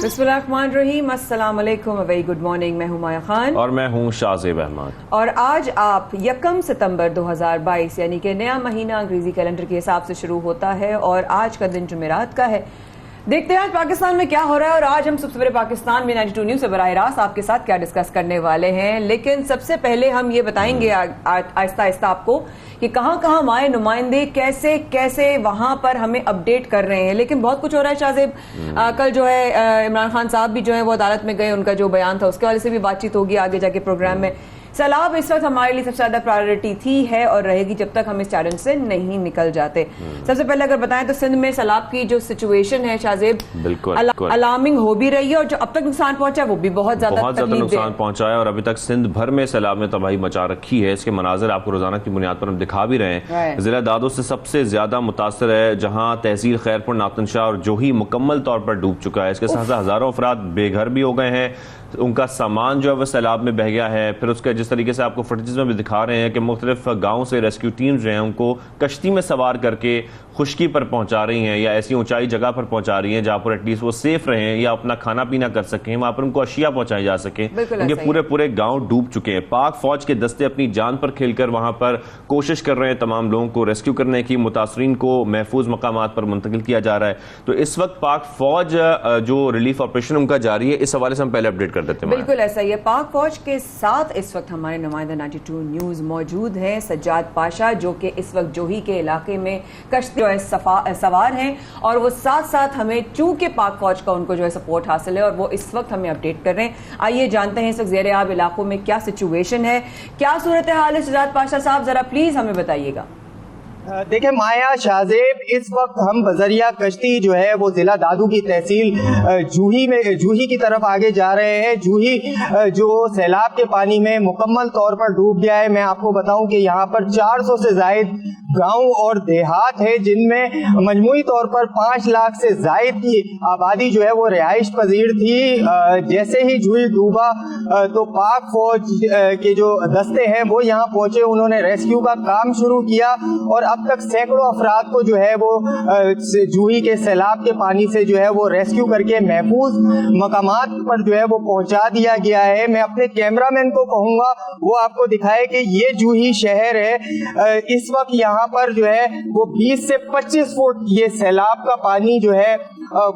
बिस्मिल्लाहिर्रहमानिर्रहीम, अस्सलाम वालेकुम, वेरी गुड मॉर्निंग। मैं हूं माया खान और मैं हूं शाहजेब अहमद। और आज आप 1 सितंबर 2022 यानी कि नया महीना अंग्रेजी कैलेंडर के हिसाब से शुरू होता है और आज का दिन जुमेरात का है। देखते हैं आज पाकिस्तान में क्या हो रहा है और आज हम सबसे पहले पाकिस्तान में 92 न्यूज़ से बराह रास्त आपके साथ क्या डिस्कस करने वाले हैं। लेकिन सबसे पहले हम ये बताएंगे आहिस्ता आहिस्ता आपको कि कहां कहां हमारे नुमाइंदे कैसे कैसे वहां पर हमें अपडेट कर रहे हैं। लेकिन बहुत कुछ हो रहा है शाहजेब। कल जो है इमरान खान साहब भी जो है वो अदालत में गए, उनका जो बयान था उसके वाले से भी बातचीत होगी आगे जाके प्रोग्राम में। सैलाब इस वक्त हमारे लिए सबसे ज्यादा प्रायोरिटी थी, है और रहेगी जब तक हम इस चैलेंज से नहीं निकल जाते। सबसे पहले अगर बताएं तो सिंध में सैलाब की जो सिचुएशन है शाहजेब, बिल्कुल अलार्मिंग हो भी रही है और जो अब तक नुकसान पहुंचा है वो भी बहुत ज्यादा नुकसान पहुंचा है और अभी तक सिंध भर में सैलाब ने तबाही मचा रखी है। इसके मनाजिर आपको रोजाना की बुनियाद पर हम दिखा भी रहे हैं। जिला दादो से सबसे ज्यादा मुतासर है, जहां तहसील खैरपुर, नातन शाह और जोही मुकम्मल तौर पर डूब चुका है। इसके साथ हजारों अफराद बेघर भी हो गए हैं, उनका सामान जो है वह सैलाब में बह गया है। फिर उसके जिस तरीके से आपको फुटेज में भी दिखा रहे हैं कि मुख्तलिफ गाँव से रेस्क्यू टीम जो है उनको कश्ती में सवार करके खुश्की पर पहुंचा रही हैं या ऐसी ऊंचाई जगह पर पहुंचा रही हैं जहां पर एटलीस्ट वो सेफ रहें या अपना खाना पीना कर सकें, वहां पर उनको अशिया पहुंचाई जा सके। उनके पूरे पूरे गांव डूब चुके हैं। पाक फौज के दस्ते अपनी जान पर खेलकर वहां पर कोशिश कर रहे हैं तमाम लोगों को रेस्क्यू करने की, मुतासरीन को महफूज मकामात पर मुंतकिल किया जा रहा है। तो इस वक्त पाक फौज जो रिलीफ ऑपरेशन उनका जारी है, इस हवाले से हम पहले अपडेट कर देते हैं। बिल्कुल ऐसा ही है। पाक फौज के साथ इस वक्त हमारे नुमाइंदा 92 न्यूज मौजूद हैं, सज्जाद पाशा, जो कि इस वक्त जोही के इलाके में कश्ती सवार हैं और वो साथ साथ हमें चूंकि पाक फौज का उनको जो है सपोर्ट हासिल है और वो इस वक्त हमें अपडेट कर रहे हैं। आइए जानते हैं इस वक्त ज़ेरे आब इलाकों में क्या सिचुएशन है, क्या सूरत हाल है। सज्जाद पाशा साहब जरा प्लीज हमें बताइएगा। देखिए माया, शाहजेब, इस वक्त हम बजरिया कश्ती जो है वो जिला दादू की तहसील जूही की तरफ आगे जा रहे हैं। जूही जो सैलाब के पानी में मुकम्मल तौर पर डूब गया है। मैं आपको बताऊं कि यहाँ पर 400 से जायद गांव और देहात है, जिनमें मजमूई तौर पर 5 लाख से जायद की आबादी जो है वो रिहाइश पजीर थी। जैसे ही जूही डूबा तो पाक फौज के जो दस्ते हैं वो यहाँ पहुंचे, उन्होंने रेस्क्यू का काम शुरू किया और अब तक सैकड़ों अफराद को जो है वो जूही के सैलाब के पानी से जो है वो रेस्क्यू करके महफूज मकामात पर जो है वो पहुंचा दिया गया है। मैं अपने कैमरामैन को कहूंगा वो आपको दिखाए कि ये जूही शहर है। इस वक्त यहाँ पर जो है वो 20 से 25 फुट ये सैलाब का पानी जो है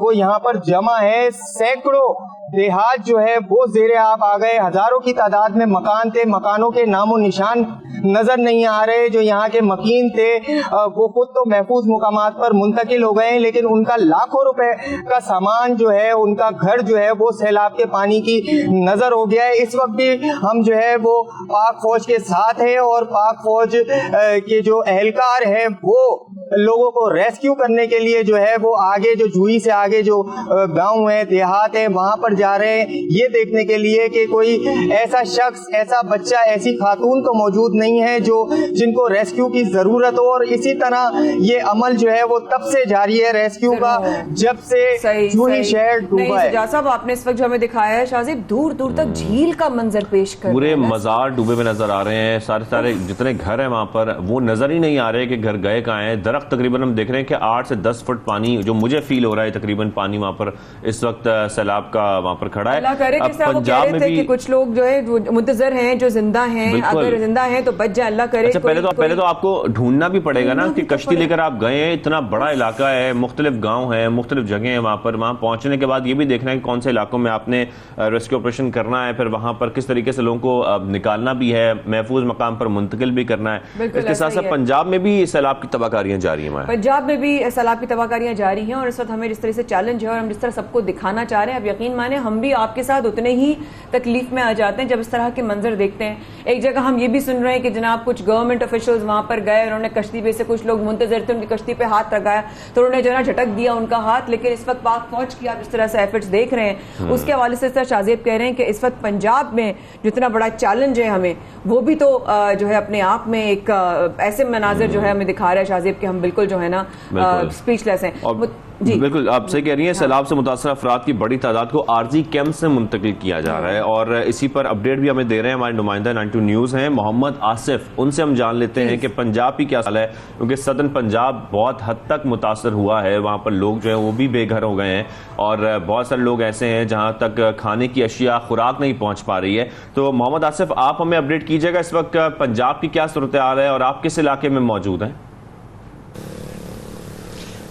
वो यहाँ पर जमा है। सैकड़ों देहात जो है वो ज़ेरे आब आ गए। हजारों की तादाद में मकान थे, मकानों के नामो निशान नजर नहीं आ रहे। जो यहाँ के मकीन थे वो खुद तो महफूज मुकामात पर मुंतकिल हो गए, लेकिन उनका लाखों रुपए का सामान जो है, उनका घर जो है वो सैलाब के पानी की नजर हो गया है। इस वक्त भी हम जो है वो पाक फौज के साथ है और पाक फौज के जो एहलकार है वो लोगों को रेस्क्यू करने के लिए जो है वो आगे जो जूही से आगे जो गांव है, देहात है, वहां पर जा रहे हैं, ये देखने के लिए कि कोई ऐसा शख्स, ऐसा बच्चा, ऐसी खातून तो मौजूद नहीं है जो जिनको रेस्क्यू की जरूरत हो। और इसी तरह ये अमल जो है वो तब से जारी है रेस्क्यू का जब से जूही शहर डूबा है। साहब आपने इस वक्त जो हमें दिखाया है शाहजेब, दूर दूर तक झील का मंजर पेश कर, पूरे मजार डूबे हुए नजर आ रहे हैं। सारे जितने घर हैं वहां पर वो नजर ही नहीं आ रहे कि घर गए कहाँ हैं। दरख्त तकरीबन हम देख रहे हैं कि 8 से 10 फुट पानी, जो मुझे फील हो रहा है तकरीबन पानी वहां पर इस वक्त सैलाब का वहां पर खड़ा है। अब पंजाब में भी कुछ लोग जो है मुंतजर हैं, जो जिंदा हैं, अगर जिंदा हैं तो बच जाए, अल्लाह करे। अच्छा, पहले तो आपको ढूंढना भी पड़ेगा ना कि कश्ती लेकर आप गए हैं, इतना बड़ा इलाका है, मुख्तलिफ गांव है, मुख्तलिफ जगह है वहां पर। वहां पहुंचने के बाद ये भी देखना है कि कौन से इलाकों में आपने रेस्क्यू ऑपरेशन करना है, फिर वहां पर किस तरीके से लोगों को निकालना भी है, महफूज मकाम पर मुंतकिल भी करना है। इसके साथ साथ पंजाब में भी सैलाब की तबाहकारियां जारी हैं। पंजाब में भी सैलाब की तबाहकारियां जारी हैं और इस वक्त हमें जिस तरह से चैलेंज है और हम जिस तरह सबको दिखाना चाह रहे हैं, अब यकीन माने हम भी आपके साथ उतने ही तकलीफ में आ जाते हैं जब इस तरह के मंजर देखते हैं। एक जगह हम ये भी सुन रहे हैं कि जनाब कुछ गवर्नमेंट ऑफिशियल्स वहां पर गए, उन्होंने कश्ती पे से कुछ लोग मुंतजर थे, उनकी कश्ती पे हाथ लगाया तो उन्होंने जो है झटक दिया उनका हाथ। लेकिन इस वक्त पाक फौज की आप इस तरह से एफर्ट्स देख रहे हैं, उसके हवाले से शाहजेब कह रहे हैं कि इस वक्त पंजाब में जितना बड़ा चैलेंज है हमें, वो भी तो जो है अपने आप में एक ऐसे मनाजिर जो है हमें दिखा रहा है शाहजेब कि हम हम बिल्कुल जो है ना स्पीचलेस हैं। जी बिल्कुल, आप सही कह रही हैं। सैलाब से मुतासर अफराद की बड़ी तादाद को आरजी कैंप से मुंतकिल किया जा रहा है और इसी पर अपडेट भी हमें दे रहे हैं हमारे नुमाइंदा 92 न्यूज़ हैं मोहम्मद आसिफ। उनसे हम जान लेते हैं कि पंजाब की क्या हाल है, क्योंकि सदर्न पंजाब बहुत हद तक मुतासर हुआ है। वहाँ पर लोग जो है वो भी बेघर हो गए हैं और बहुत सारे लोग ऐसे हैं जहाँ तक खाने की अशिया, खुराक नहीं पहुँच पा रही है। तो मोहम्मद आसिफ, आप हमें अपडेट कीजिएगा इस वक्त पंजाब की क्या सूरत हाल है और आप किस इलाके में मौजूद हैं?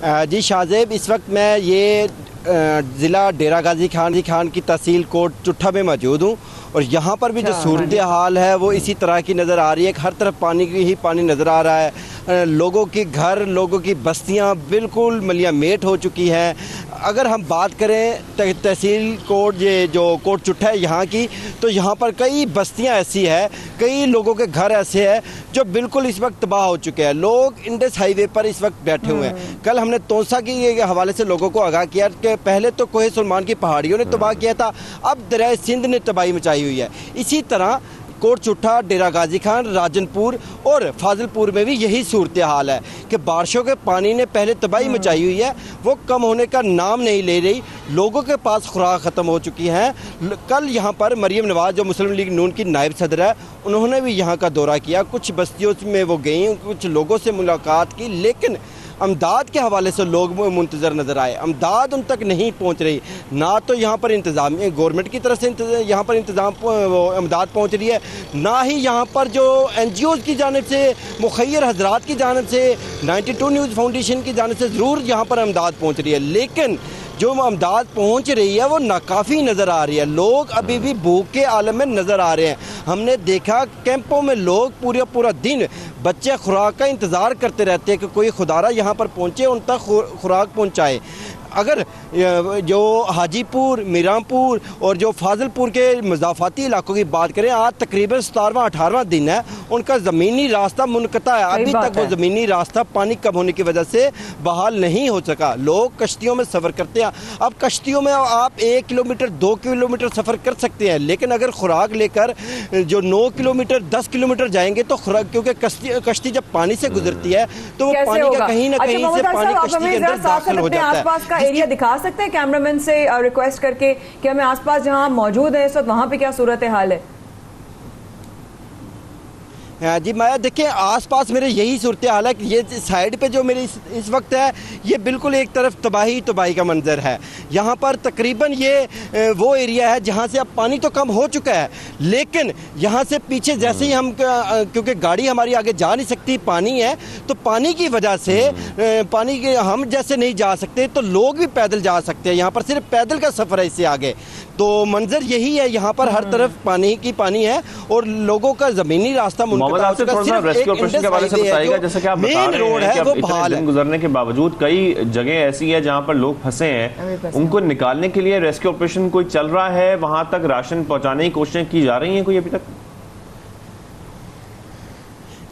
जी शाहजेब, इस वक्त मैं ये ज़िला डेरा गाजी खान की तहसील कोट चुट्ठा में मौजूद हूँ और यहाँ पर भी जो सूरत हाल है वो इसी तरह की नज़र आ रही है। हर तरफ पानी की ही पानी नज़र आ रहा है। लोगों के घर, लोगों की बस्तियाँ बिल्कुल मलियामेट हो चुकी हैं। अगर हम बात करें तहसील कोट, ये जो कोट चुट्ठा है यहाँ की, तो यहाँ पर कई बस्तियाँ ऐसी है, कई लोगों के घर ऐसे हैं जो बिल्कुल इस वक्त तबाह हो चुके हैं। लोग इंडस हाईवे पर इस वक्त बैठे हुए हैं। कल हमने तोसा के हवाले से लोगों को आगाह किया कि पहले तो कोहे सुलेमान की पहाड़ियों ने तबाह किया था, अब दरिया सिंध ने तबाही मचाई हुई है। इसी तरह कोट चुट्ठा, डेरा गाजी खान, राजनपुर और फाजिलपुर में भी यही सूरत हाल है कि बारिशों के पानी ने पहले तबाही मचाई हुई है, वो कम होने का नाम नहीं ले रही। लोगों के पास खुराक ख़त्म हो चुकी है। कल यहाँ पर मरियम नवाज जो मुस्लिम लीग नून की नायब सदर है, उन्होंने भी यहाँ का दौरा किया। कुछ बस्तियों में वो गई, कुछ लोगों से मुलाकात की, लेकिन अमदाद के हवाले से लोग मुंतज़र नज़र आए। अमदाद उन तक नहीं पहुंच रही। ना तो यहाँ पर इंतज़ाम गवर्नमेंट की तरफ से यहाँ पर अमदाद पहुंच रही है, ना ही यहाँ पर जो NGOs की जानिब से, मुखैर हजरात की जानिब से, 92 न्यूज़ फाउंडेशन की जानिब से ज़रूर यहाँ पर अमदाद पहुँच रही है, लेकिन जो अमदाद पहुंच रही है वो नाकाफ़ी नज़र आ रही है। लोग अभी भी भूख के आलम में नज़र आ रहे हैं। हमने देखा कैंपों में लोग पूरा दिन बच्चे खुराक का इंतज़ार करते रहते हैं कि कोई खुदारा यहाँ पर पहुँचे, उन तक खुराक पहुँचाए। अगर जो हाजीपुर, मीरापुर और जो फाजिलपुर के मज़ाफ़ाती इलाकों की बात करें, आज तकरीबन 17वां 18वां दिन है, उनका ज़मीनी रास्ता मुनक़ता है। अभी तक वो ज़मीनी रास्ता पानी कम होने की वजह से बहाल नहीं हो सका। लोग कश्तियों में सफ़र करते हैं। अब कश्तियों में आप 1 किलोमीटर 2 किलोमीटर सफ़र कर सकते हैं, लेकिन अगर खुराक लेकर जो 9 किलोमीटर 10 किलोमीटर जाएंगे तो खुराक, क्योंकि कश्ती जब पानी से गुजरती है तो वो पानी का कहीं ना कहीं से पानी कश्ती के अंदर दाखिल हो जाता है। एरिया दिखा सकते हैं कैमरामैन से रिक्वेस्ट करके कि हमें आसपास जहां मौजूद है इस वक्त वहां पे क्या सूरत हाल है? जी माया, देखिए आसपास मेरे यही सूरत हाल है कि ये साइड पे जो मेरी इस वक्त है, ये बिल्कुल एक तरफ तबाही का मंजर है। यहाँ पर तकरीबन ये वो एरिया है जहाँ से अब पानी तो कम हो चुका है, लेकिन यहाँ से पीछे जैसे ही हम, क्योंकि गाड़ी हमारी आगे जा नहीं सकती, पानी है, तो पानी की वजह से पानी के हम जैसे नहीं जा सकते, तो लोग भी पैदल जा सकते हैं। यहाँ पर सिर्फ पैदल का सफ़र है इससे आगे। तो मंजर यही है, यहाँ पर हर तरफ पानी है और लोगों का ज़मीनी रास्ता जैसे कि आप बता रहे हैं कि इतने दिन गुजरने के बावजूद कई जगह ऐसी है जहां पर लोग फंसे हैं, उनको निकालने के लिए रेस्क्यू ऑपरेशन कोई चल रहा है, वहां तक राशन पहुंचाने की कोशिशें की जा रही हैं कोई अभी तक?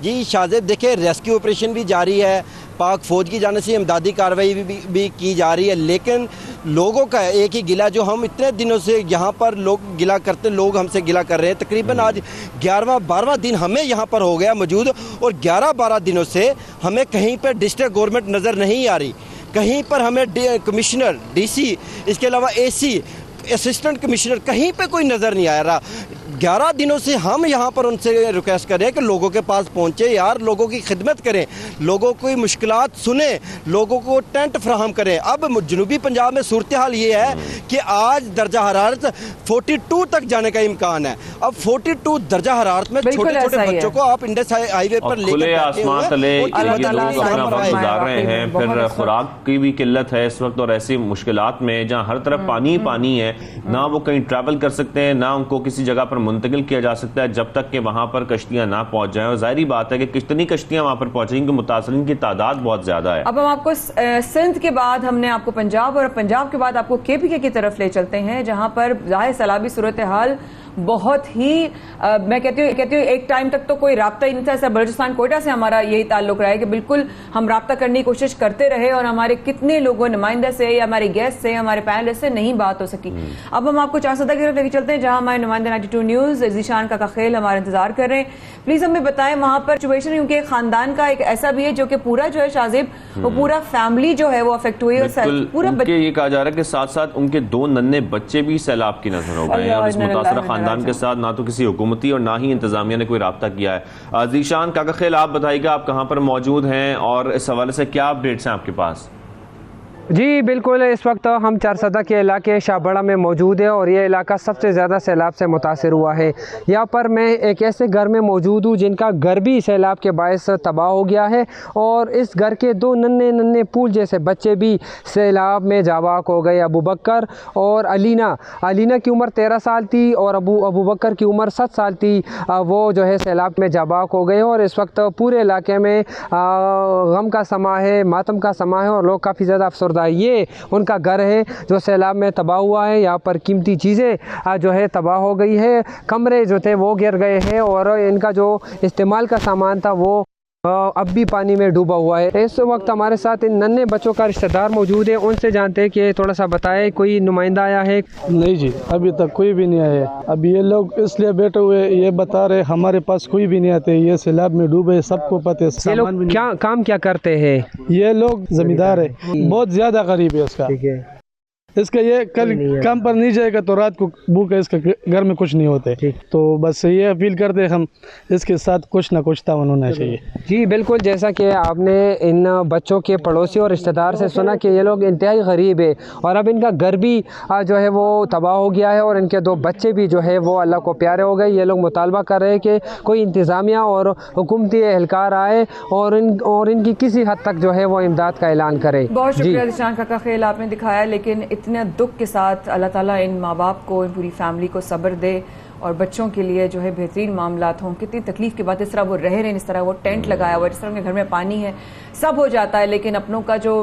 जी शाहजेब, देखिए रेस्क्यू ऑपरेशन भी जारी है, पाक फौज की जाने से इमदादी कार्रवाई भी की जा रही है, लेकिन लोगों का एक ही गिला, जो हम इतने दिनों से यहाँ पर लोग गिला करते, लोग हमसे गिला कर रहे हैं। तकरीबन आज 11वां-12वां दिन हमें यहाँ पर हो गया मौजूद और 11-12 दिनों से हमें कहीं पर डिस्ट्रिक्ट गवर्नमेंट नज़र नहीं आ रही। कहीं पर हमें कमिश्नर, DC, इसके अलावा AC, असिस्टेंट कमिश्नर, कहीं पे कोई नज़र नहीं आ रहा। 11 दिनों से हम यहाँ पर उनसे रिक्वेस्ट कर रहे हैं कि लोगों के पास पहुँचे यार, लोगों की खिदमत करें, लोगों की मुश्किलात सुने, लोगों को टेंट फ्राहम करें। अब जनूबी पंजाब में सूरत हाल ये है कि आज दर्जा हरारत 42 तक जाने का इम्कान है। अब 42 दर्जा हरारत में छोटे छोटे बच्चों को आप इंडस हाईवे पर लेकर आसमान तले गुजार रहे हैं, फिर खुराक की भी किल्लत है इस वक्त, और ऐसी मुश्किलात में जहाँ हर तरफ पानी पानी है, ना वो कहीं ट्रैवल कर सकते हैं, ना उनको किसी जगह पर मुंतकिल किया जा सकता है जब तक कि वहां पर कश्तियां ना पहुंच जाएं। और जाहिर बात है कि कितनी कश्तियां वहां पर पहुंचेंगी, मुतासरीन की तादाद बहुत ज्यादा है। अब हम आपको सिंध के बाद हमने आपको पंजाब और पंजाब के बाद आपको KPK की तरफ ले चलते हैं, जहां पर जाहिर सैलाबी सूरत हाल बहुत ही मैं कहती हूँ एक टाइम तक तो कोई राब्ता ही नहीं था। ऐसा बलूचिस्तान कोयटा से हमारा यही ताल्लुक रहा है कि बिल्कुल हम राब्ता करने की कोशिश करते रहे और हमारे कितने लोगों नुमाइंदा से या हमारे गेस्ट से हमारे पैनलिस्ट से नहीं बात हो सकी। अब हम आपको चारसदा की तरफ लेके चलते हैं जहां हमारे नुमाइंदा 92 न्यूज़ ज़ीशान का खेल हमारा इंतजार कर रहे हैं। प्लीज हमें बताएं वहां पर सिचुएशन, क्योंकि एक खानदान का एक ऐसा भी है जो कि पूरा जो है शाजिब वो पूरा फैमिली जो है वो अफेक्ट हुई है। पूरा ये कहा जा रहा है कि साथ साथ उनके 2 नन्हे बच्चे भी सैलाब की नजर हो गए हैं और इस मुतासरा खानदान के साथ ना तो किसी हुकूमती और ना ही इंतजामिया ने कोई राब्ता किया है। ज़ीशान काका खेल, आप बताइएगा आप कहां पर मौजूद हैं और इस हवाले से क्या अपडेट्स हैं आपके पास? जी बिल्कुल, इस वक्त हम चारसदा के इलाके शाहबड़ा में मौजूद है और ये इलाका सबसे ज़्यादा सैलाब से मुतासर हुआ है। यहाँ पर मैं एक ऐसे घर में मौजूद हूँ जिनका घर भी सैलाब के बायस तबाह हो गया है और इस घर के 2 नन्हे फूल जैसे बच्चे भी सैलाब में जावाक हो गए। अबू बकर और अलीना की उम्र 13 साल थी और अबू बकर की उम्र 7 साल थी। वो जो है सैलाब में जावाक हो गए और इस वक्त पूरे इलाके में गम का समा है, मातम का समा है और लोग काफ़ी ज़्यादा अफसरदा। ये उनका घर है जो सैलाब में तबाह हुआ है। यहाँ पर कीमती चीज़ें जो है तबाह हो गई है, कमरे जो थे वो गिर गए हैं और इनका जो इस्तेमाल का सामान था वो अब भी पानी में डूबा हुआ है। इस वक्त हमारे साथ इन नन्हे बच्चों का रिश्तेदार मौजूद है, उनसे जानते हैं कि थोड़ा सा बताएं कोई नुमाइंदा आया है? नहीं जी, अभी तक कोई भी नहीं आया। अब ये लोग इसलिए बैठे हुए ये बता रहे हमारे पास कोई भी नहीं आते, ये सैलाब में डूबे, सबको पता है। ये लोग क्या काम क्या करते हैं? ये लोग जमींदार है, बहुत ज्यादा गरीब है इसका। ठीक है, इसका ये कल काम पर नहीं जाएगा तो रात को भूखा इसका घर में कुछ नहीं होते। तो बस ये अपील करते हम इसके साथ कुछ ना कुछ तावन होना चाहिए। जी बिल्कुल, जैसा कि आपने इन बच्चों के पड़ोसी और रिश्तेदार से सुना कि ये लोग इंतहाई गरीब है और अब इनका घर भी जो है वो तबाह हो गया है और इनके 2 बच्चे भी जो है वो अल्लाह को प्यारे हो गए। ये लोग मुतालबा कर रहे हैं कि कोई इंतज़ामिया और हुकूमती एहलकार आए और इनकी किसी हद तक जो है वो इमदाद का ऐलान करे। बहुत शुक्रिया ज़ीशान काका खेल, आपने दिखाया। लेकिन इतने दुख के साथ अल्लाह ताला इन माँ बाप को, इन पूरी फैमिली को सब्र दे और बच्चों के लिए जो है बेहतरीन मामलात हों। कितनी तकलीफ के बाद इस तरह वो रह रहे हैं, इस तरह वो टेंट लगाया हुआ है, जिस तरह उनके घर में पानी है, सब हो जाता है, लेकिन अपनों का जो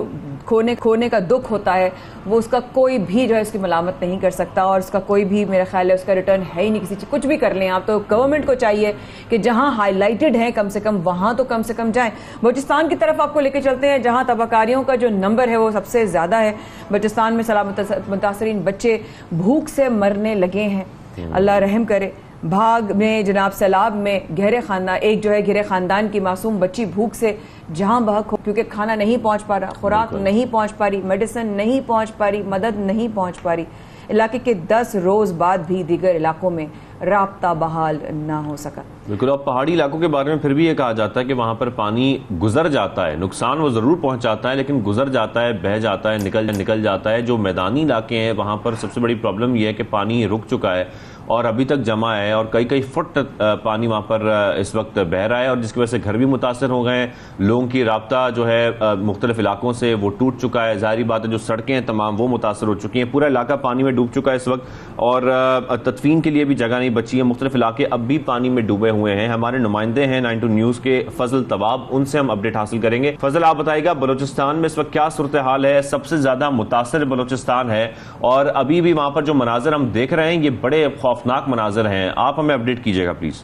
खोने का दुख होता है वो उसका कोई भी जो है उसकी मलामत नहीं कर सकता और उसका कोई भी मेरा ख्याल है उसका रिटर्न है ही नहीं किसी चीज़। कुछ भी कर लें आप, तो गवर्नमेंट को चाहिए कि जहां हाईलाइटेड है कम से कम वहां तो कम से कम जाएं। बलूचिस्तान की तरफ आपको लेके चलते हैं जहां तबाकारियों का जो नंबर है वो सबसे ज़्यादा है। बलूचिस्तान में सैलाब मुतासरीन बच्चे भूख से मरने लगे हैं, अल्लाह रहम करे। भाग में जनाब सैलाब में एक जो है घेरे खानदान की मासूम बच्ची भूख से जहां बहक हो, क्योंकि खाना नहीं पहुंच पा रहा, खुराक नहीं पहुंच पा रही, मेडिसिन नहीं पहुंच पा रही, मदद नहीं पहुंच पा रही। इलाके के 10 रोज बाद भी दीगर इलाकों में राब्ता बहाल ना हो सका। बिल्कुल, अब पहाड़ी इलाकों के बारे में फिर भी ये कहा जाता है कि वहां पर पानी गुजर जाता है, नुकसान वो जरूर पहुंचाता है लेकिन गुजर जाता है, बह जाता है, निकल जाता है। जो मैदानी इलाके हैं वहां पर सबसे बड़ी प्रॉब्लम यह है कि पानी रुक चुका है और अभी तक जमा है और कई फुट पानी वहां पर इस वक्त बह रहा है और जिसकी वजह से घर भी मुतासर हो गए हैं। लोगों की राब्ता जो है मुख्तलिफ इलाकों से वो टूट चुका है। जाहिर बात है जो सड़कें हैं तमाम वो मुतासर हो चुकी हैं, पूरा इलाका पानी में डूब चुका है इस वक्त और तदफीन के लिए भी जगह नहीं बची है। मुख्तलिफ इलाके अब भी पानी में डूबे हुए हैं। हमारे नुमाइंदे हैं 92 न्यूज़ के फजल तवाब, उनसे हम अपडेट हासिल करेंगे। फजल, आप बताइएगा बलूचिस्तान में इस वक्त क्या सूरत हाल है? सबसे ज्यादा मुतासर बलूचिस्तान है और अभी भी वहां पर जो मनाजर हम देख रहे हैं ये बड़े खौफनाक मनाजर हैं, आप हमें अपडेट कीजिएगा प्लीज।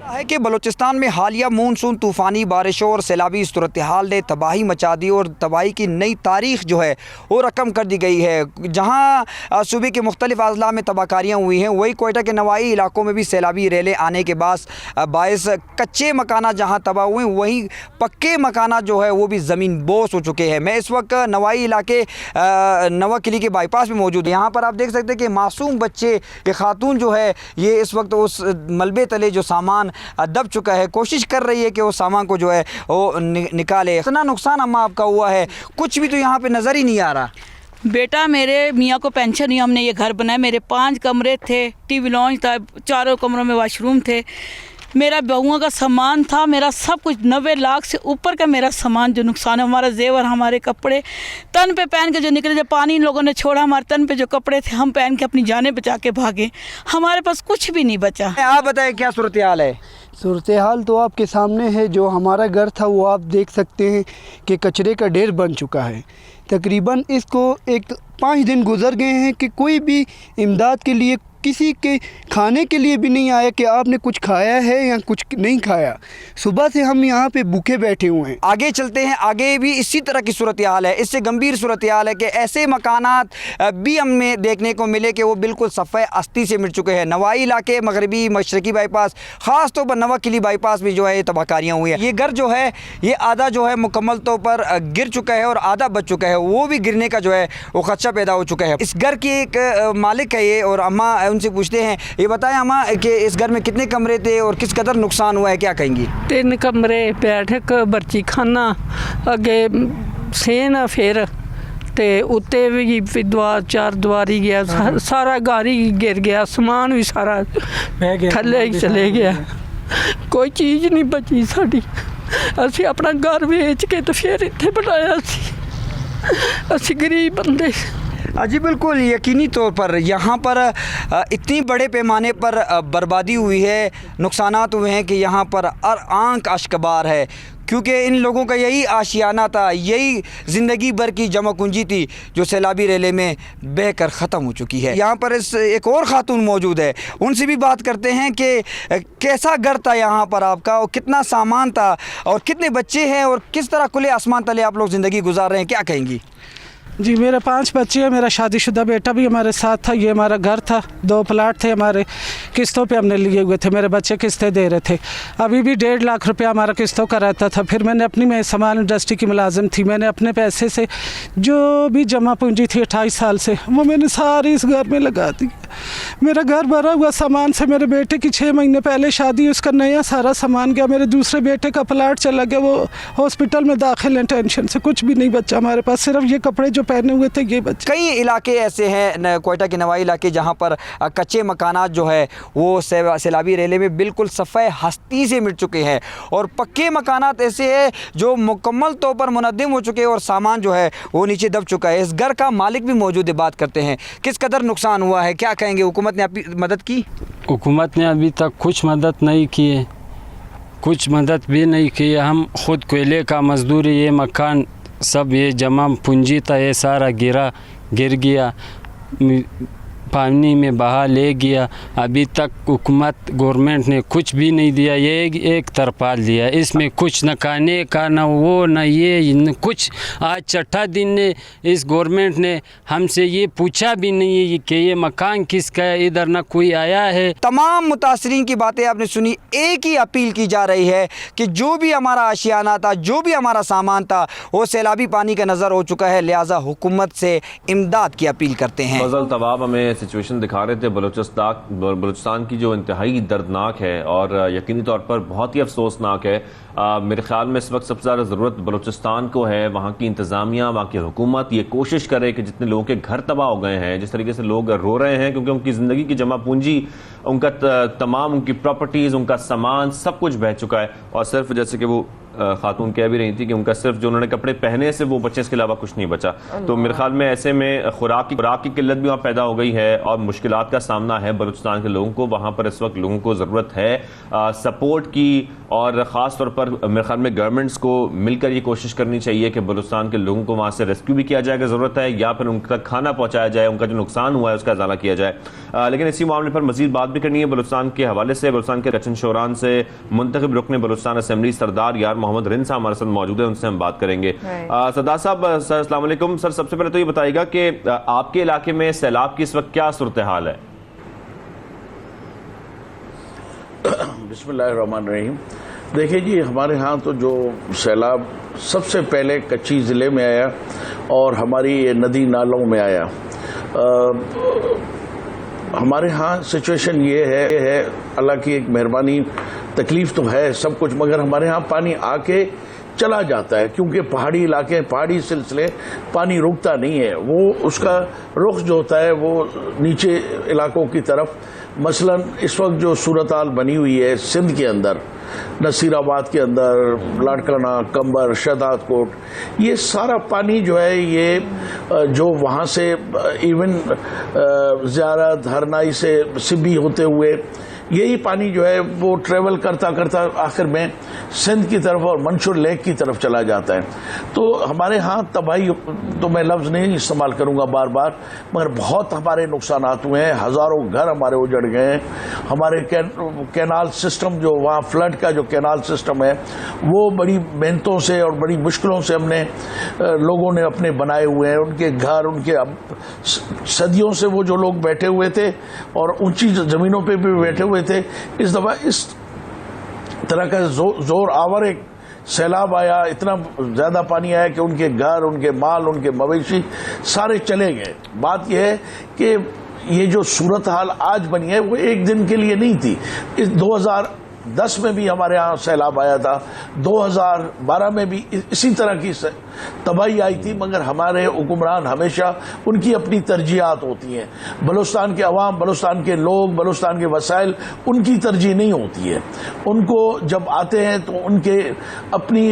है कि बलूचिस्तान में हालिया मानसून तूफ़ानी बारिशों और सैलाबी सूरत हाल ने तबाही मचा दी और तबाही की नई तारीख जो है वो रकम कर दी गई है। जहाँ सूबे के मुख्तलिफ अजला में तबाहकारियाँ हुई हैं, वही कोयटा के नवाई इलाकों में भी सैलाबी रेले आने के बायस कच्चे मकाना जहाँ तबाह हुए वहीं पक्के मकाना जो है वो भी ज़मीन बोस हो चुके हैं। मैं इस वक्त नवाई इलाके नवा किली के बाईपास में मौजूद। यहाँ पर आप देख सकते हैं कि मासूम बच्चे, ये खातून जो है ये इस वक्त उस मलबे तले जो सामान दब चुका है कोशिश कर रही है कि वो सामान को जो है वो निकाले। इतना नुकसान अम्मा आपका हुआ है, कुछ भी तो यहाँ पे नज़र ही नहीं आ रहा। बेटा मेरे मियाँ को पेंशन हुई, हमने ये घर बनाया। मेरे 5 कमरे थे, टीवी लॉन्च था, 4 कमरों में वॉशरूम थे, मेरा बहुओं का सामान था, मेरा सब कुछ 90 लाख से ऊपर का मेरा सामान जो नुकसान है। हमारा जेवर, हमारे कपड़े तन पे पहन के जो निकले, जब पानी इन लोगों ने छोड़ा हमारे तन पे जो कपड़े थे हम पहन के अपनी जानें बचा के भागे, हमारे पास कुछ भी नहीं बचा। आप बताएं क्या सूरत हाल है? सूरत हाल तो आपके सामने है। जो हमारा घर था वो आप देख सकते हैं कि कचरे का ढेर बन चुका है। तकरीबन इसको एक 5 दिन गुजर गए हैं कि कोई भी इमदाद के लिए, किसी के खाने के लिए भी नहीं आया कि आपने कुछ खाया है या कुछ नहीं खाया। सुबह से हम यहाँ पे भूखे बैठे हुए हैं। आगे चलते हैं, आगे भी इसी तरह की सूरत हाल है। इससे गंभीर सूरत हाल है कि ऐसे मकानात भी हमें देखने को मिले कि वो बिल्कुल सफ़े अस्ती से मिट चुके हैं। नवाई इलाके, मगरबी मशरकी बाईपास, ख़ास तौर पर नवा किली बाईपास में जो है तबाहकारियाँ हुई हैं। ये घर जो है ये आधा जो है मुकम्मल तौर पर गिर चुका है और आधा बच चुका है, वो भी गिरने का जो है वो खदशा पैदा हो चुका है। इस घर की एक मालिक है ये, और अम्मा उनसे पूछते हैं, ये बताएं अम्मा कि इस घर में कितने कमरे थे और किस कदर नुकसान हुआ है, क्या कहेंगी? 3 कमरे, बैठक, बर्ची खाना, अगे सेन फिर ते उत्ते भी द्वार 4 द्वारी गया, सारा घर ही गिर गया, सामान भी सारा थल्ले ही चले गया, कोई चीज़ नहीं बची साड़ी। असी अपना घर बेच के तो फिर इत्थे बनाया असी गरीब बंदे। जी बिल्कुल, यकीनी तौर पर यहाँ पर इतनी बड़े पैमाने पर बर्बादी हुई है, नुकसानात हुए हैं कि यहाँ पर आंख अश्कबार है, क्योंकि इन लोगों का यही आशियाना था, यही ज़िंदगी भर की जमा पूंजी थी जो सैलाबी रेले में बहकर ख़त्म हो चुकी है। यहाँ पर एक और ख़ातून मौजूद है, उनसे भी बात करते हैं कि कैसा घर था यहाँ पर आपका, और कितना सामान था, और कितने बच्चे हैं, और किस तरह खुले आसमान तले आप लोग ज़िंदगी गुजार रहे हैं, क्या कहेंगी? जी, मेरे 5 बच्चे हैं, मेरा शादीशुदा बेटा भी हमारे साथ था। ये हमारा घर था, 2 प्लाट थे हमारे, किस्तों पे हमने लिए हुए थे, मेरे बच्चे किस्तें दे रहे थे। अभी भी 1.5 लाख रुपया हमारा किस्तों का रहता था। फिर मैंने अपनी, मैं सामान इंडस्ट्री की मुलाजिम थी, मैंने अपने पैसे से जो भी जमा पूंजी थी 28 साल से, वो मैंने सारी इस घर में लगा दी। मेरा घर भरा हुआ सामान से, मेरे बेटे की 6 महीने पहले शादी, उसका नया सारा सामान गया। मेरे दूसरे बेटे का प्लाट चला गया, वो हॉस्पिटल में दाखिल है, टेंशन से कुछ भी नहीं बचा हमारे पास, सिर्फ ये कपड़े जो पहने हुए थे ये बच्चे। कई इलाके ऐसे हैं, कोयटा के नवाई इलाके, जहाँ पर कच्चे मकानात जो है वो सैलाबी रेले में बिल्कुल सफ़े हस्ती से मिट चुके हैं, और पक्के मकानात ऐसे हैं जो मुकम्मल तौर पर मुनद्दिम हो चुके हैं और सामान जो है वो नीचे दब चुका है। इस घर का मालिक भी मौजूद है, बात करते हैं किस कदर नुकसान हुआ है, क्या कहेंगे? हुकूमत ने आपकी मदद की? हुकूमत ने अभी तक कुछ मदद नहीं की है, कुछ मदद भी नहीं की है। हम खुद कोयले का मजदूरी, ये मकान सब ये जमा पूंजी था, ये सारा गिर गया, पानी में बहा ले गया। अभी तक हुकूमत, गवर्नमेंट ने कुछ भी नहीं दिया, ये एक तरपाल दिया, इसमें कुछ न खाने का, न वो, न ये, न कुछ। आज 6ठा दिन ने इस गवर्नमेंट ने हमसे ये पूछा भी नहीं है कि ये मकान किसका है, इधर न कोई आया है। तमाम मुतासरीन की बातें आपने सुनी। एक ही अपील की जा रही है कि जो भी हमारा आशियाना था, जो भी हमारा सामान था, वो सैलाबी पानी का नज़र हो चुका है, लिहाजा हुकूमत से इमदाद की अपील करते हैं। फजल तवाब हमें सिचुएशन दिखा रहे थे बलूचिस्तान की, जो इंतहाई दर्दनाक है और यकीनी तौर पर बहुत ही अफसोसनाक है। मेरे ख्याल में इस वक्त सबसे ज़्यादा ज़रूरत बलूचिस्तान को है, वहाँ की इंतज़ामिया, वहाँ की हुकूमत ये कोशिश करे कि जितने लोगों के घर तबाह हो गए हैं, जिस तरीके से लोग रो रहे हैं क्योंकि उनकी ज़िंदगी की जमा पूंजी, उनका तमाम उनकी प्रॉपर्टीज़, उनका सामान सब कुछ बह चुका है, और सिर्फ जैसे कि वो खातून कह भी रही थी कि उनका सिर्फ जो उन्होंने कपड़े पहने से वो बच्चे, इसके अलावा कुछ नहीं बचा। तो मेरे ख्याल में ऐसे में खुराक की किल्लत भी वहाँ पैदा हो गई है और मुश्किलात का सामना है बलूचिस्तान के लोगों को। वहाँ पर इस वक्त लोगों को ज़रूरत है सपोर्ट की, और ख़ास तौर पर मेरे ख्याल में गवर्नमेंट्स को मिलकर ये कोशिश करनी चाहिए कि बलूचिस्तान के लोगों को वहाँ से रेस्क्यू भी किया जाए अगर ज़रूरत है, या फिर उनका खाना पहुँचाया जाए, उनका जो नुकसान हुआ है उसका इजाला किया जाए। लेकिन इसी मामले पर मजीद बात भी करनी है बलूचिस्तान के हवाले से। बलूचिस्तान के कचन शोरान से मुंतखब रुकन बलूचिस्तान असम्बली सरदार यार मोहम्मद रिन साहब हमारे साथ मौजूद है, उनसे हम बात करेंगे। सरदार साहब, सर अस्सलाम वालेकुम। सर, सबसे पहले तो ये बताइएगा कि आपके इलाके में सैलाब की इस वक्त क्या सूरत हाल है? बिस्मिल्लाहिर्रहमानिर्रहीम। देखिए जी, हमारे यहाँ तो जो सैलाब सबसे पहले कच्ची ज़िले में आया और हमारी नदी नालों में आया। हमारे यहाँ सिचुएशन ये है अल्लाह की एक मेहरबानी, तकलीफ तो है सब कुछ, मगर हमारे यहाँ पानी आके चला जाता है क्योंकि पहाड़ी इलाके, पहाड़ी सिलसिले, पानी रुकता नहीं है। वो उसका रुख जो होता है वो नीचे इलाकों की तरफ। मसलन इस वक्त जो सूरत हाल बनी हुई है सिंध के अंदर, नसीराबाद के अंदर, लाड़काना, कंबर, शहदाद कोट, ये सारा पानी जो है ये जो वहाँ से इवन ज़ियारत हरनाई से सिब्बी होते हुए यही पानी जो है वो ट्रेवल करता करता आखिर में सिंध की तरफ और मंशूर लेक की तरफ चला जाता है। तो हमारे यहाँ तबाही तो मैं लफ्ज़ नहीं इस्तेमाल करूँगा बार बार, मगर बहुत हमारे नुकसानात हुए हैं। हज़ारों घर हमारे उजड़ गए हैं। हमारे कैनाल सिस्टम जो वहाँ फ्लड का जो कैनाल सिस्टम है वो बड़ी मेहनतों से और बड़ी मुश्किलों से हमने लोगों ने अपने बनाए हुए हैं। उनके घर, उनके सदियों से वो जो लोग बैठे हुए थे और ऊंची ज़मीनों पे भी बैठे हुए थे, इस दफ़ा इस तरह का जोर आवर एक सैलाब आया, इतना ज़्यादा पानी आया कि उनके घर, उनके माल, उनके मवेशी सारे चले गए। बात यह है कि ये जो सूरत हाल आज बनी है वो एक दिन के लिए नहीं थी। इस 2010 में भी हमारे यहाँ सैलाब आया था, 2012 में भी इसी तरह की तबाही आई थी, मगर हमारे हुक्मरान हमेशा उनकी अपनी तरजीहात होती हैं। बलूचिस्तान के अवाम, बलूचिस्तान के लोग, बलूचिस्तान के वसाइल, उनकी तरजीह नहीं होती है। उनको जब आते हैं तो उनके अपनी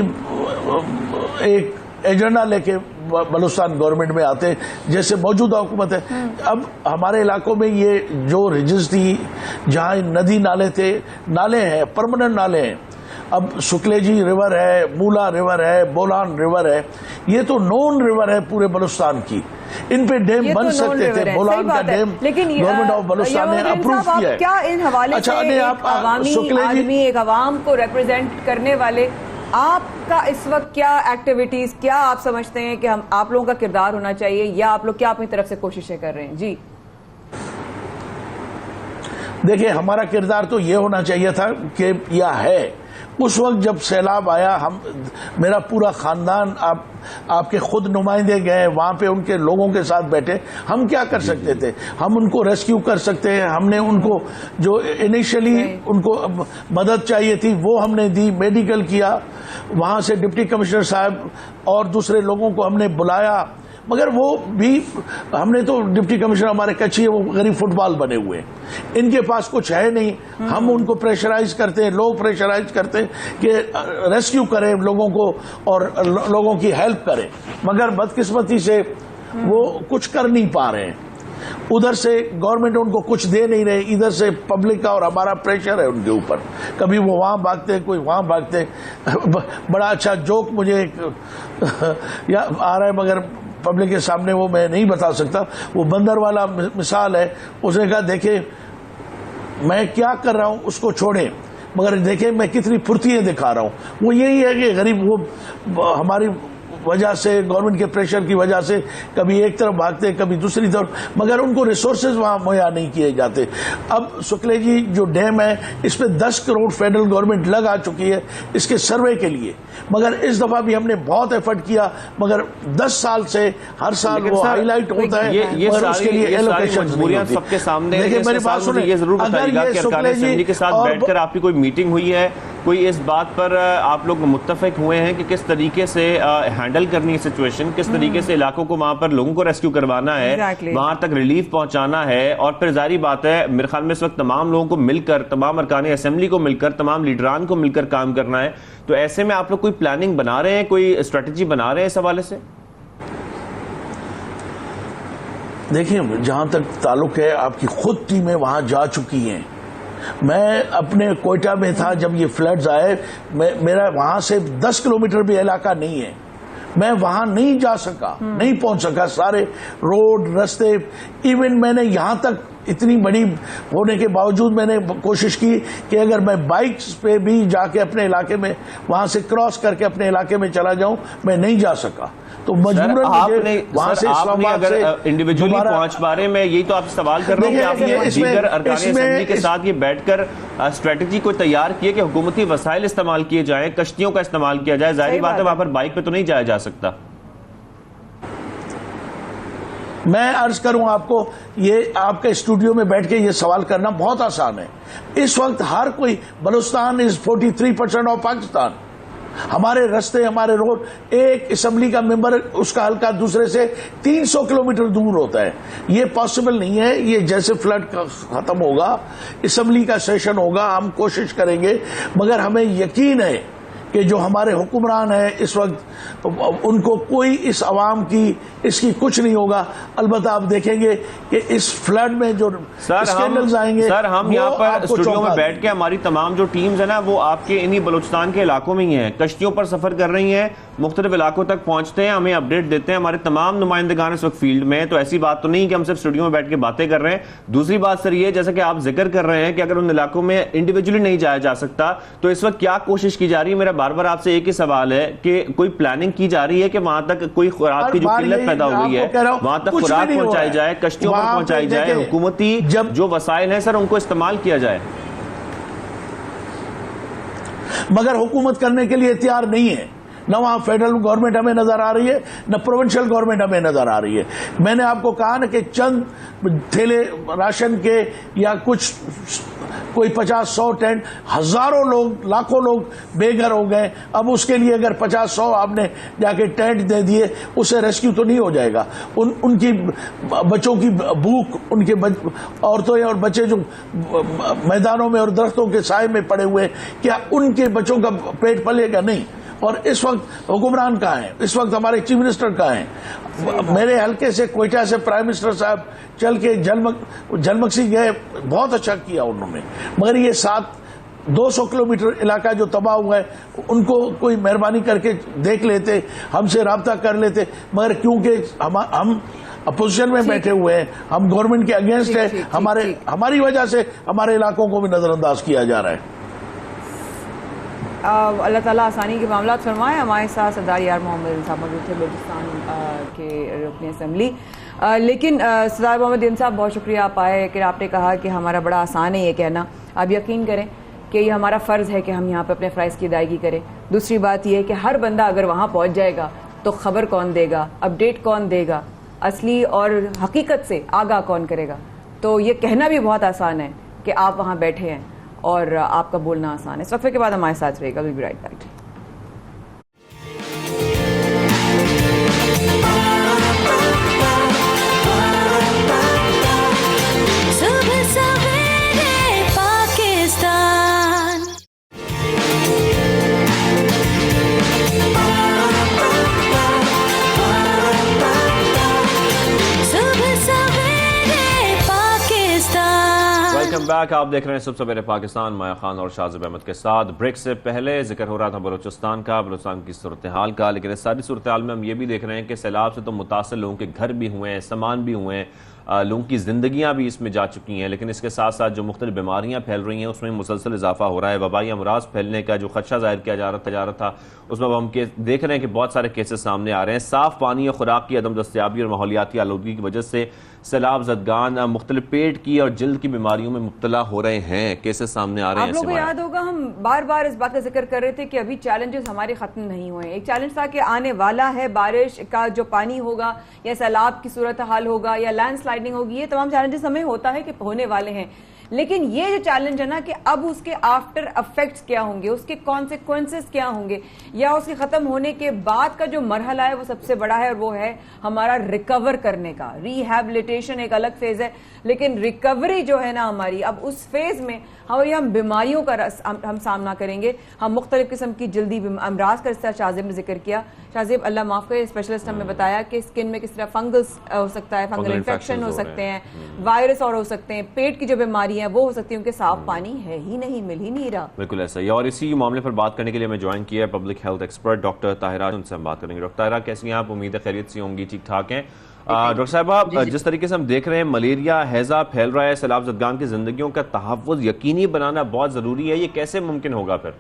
एक एजेंडा लेके बलूचिस्तान गवर्नमेंट में आते हैं, जैसे मौजूदा हुकूमत है। अब हमारे इलाकों में ये जो रिजिस थी, जहाँ नदी नाले थे, नाले हैं, परमानेंट नाले हैं। अब सुकलेजी रिवर है, मूला रिवर है, बोलान रिवर है, ये तो नोन रिवर है पूरे बलूचिस्तान की। इन पे डैम बन सकते थे। बोलान का डैम गवर्नमेंट ऑफ बलूचिस्तान ने अप्रूव किया है। क्या इन हवाले से एक अवामी आदमी, एक अवाम को रिप्रेजेंट करने वाले आपका इस वक्त क्या एक्टिविटीज, क्या आप समझते हैं कि हम आप लोगों का किरदार होना चाहिए, या आप लोग क्या अपनी तरफ से कोशिशें कर रहे हैं? जी देखिए, हमारा किरदार तो ये होना चाहिए था कि यह है उस वक्त जब सैलाब आया, मेरा पूरा खानदान, आपके खुद नुमाइंदे गए वहां पे, उनके लोगों के साथ बैठे। हम क्या कर सकते थे? हम उनको रेस्क्यू कर सकते हैं। हमने उनको जो इनिशियली उनको मदद चाहिए थी वो हमने दी, मेडिकल किया, वहां से डिप्टी कमिश्नर साहब और दूसरे लोगों को हमने बुलाया, मगर वो भी हमने तो डिप्टी कमिश्नर हमारे कच्ची है, वो गरीब फुटबॉल बने हुए हैं, इनके पास कुछ है नहीं। हम उनको प्रेशराइज करते हैं, लोग प्रेशराइज करते हैं कि रेस्क्यू करें लोगों को और लोगों की हेल्प करें, मगर बदकिस्मती से वो कुछ कर नहीं पा रहे हैं। उधर से गवर्नमेंट उनको कुछ दे नहीं रहे, इधर से पब्लिक का और हमारा प्रेशर है उनके ऊपर। कभी वो वहां भागते, कोई वहां भागते। बड़ा अच्छा जोक मुझे या आ रहा है, मगर पब्लिक के सामने वो मैं नहीं बता सकता। वो बंदर वाला मिसाल है। उसने कहा, देखे मैं क्या कर रहा हूं उसको छोड़े, मगर देखे मैं कितनी फुर्तियां दिखा रहा हूं। वो यही है कि गरीब वो हमारी वजह से, गवर्नमेंट के प्रेशर की वजह से कभी एक तरफ भागते, कभी दूसरी तरफ, मगर उनको रिसोर्सेज वहां मुहैया नहीं किए जाते। अब सुकलेजी जो डैम है, इस पे 10 करोड़ फेडरल गवर्नमेंट लगा चुकी है इसके सर्वे के लिए, मगर इस दफा भी हमने बहुत एफर्ट किया, मगर 10 साल से हर साल वो हाईलाइट होता है, मगर उसके लिए एलोकेशन सबके सामने। देखिए मेरी बात सुनिए, ये जरूर बताइएगा कि अरकान असेंबली के साथ बैठकर आपकी कोई मीटिंग हुई है, कोई इस बात पर आप लोग मुत्तफिक हुए हैं कि किस तरीके से हैंडल करनी है सिचुएशन, किस तरीके से इलाकों को वहां पर लोगों को रेस्क्यू करवाना है, वहां तक रिलीफ पहुंचाना है, और फिर जारी बात है मेरे ख्याल में इस वक्त तमाम लोगों को मिलकर, तमाम अरकान असेंबली को मिलकर, तमाम लीडरान को मिलकर काम करना है। तो ऐसे में आप लोग कोई प्लानिंग बना रहे हैं, कोई स्ट्रेटेजी बना रहे हैं इस हवाले से? देखिए, जहां तक ताल्लुक है, आपकी खुद टीमें वहां जा चुकी हैं। मैं अपने कोयटा में था जब ये फ्लड्स आए, मेरा वहां से 10 किलोमीटर भी इलाका नहीं है, मैं वहां नहीं जा सका, नहीं पहुंच सका। सारे रोड, रास्ते, इवन मैंने यहां तक इतनी बड़ी होने के बावजूद मैंने कोशिश की कि अगर मैं बाइक्स पे भी जाके अपने इलाके में वहां से क्रॉस करके अपने इलाके में चला जाऊं, मैं नहीं जा सका। तो मजबूरन आपने अगर इंडिविजुअली पहुंच पा रहे, मैं यही तो आपसे सवाल कर रहा हूं कि आपने दीगर अरकान असेंबली के साथ ये बैठकर स्ट्रेटजी को तैयार किए कि हुकूमती वसाइल इस्तेमाल किए जाएं, कश्तियों का इस्तेमाल किया जाए। जाहिर बात है वहां पर बाइक पे तो नहीं जाया जा सकता। मैं अर्ज करूं आपको, ये आपके स्टूडियो में बैठ के ये सवाल करना बहुत आसान है। इस वक्त हर कोई, बलूचिस्तान इज 43% ऑफ पाकिस्तान। हमारे रास्ते, हमारे रोड, एक असेंबली का मेंबर उसका हल्का दूसरे से 300 किलोमीटर दूर होता है। ये पॉसिबल नहीं है। ये जैसे फ्लड खत्म होगा, असेंबली का सेशन होगा, हम कोशिश करेंगे, मगर हमें यकीन है कि जो हमारे हुक्मरान हैं इस वक्त उनको कोई इस आवाम की इसकी कुछ नहीं होगा। अलबत्ता आप देखेंगे कि इस फ्लड में जो स्कैंडल्स आएंगे, सर हम यहाँ पर स्टूडियो में बैठ के हमारी तमाम जो टीम्स है ना वो आपके इन्हीं बलूचिस्तान के इलाकों में ही हैं, कश्तियों पर सफर कर रही हैं, मुख्तलिफ इलाकों तक पहुंचते हैं, हमें अपडेट देते हैं, हमारे तमाम नुमाइंदगान इस वक्त फील्ड में। तो ऐसी बात तो नहीं कि हम सिर्फ स्टूडियो में बैठ के बातें कर रहे हैं। दूसरी बात सर ये, जैसा कि आप जिक्र कर रहे हैं कि अगर उन इलाकों में इंडिविजुअली नहीं जाया जा सकता तो इस वक्त क्या कोशिश की जा रही है? मेरा बार बार आपसे एक ही सवाल है कि कोई प्लानिंग की जा रही है कि वहां तक कोई खुराक की जो किल्लत पैदा हो गई है वहां तक खुराक पहुंचाई जाए, कश्तियों पर पहुंचाई जाए, हुकूमती जो वसाइल है सर उनको इस्तेमाल किया जाए? मगर हुकूमत करने के लिए तैयार नहीं है। न वहां फेडरल गवर्नमेंट हमें नजर आ रही है, न प्रोविंशियल गवर्नमेंट हमें नजर आ रही है। मैंने आपको कहा ना कि चंद थैले राशन के या कुछ कोई 50-100 टेंट, हजारों लोग, लाखों लोग बेघर हो गए। अब उसके लिए अगर 50-100 आपने जाके टेंट दे दिए, उससे रेस्क्यू तो नहीं हो जाएगा। उनकी बच्चों की भूख, उनके औरतों और बच्चे जो मैदानों में और दरख्तों के साए में पड़े हुए, क्या उनके बच्चों का पेट पलेगा? नहीं। और इस वक्त हुक्मरान कहाँ हैं? इस वक्त हमारे चीफ मिनिस्टर कहाँ हैं? मेरे हल्के से कोयटा से प्राइम मिनिस्टर साहब चल के जलमक्सी गए, बहुत अच्छा किया उन्होंने। मगर ये 200 किलोमीटर इलाका जो तबाह हुआ है, उनको कोई मेहरबानी करके देख लेते, हमसे राब्ता कर लेते। मगर क्योंकि हम अपोजिशन में बैठे हुए हैं, हम गवर्नमेंट के अगेंस्ट है, हमारी वजह से हमारे इलाकों को भी नजरअंदाज किया जा रहा है। अल्लाह ताला आसानी के मामला फरमाए। हमारे साथ सरदार यार मोहम्मद साहब मौजूद थे बलूचिस्तान के रुकन असम्बली। लेकिन सरदार मोहम्मद साहब बहुत शुक्रिया आप आए कि आपने कहा कि हमारा बड़ा आसान है ये कहना। आप यकीन करें कि ये हमारा फ़र्ज़ है कि हम यहाँ पर अपने फ़राइज़ की अदायगी करें। दूसरी बात यह है कि हर बंदा अगर वहाँ पहुँच जाएगा तो ख़बर कौन देगा, अपडेट कौन देगा, असली और हकीकत से आगाह कौन करेगा? तो ये कहना भी बहुत आसान है कि आप वहाँ बैठे हैं और आपका बोलना आसान है। इस वक्फे के बाद हमारे साथ रहेगा। Will be right back. Welcome back. आप देख रहे हैं सुबह सवेरे पाकिस्तान, माया खान और शाहज़ेब अहमद के साथ। ब्रेक से पहले जिक्र हो रहा था बलूचिस्तान का, बलूचिस्तान की सूरत हाल का, लेकिन इस सारी सूरत हाल में हम ये भी देख रहे हैं कि सैलाब से तो मुतासर लोगों के घर भी हुए हैं, सामान भी हुए हैं, लोगों की जिंदगियां भी इसमें जा चुकी हैं। लेकिन इसके साथ साथ जो मुख्तलिफ बीमारियां फैल रही हैं उसमें मुसलसल इजाफा हो रहा है। वबाई अमराज फैलने का जो खदशा जाहिर किया जा रहा था उसमें अब हम देख रहे हैं कि बहुत सारे केसेस सामने आ रहे हैं। साफ पानी और खुराक की अदम दस्तियाबी और माहौलियाती आलूदगी की वजह से सैलाब ज़दगान मुख्तलिफ पेट की और जल्द की बीमारियों में मुब्तला हो रहे हैं, केसेस सामने आ रहे हैं। आप लोगों को याद होगा हम बार बार इस बात का जिक्र कर रहे थे कि अभी चैलेंजेस हमारे खत्म नहीं हुए। एक चैलेंज था कि आने वाला है, बारिश का जो पानी होगा या सैलाब की सूरत हाल होगा या लैंडस्लाइडिंग होगी, ये तमाम चैलेंजेस हमें होता है कि होने वाले हैं। लेकिन ये जो चैलेंज है ना कि अब उसके आफ्टर इफेक्ट्स क्या होंगे, उसके कॉन्सिक्वेंसेस क्या होंगे, या उसके खत्म होने के बाद का जो मरहला है वो सबसे बड़ा है और वो है हमारा रिकवर करने का। रिहैबिलिटेशन एक अलग फेज है, लेकिन रिकवरी जो है ना हमारी, अब उस फेज में हम बीमारियों का हम सामना करेंगे। हम मुख्तलिफ किस्म की जल्दी अमराज का, इस तरह शाहज़ेब ने जिक्र किया। शाहज़ेब अल्लाह माफ करे, स्पेशलिस्ट हमें बताया कि स्किन में किस तरह फंगस हो सकता है, फंगल इन्फेक्शन हो सकते हैं, वायरस और हो सकते हैं, पेट की जो बीमारी है वो हो सकती है, उनके साफ पानी है ही नहीं, मिल ही नहीं रहा। बिल्कुल ऐसा ही। और इसी मामले पर बात करने के लिए मैं ज्वाइन किया है public health expert doctor Tahira, उनसे हम बात करेंगे। डॉक्टर ताहिरा कैसी हैं आप? उम्मीद है खैरियत से होंगी, ठीक ठाक हैं। डॉक्टर साहब, जिस तरीके से हम देख रहे हैं मलेरिया हैजा फैल रहा है, सैलाब ज़दगान की जिंदगियों का तहफ़्फ़ुज़ यकीनी बनाना बहुत ज़रूरी है, ये कैसे मुमकिन होगा फिर?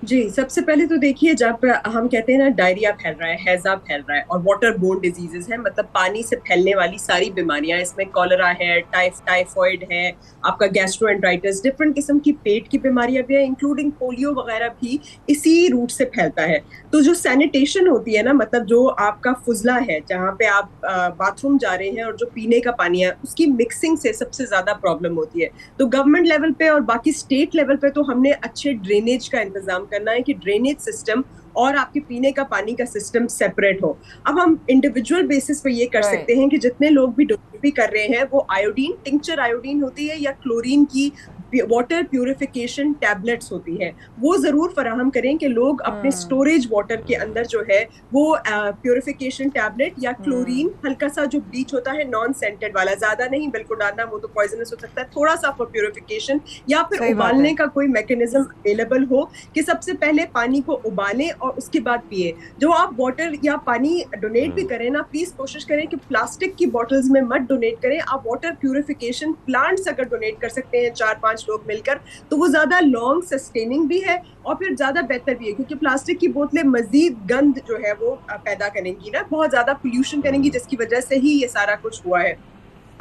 जी, सबसे पहले तो देखिए, जब हम कहते हैं ना डायरिया फैल रहा है, हैजा फैल रहा है और वाटर बोर्न डिजीजेस हैं, मतलब पानी से फैलने वाली सारी बीमारियां, इसमें कॉलरा है, टाइफॉइड है, आपका गैस्ट्रोएंटराइटिस, डिफरेंट किस्म की पेट की बीमारियां भी है, इंक्लूडिंग पोलियो वगैरह भी इसी रूट से फैलता है। तो जो सैनिटेशन होती है ना, मतलब जो आपका फुजला है, जहाँ पे आप बाथरूम जा रहे हैं और जो पीने का पानी है, उसकी मिक्सिंग से सबसे ज्यादा प्रॉब्लम होती है। तो गवर्नमेंट लेवल पे और बाकी स्टेट लेवल पे तो हमने अच्छे ड्रेनेज का इंतजाम करना है कि ड्रेनेज सिस्टम और आपके पीने का पानी का सिस्टम सेपरेट हो। अब हम इंडिविजुअल बेसिस पे ये कर सकते हैं कि जितने लोग भी डोनेट भी कर रहे हैं वो आयोडीन टिंक्चर आयोडीन होती है या क्लोरीन की वाटर प्यूरिफिकेशन टैबलेट्स होती है, वो जरूर फराहम करें कि लोग अपने स्टोरेज वाटर के अंदर जो है वो प्यूरिफिकेशन टैबलेट या क्लोरीन, हल्का सा जो ब्लीच होता है नॉन सेंटेड वाला, ज्यादा नहीं बिल्कुल डालना, वो तो पॉइजनस हो सकता है, थोड़ा सा फॉर प्यूरिफिकेशन, या फिर उबालने का कोई मैकेनिज्म अवेलेबल हो कि सबसे पहले पानी को उबालें और उसके बाद पिए। जो आप वाटर या पानी डोनेट भी करें ना, प्लीज कोशिश करें कि प्लास्टिक की बॉटल्स में मत डोनेट करें। आप वाटर प्यूरिफिकेशन प्लांट्स अगर डोनेट कर सकते हैं 4-5 लोग मिलकर, तो वो ज्यादा लॉन्ग सस्टेनिंग भी है और फिर ज्यादा बेहतर भी है, क्योंकि प्लास्टिक की बोतलें मजीद गंद जो है वो पैदा करेंगी ना, बहुत ज्यादा पोल्यूशन करेंगी, जिसकी वजह से ही ये सारा कुछ हुआ है।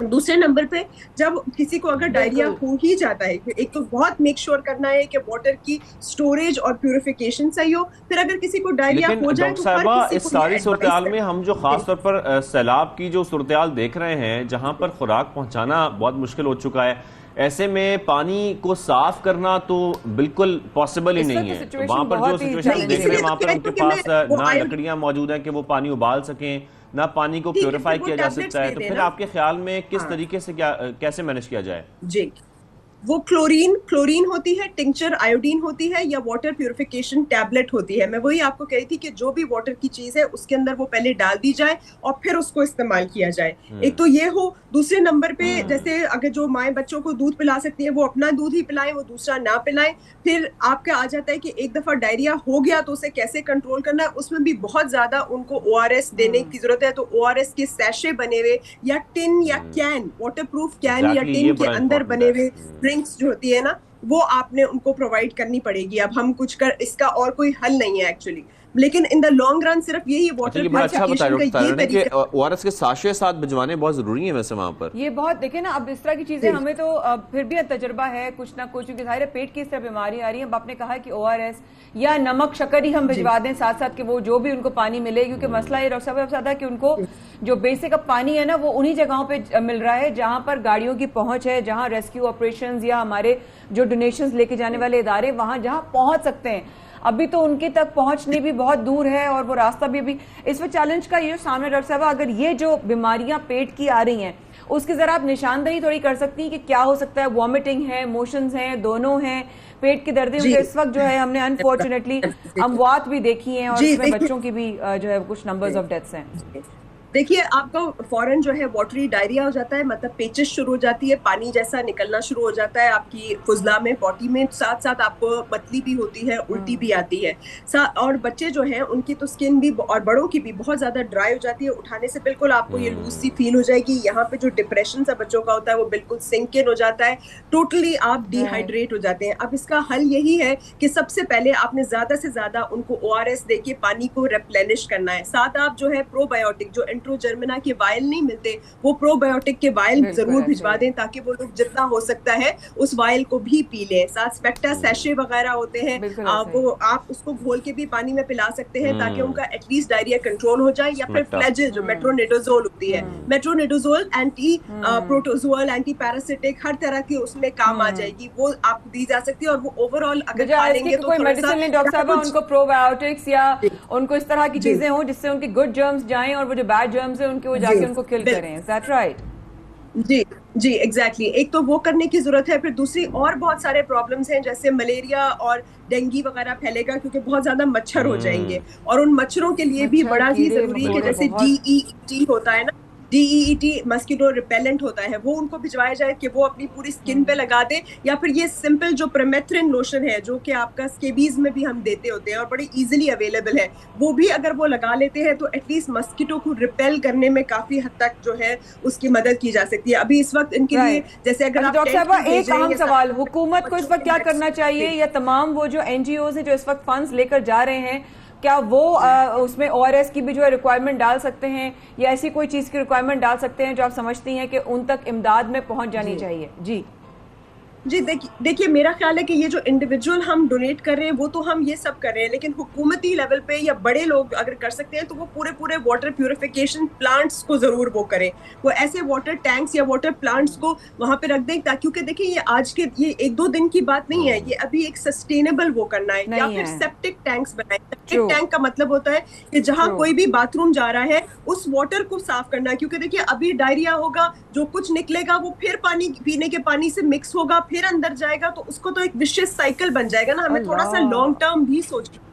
दूसरे नंबर पे जब किसी को अगर डायरिया हो ही जाता है, एक तो बहुत मेक श्योर करना है कि वाटर की स्टोरेज और प्यूरिफिकेशन सही हो। फिर अगर किसी को डायरिया हो जाए तो साहिबा, इस सारी सूरत में हम जो खास तौर पर सैलाब की जो सूरत देख रहे हैं, जहां पर खुराक पहुंचाना बहुत मुश्किल हो चुका है, ऐसे में पानी को साफ करना तो बिल्कुल पॉसिबल ही नहीं है। वहां पर जो सिचुएशन देख रहे हैं, वहां पर उनके पास ना लकड़ियां मौजूद हैं कि वो पानी उबाल सकें, ना पानी को प्योरीफाई किया जा सकता है, तो फिर आपके ख्याल में किस तरीके से कैसे मैनेज किया जाए? जी, वो क्लोरीन होती है, टिंचर आयोडीन होती है, या वाटर प्यूरिफिकेशन टैबलेट होती है। मैं वही आपको कह रही थी कि जो भी वाटर की चीज है उसके अंदर वो पहले डाल दी जाए और फिर उसको इस्तेमाल किया जाए। एक तो ये हो। दूसरे नंबर पे जैसे अगर जो माएँ बच्चों को दूध पिला सकती है वो अपना दूध ही पिलाएं, वो दूसरा ना पिलाएं। फिर आपका आ जाता है कि एक दफा डायरिया हो गया तो उसे कैसे कंट्रोल करना है, उसमें भी बहुत ज्यादा उनको ORS देने की जरूरत है। तो ORS के सैशे बने हुए या टिन या कैन, वाटरप्रूफ कैन या टिन के अंदर बने हुए ड्रिंक्स जो होती है ना, वो आपने उनको प्रोवाइड करनी पड़ेगी। अब हम कुछ कर, इसका और कोई हल नहीं है एक्चुअली, लेकिन इन द लॉन्ग रन सिर्फ यही वाटर प्यूरिफिकेशन का ये तरीका। ORS के साशे साथ भिजवाने बहुत जरूरी है वैसे वहां पर। ये बहुत देखे ना, अब इस तरह की चीजें हमें तो फिर भी तजुर्बा है कुछ ना कुछ, क्योंकि जाहिर है पेट की इस तरह बीमारी आ रही है। आपने कहा कि ORS या नमक शक्कर ही हम भिजवा दें साथ साथ, कि वो जो भी उनको पानी मिले, क्योंकि मसला ये रहा कि उनको जो बेसिक अब पानी है ना वो उन्हीं जगहों पे मिल रहा है जहां पर गाड़ियों की पहुंच है, जहां रेस्क्यू ऑपरेशंस या हमारे जो डोनेशंस लेके जाने वाले इदारे वहां जहां पहुंच सकते हैं। अभी तो उनके तक पहुंचने भी बहुत दूर है और वो रास्ता भी अभी इस वक्त चैलेंज का ये जो सामने डॉक्टर साहब, अगर ये जो बीमारियां पेट की आ रही हैं उसकी जरा आप निशानदही थोड़ी कर सकती हैं कि क्या हो सकता है? वॉमिटिंग है, मोशंस हैं, दोनों हैं, पेट की दर्दें इस वक्त जो है हमने अनफॉर्चुनेटली अमवात भी देखी हैं और इसमें बच्चों की भी जो है कुछ नंबर्स ऑफ डेथ्स हैं। देखिए, आपका फौरन जो है वाटरी डायरिया हो जाता है, मतलब पेचिश शुरू हो जाती है, पानी जैसा निकलना शुरू हो जाता है आपकी फुजला में, बॉडी में, साथ साथ आपको पतली भी होती है, उल्टी भी आती है। और बच्चे जो हैं उनकी तो स्किन भी और बड़ों की भी बहुत ज्यादा ड्राई हो जाती है। उठाने से बिल्कुल आपको ये लूज सी फील हो जाएगी। यहाँ पे जो डिप्रेशन सा बच्चों का होता है वो बिल्कुल सिंक इन हो जाता है, टोटली आप डिहाइड्रेट हो जाते हैं। अब इसका हल यही है कि सबसे पहले आपने ज्यादा से ज्यादा उनको ORS देके पानी को रिप्लेनिश करना है। साथ आप जो है प्रोबायोटिक, जो जर्मिना के वायल नहीं मिलते, वो प्रोबायोटिक के वायल जरूर भिजवा दें ताकि वो लोग जितना हो सकता है उस वायल को भी पी लें। साथ स्पेक्टा सैशे वगैरह होते हैं, वो आप उसको घोल के भी पानी में पिला सकते हैं ताकि उनका एटलीस्ट डायरिया कंट्रोल हो जाए। या फिर फ्लैजिल जो मेट्रोनिडाजोल होती है, metronidazole anti protozoal, anti parasitic, हर तरह की उसमें काम आ जाएगी, वो आपको दी जा सकती है। और वो ओवरऑल अगर खा लेंगे तो कोई मेडिसिन नहीं डॉक्टर साहब, उनको प्रोबायोटिक्स या उनको इस तरह की चीजें हो जिससे उनकी गुड जर्म्स जाएं और वो जो बैड जर्म्स है उनके वो जाके उनको किल करें। Is that right? जी एग्जैक्टली। एक तो वो करने की जरूरत है। फिर दूसरी और बहुत सारे प्रॉब्लम्स हैं, जैसे मलेरिया और डेंगू वगैरह फैलेगा क्योंकि बहुत ज्यादा मच्छर हो जाएंगे, और उन मच्छरों के लिए भी बड़ा ही जरूरी है कि जैसे DEET होता है ना, DEET मस्किटो रिपेलेंट होता है, वो उनको भिजवाया जाए कि वो अपनी पूरी स्किन पे लगा दे। या फिर ये सिंपल जो प्रेमेथ्रिन लोशन है जो कि आपका स्केबीज में भी हम देते होते हैं और बड़ी इजीली अवेलेबल है, वो भी अगर वो लगा लेते हैं तो एटलीस्ट मस्किटो को रिपेल करने में काफी हद तक जो है उसकी मदद की जा सकती है। अभी इस वक्त इनके लिए जैसे अगर डॉक्टर साहब, एक अहम सवाल, हुकूमत को इस वक्त क्या करना चाहिए, या तमाम वो जो NGOs है जो इस वक्त फंड्स लेकर जा रहे हैं, क्या वो उसमें ORS की भी जो है रिक्वायरमेंट डाल सकते हैं, या ऐसी कोई चीज की रिक्वायरमेंट डाल सकते हैं जो आप समझती हैं कि उन तक इमदाद में पहुंच जानी चाहिए? जी देखिए, मेरा ख्याल है कि ये जो इंडिविजुअल हम डोनेट कर रहे हैं वो तो हम ये सब कर रहे हैं, लेकिन हुकूमती लेवल पे या बड़े लोग अगर कर सकते हैं तो वो पूरे वाटर प्यूरिफिकेशन प्लांट्स को जरूर वो करें। वो ऐसे वाटर टैंक्स या वाटर प्लांट्स को वहां पे रख दें, क्योंकि देखिए ये आज के ये 1-2 दिन की बात नहीं है, ये अभी एक सस्टेनेबल वो करना है। या फिर सेप्टिक टैंक्स बनाए। सेप्टिक टैंक का मतलब होता है कि जहाँ कोई भी बाथरूम जा रहा है उस वाटर को साफ करना, क्योंकि देखिए अभी डायरिया होगा, जो कुछ निकलेगा वो फिर पानी पीने के पानी से मिक्स होगा, फिर अंदर जाएगा, तो उसको तो एक विशियस साइकिल बन जाएगा ना। हमें थोड़ा सा लॉन्ग टर्म भी सोचना।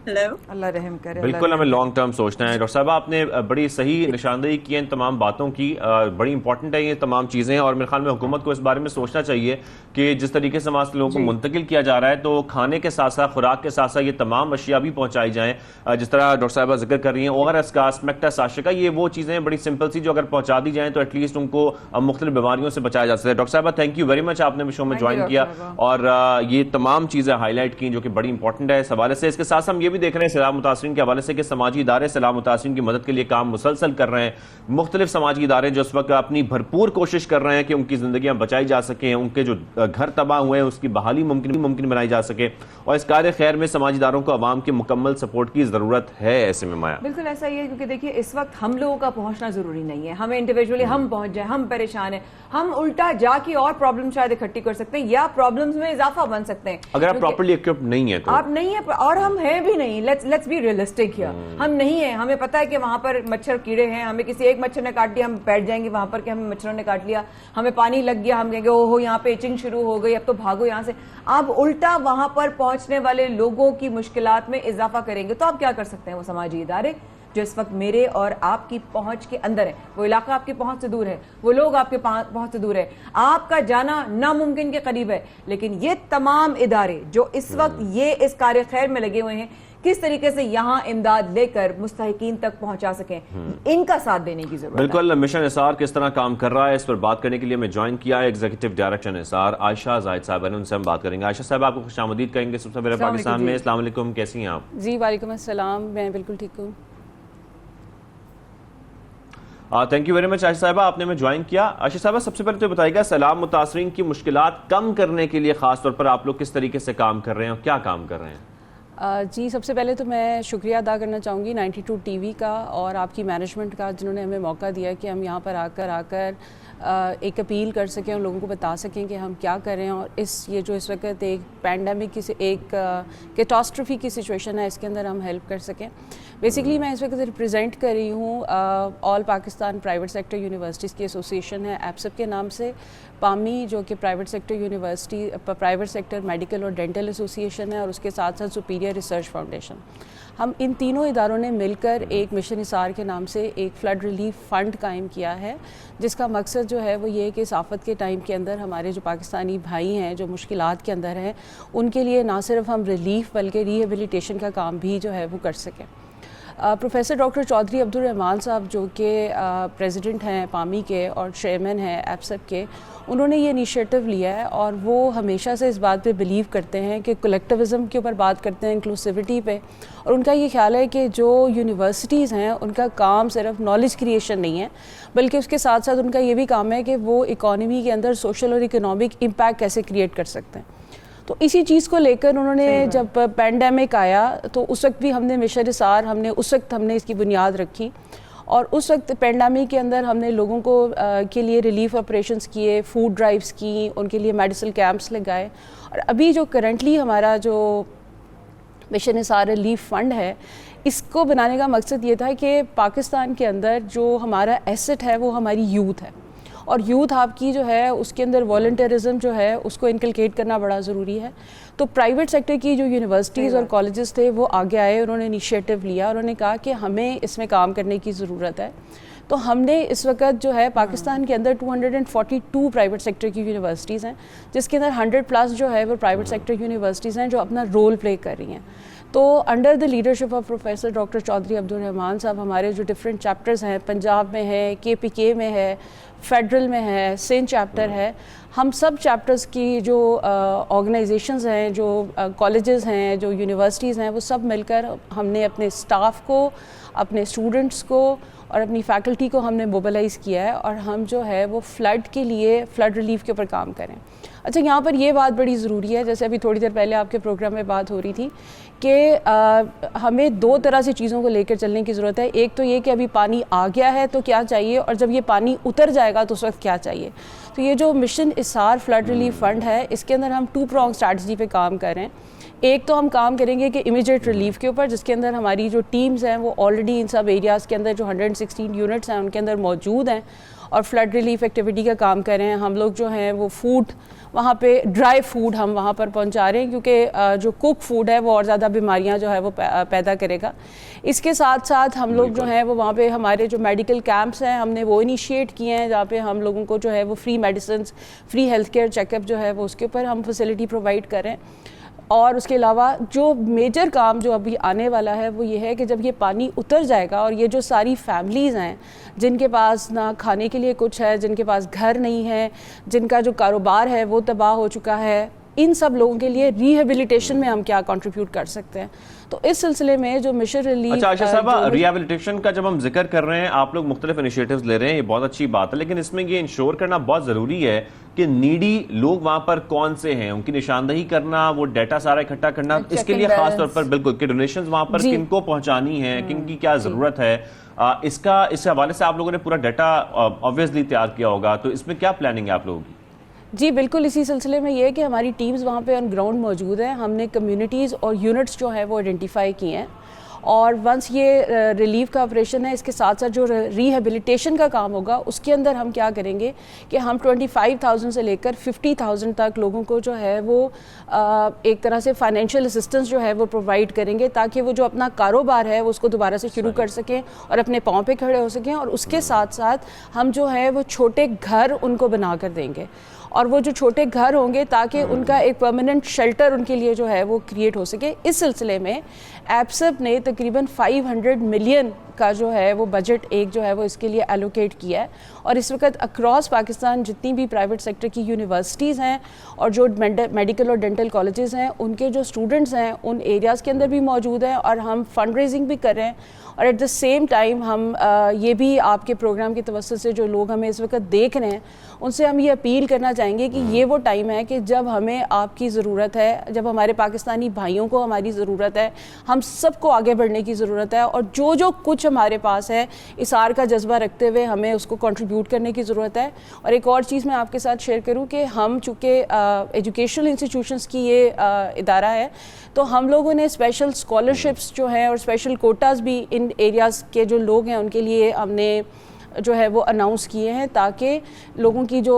हेलो, अल्लाह रहम करे। बिल्कुल हमें लॉन्ग टर्म सोचना है। डॉक्टर साहब आपने बड़ी सही निशानदेही की है इन तमाम बातों की, बड़ी इंपॉर्टेंट है ये तमाम चीज़ें, और मेरे ख्याल में हुकूमत को इस बारे में सोचना चाहिए कि जिस तरीके से वहाँ से लोगों को मुंतकिल किया जा रहा है, तो खाने के साथ साथ, खुराक के साथ साथ ये तमाम अशिया भी पहुँचाई जाएँ। जिस तरह डॉक्टर साहबा जिक्र कर रही हैं, ORS का, स्पेक्टा का, ये वो चीज़ें बड़ी सिंपल सी जो अगर पहुँचा दी जाएँ तो एटलीस्ट उनको मुख्तलिफ बीमारियों से बचाया जा सकता है। डॉक्टर साहबा थैंक यू वेरी मच, आपने शो में ज्वाइन किया और ये तमाम चीज़ें हाईलाइट की जो कि बड़ी इंपॉर्टेंट है इस हवाले से। इसके साथ हम ये भी देख रहे हैं सैलाब मुतासरीन के हवाले से कि समाजी इदारे सैलाब मुतासरीन की मदद के लिए काम मुसलसल कर रहे हैं। मुख्तलिफ समाजी इदारे जो इस वक्त अपनी भरपूर कोशिश कर रहे हैं कि उनकी जिंदगियां बचाई जा सकें, उनके जो घर तबाह हुए हैं उसकी बहाली मुमकिन बनाई जा सके, और इस कार्य खैर में समाजी इदारों को आवाम की मुकम्मल सपोर्ट की जरूरत है। ऐसे में माया बिल्कुल ऐसा ही है, क्योंकि देखिए इस वक्त हम लोगों का पहुंचना जरूरी नहीं है। हमें इंडिविजुअली हम पहुंच जाए, हम परेशान हैं, हम उल्टा जाके और प्रॉब्लम शायद इकट्ठी कर सकते हैं या प्रॉब्लम्स में इजाफा बन सकते हैं। अगर आप प्रॉपर्ली इक्विप्ड नहीं है तो आप नहीं है, और हम हैं भी नहीं। Let's be realistic here. हम नहीं है, हमें पता है कि वहां पर मच्छर कीड़े हैं, हमें किसी एक मच्छर ने काट दिया, हम बैठ जाएंगे वहां पर कि हमें मच्छरों ने काट लिया। हमें पानी लग गया, हम कहेंगे ओहो यहाँ पे इचिंग शुरू हो गई, अब तो भागो यहाँ से। आप उल्टा वहां पर पहुंचने वाले लोगों की मुश्किलात में इजाफा करेंगे। तो आप क्या कर सकते हैं? वो समाजी इदारे जो इस वक्त मेरे और आपकी पहुंच के अंदर है, वो इलाका आपकी पहुंच से दूर है, वो लोग आपके पहुंच से दूर है, आपका जाना नामुमकिन के करीब है, लेकिन ये तमाम इदारे जो इस वक्त ये इस कार्य खैर में लगे हुए हैं, किस तरीके से यहाँ इमदाद लेकर मुस्तहिकीन तक पहुंचा सकें, इनका साथ देने की जरूरत है। बिल्कुल, मिशन निसार किस तरह काम कर रहा है इस पर बात करने के लिए मैं ज्वाइन किया है एग्जीक्यूटिव डायरेक्टर निसार आयशा जाहिद साहब ने, उनसे हम बात करेंगे। आयशा साहब आपको खुशामदीद कहेंगे सबसे पहले पाकिस्तान में। अस्सलाम वालेकुम, कैसी हैं आप? जी वालेकुम अस्सलाम, मैं बिल्कुल ठीक हूँ। Thank you very much Ayesha साहबा, आपने मैं ज्वाइन किया। आयशा साहबा सबसे पहले तो बताइएगा सैलाब मुतासरीन की मुश्किलात कम करने के लिए खास तौर पर आप लोग किस तरीके से काम कर रहे हैं और क्या काम कर रहे हैं? जी सबसे पहले तो मैं शुक्रिया अदा करना चाहूँगी 92 टीवी का और आपकी मैनेजमेंट का, जिन्होंने हमें मौका दिया कि हम यहाँ पर आकर एक अपील कर सकें और लोगों को बता सकें कि हम क्या कर रहे हैं, और ये जो इस वक्त एक पैंडमिक की एक कैटास्ट्रफी की सिचुएशन है, इसके अंदर हम हेल्प कर सकें। बेसिकली मैं इस वक्त रिप्रेजेंट कर रही हूँ all Pakistan private sector universities की एसोसिएशन है एप्सप के नाम से, पामी जो कि private sector university private sector medical और डेंटल एसोसिएशन है, और उसके साथ साथ सुपीरियर रिसर्च फाउंडेशन। हम इन तीनों इदारों ने मिलकर एक मिशन निसार के नाम से एक फ्लड रिलीफ फ़ंड कायम किया है, जिसका मकसद जो है वो ये है कि इस आफत के टाइम के अंदर हमारे जो पाकिस्तानी भाई हैं जो मुश्किलात के अंदर हैं, उनके लिए ना सिर्फ हम रिलीफ बल्कि रिहेबिलिटेशन का काम भी जो है वो कर सकें। प्रोफेसर डॉक्टर चौधरी अब्दुल रहमान साहब जो कि प्रेसिडेंट हैं पामी के और चेयरमैन हैं एप्सप के, उन्होंने ये इनिशिएटिव लिया है और वो हमेशा से इस बात पे बिलीव करते हैं कि कलेक्टिविज़म के ऊपर बात करते हैं, इंक्लूसिविटी पे, और उनका ये ख्याल है कि जो यूनिवर्सिटीज़ हैं उनका काम सिर्फ नॉलेज क्रिएशन नहीं है, बल्कि उसके साथ साथ उनका ये भी काम है कि वो इकॉनमी के अंदर सोशल और इकोनॉमिक इम्पैक्ट कैसे क्रिएट कर सकते हैं। तो इसी चीज़ को लेकर उन्होंने जब पैंडेमिक आया तो उस वक्त भी हमने मिशन निसार उस वक्त हमने इसकी बुनियाद रखी, और उस वक्त पैंडेमिक के अंदर हमने लोगों को के लिए रिलीफ ऑपरेशंस किए, फूड ड्राइव्स की, उनके लिए मेडिसिनल कैंप्स लगाए। और अभी जो करंटली हमारा जो मिशन निसार रिलीफ फ़ंड है, इसको बनाने का मकसद ये था कि पाकिस्तान के अंदर जो हमारा एसेट है वो हमारी यूथ है, और यूथ आपकी जो है उसके अंदर वॉलंटियरिज्म जो है उसको इनकलकेट करना बड़ा ज़रूरी है। तो प्राइवेट सेक्टर की जो यूनिवर्सिटीज़ और कॉलेजेस थे वो आगे आए, उन्होंने इनिशिएटिव लिया, उन्होंने कहा कि हमें इसमें काम करने की ज़रूरत है। तो हमने इस वक्त जो है पाकिस्तान के अंदर 242 प्राइवेट सेक्टर की यूनिवर्सिटीज़ हैं, जिसके अंदर 100+ जो है वो प्राइवेट सेक्टर यूनिवर्सिटीज़ हैं जो अपना रोल प्ले कर रही हैं। तो under the leadership of professor doctor Chaudhary Abdul Rahman sahab, हमारे जो डिफरेंट चैप्टर्स हैं, पंजाब में है, KPK में है, फेडरल में है, सिंध चैप्टर है, हम सब चैप्टर्स की जो ऑर्गेनाइजेशंस हैं, जो कॉलेजेस हैं, जो यूनिवर्सिटीज़ हैं, वो सब मिलकर हमने अपने स्टाफ को, अपने स्टूडेंट्स को और अपनी फैकल्टी को हमने मोबिलाइज़ किया है, और हम जो है वो फ्लड के लिए, फ्लड रिलीफ के ऊपर काम करें। अच्छा, यहाँ पर ये बात बड़ी ज़रूरी है, जैसे अभी थोड़ी देर पहले आपके प्रोग्राम में बात हो रही थी कि हमें दो तरह से चीज़ों को लेकर चलने की ज़रूरत है। एक तो ये कि अभी पानी आ गया है तो क्या चाहिए, और जब ये पानी उतर जाएगा तो उस वक्त क्या चाहिए। तो ये जो mission Nisar flood relief fund है, इसके अंदर हम 2 prong स्ट्रैटेजी पे काम कर रहे हैं। एक तो हम काम करेंगे कि इमीडिएट रिलीफ के ऊपर, जिसके अंदर हमारी जो टीम्स हैं वो ऑलरेडी इन सब एरियाज़ के अंदर जो 116 यूनिट्स हैं उनके अंदर मौजूद हैं, और फ्लड रिलीफ एक्टिविटी का काम कर रहे हैं। हम लोग जो हैं वो फूड वहाँ पे ड्राई फूड हम वहाँ पर पहुँचा रहे हैं, क्योंकि जो कुक फूड है वो और ज़्यादा बीमारियाँ जो है वो पैदा करेगा। इसके साथ साथ हम लोग जो हैं वो वहाँ पे हमारे जो मेडिकल कैंप्स हैं हमने वो इनिशिएट किए हैं, जहाँ पे हम लोगों को जो है वो free medicine, free health care checkup जो है वो उसके ऊपर हम फैसिलिटी प्रोवाइड करें। और उसके अलावा जो मेजर काम जो अभी आने वाला है वो ये है कि जब ये पानी उतर जाएगा और ये जो सारी फैमिलीज़ हैं जिनके पास ना खाने के लिए कुछ है, जिनके पास घर नहीं है, जिनका जो कारोबार है वो तबाह हो चुका है, इन सब लोगों के लिए रिहेबिलिटेशन में हम क्या कंट्रीब्यूट कर सकते हैं। तो इस सिलसिले में जो मिशन रिलीफ। अच्छा आयशा साहबा, रिहेबिलिटेशन का जब हम जिक्र कर रहे हैं, आप लोग मुख्तलिफ इनिशिएटिव्स ले रहे हैं, ये बहुत अच्छी बात है, लेकिन इसमें ये इंश्योर करना बहुत जरूरी है कि नीडी लोग वहां पर कौन से हैं, उनकी निशानदही करना, वो डाटा सारा इकट्ठा करना, इसके लिए खास तौर पर बिल्कुल कि डोनेशंस वहां पर किनको पहुंचानी है, किनकी क्या जरूरत है, इसका इस हवाले से आप लोगों ने पूरा डाटा ऑब्वियसली तैयार किया होगा, तो इसमें क्या प्लानिंग है आप लोगों की? जी बिल्कुल, इसी सिलसिले में ये है कि हमारी टीम्स वहाँ पे ऑन ग्राउंड मौजूद हैं। हमने कम्युनिटीज़ और यूनिट्स जो है वो आइडेंटिफाई किए हैं, और वंस ये रिलीफ का ऑपरेशन है, इसके साथ साथ जो रिहेबिलिटेशन का काम होगा उसके अंदर हम क्या करेंगे कि हम 25,000 से लेकर 50,000 तक लोगों को जो है वो एक तरह से फाइनेंशियल असिस्टेंस जो है वो प्रोवाइड करेंगे, ताकि वो जो अपना कारोबार है वो उसको दोबारा से शुरू कर सकें और अपने पाँव पे खड़े हो सकें। और उसके साथ साथ हम जो है वो छोटे घर उनको बना कर देंगे, और वो जो छोटे घर होंगे ताकि उनका एक परमानेंट शेल्टर उनके लिए जो है वो क्रिएट हो सके। इस सिलसिले में एप्सप ने तकरीबन 500 मिलियन का जो है वो बजट एक जो है वो इसके लिए एलोकेट किया है, और इस वक्त अक्रॉस पाकिस्तान जितनी भी प्राइवेट सेक्टर की यूनिवर्सिटीज़ हैं और जो मेडिकल और डेंटल कॉलेजेस हैं उनके जो स्टूडेंट्स हैं उन एरियाज़ के अंदर भी मौजूद हैं, और हम फंड रेजिंग भी कर रहे हैं। और एट द सेम टाइम हम ये भी आपके प्रोग्राम की तवज्जो से जो लोग हमें इस वक्त देख रहे हैं उनसे हम ये अपील करना चाहेंगे कि ये वो टाइम है कि जब हमें आपकी ज़रूरत है, जब हमारे पाकिस्तानी भाइयों को हमारी ज़रूरत है, हम सबको आगे बढ़ने की ज़रूरत है, और जो कुछ हमारे पास है इसार का जज्बा रखते हुए हमें उसको कंट्रीब्यूट करने की ज़रूरत है। और एक और चीज़ मैं आपके साथ शेयर करूं कि हम चूँकि एजुकेशनल इंस्टीट्यूशंस की ये इदारा है, तो हम लोगों ने स्पेशल स्कॉलरशिप्स जो हैं और स्पेशल कोटाज़ भी इन एरियाज़ के जो लोग हैं उनके लिए हमने जो है वो अनाउंस किए हैं, ताकि लोगों की जो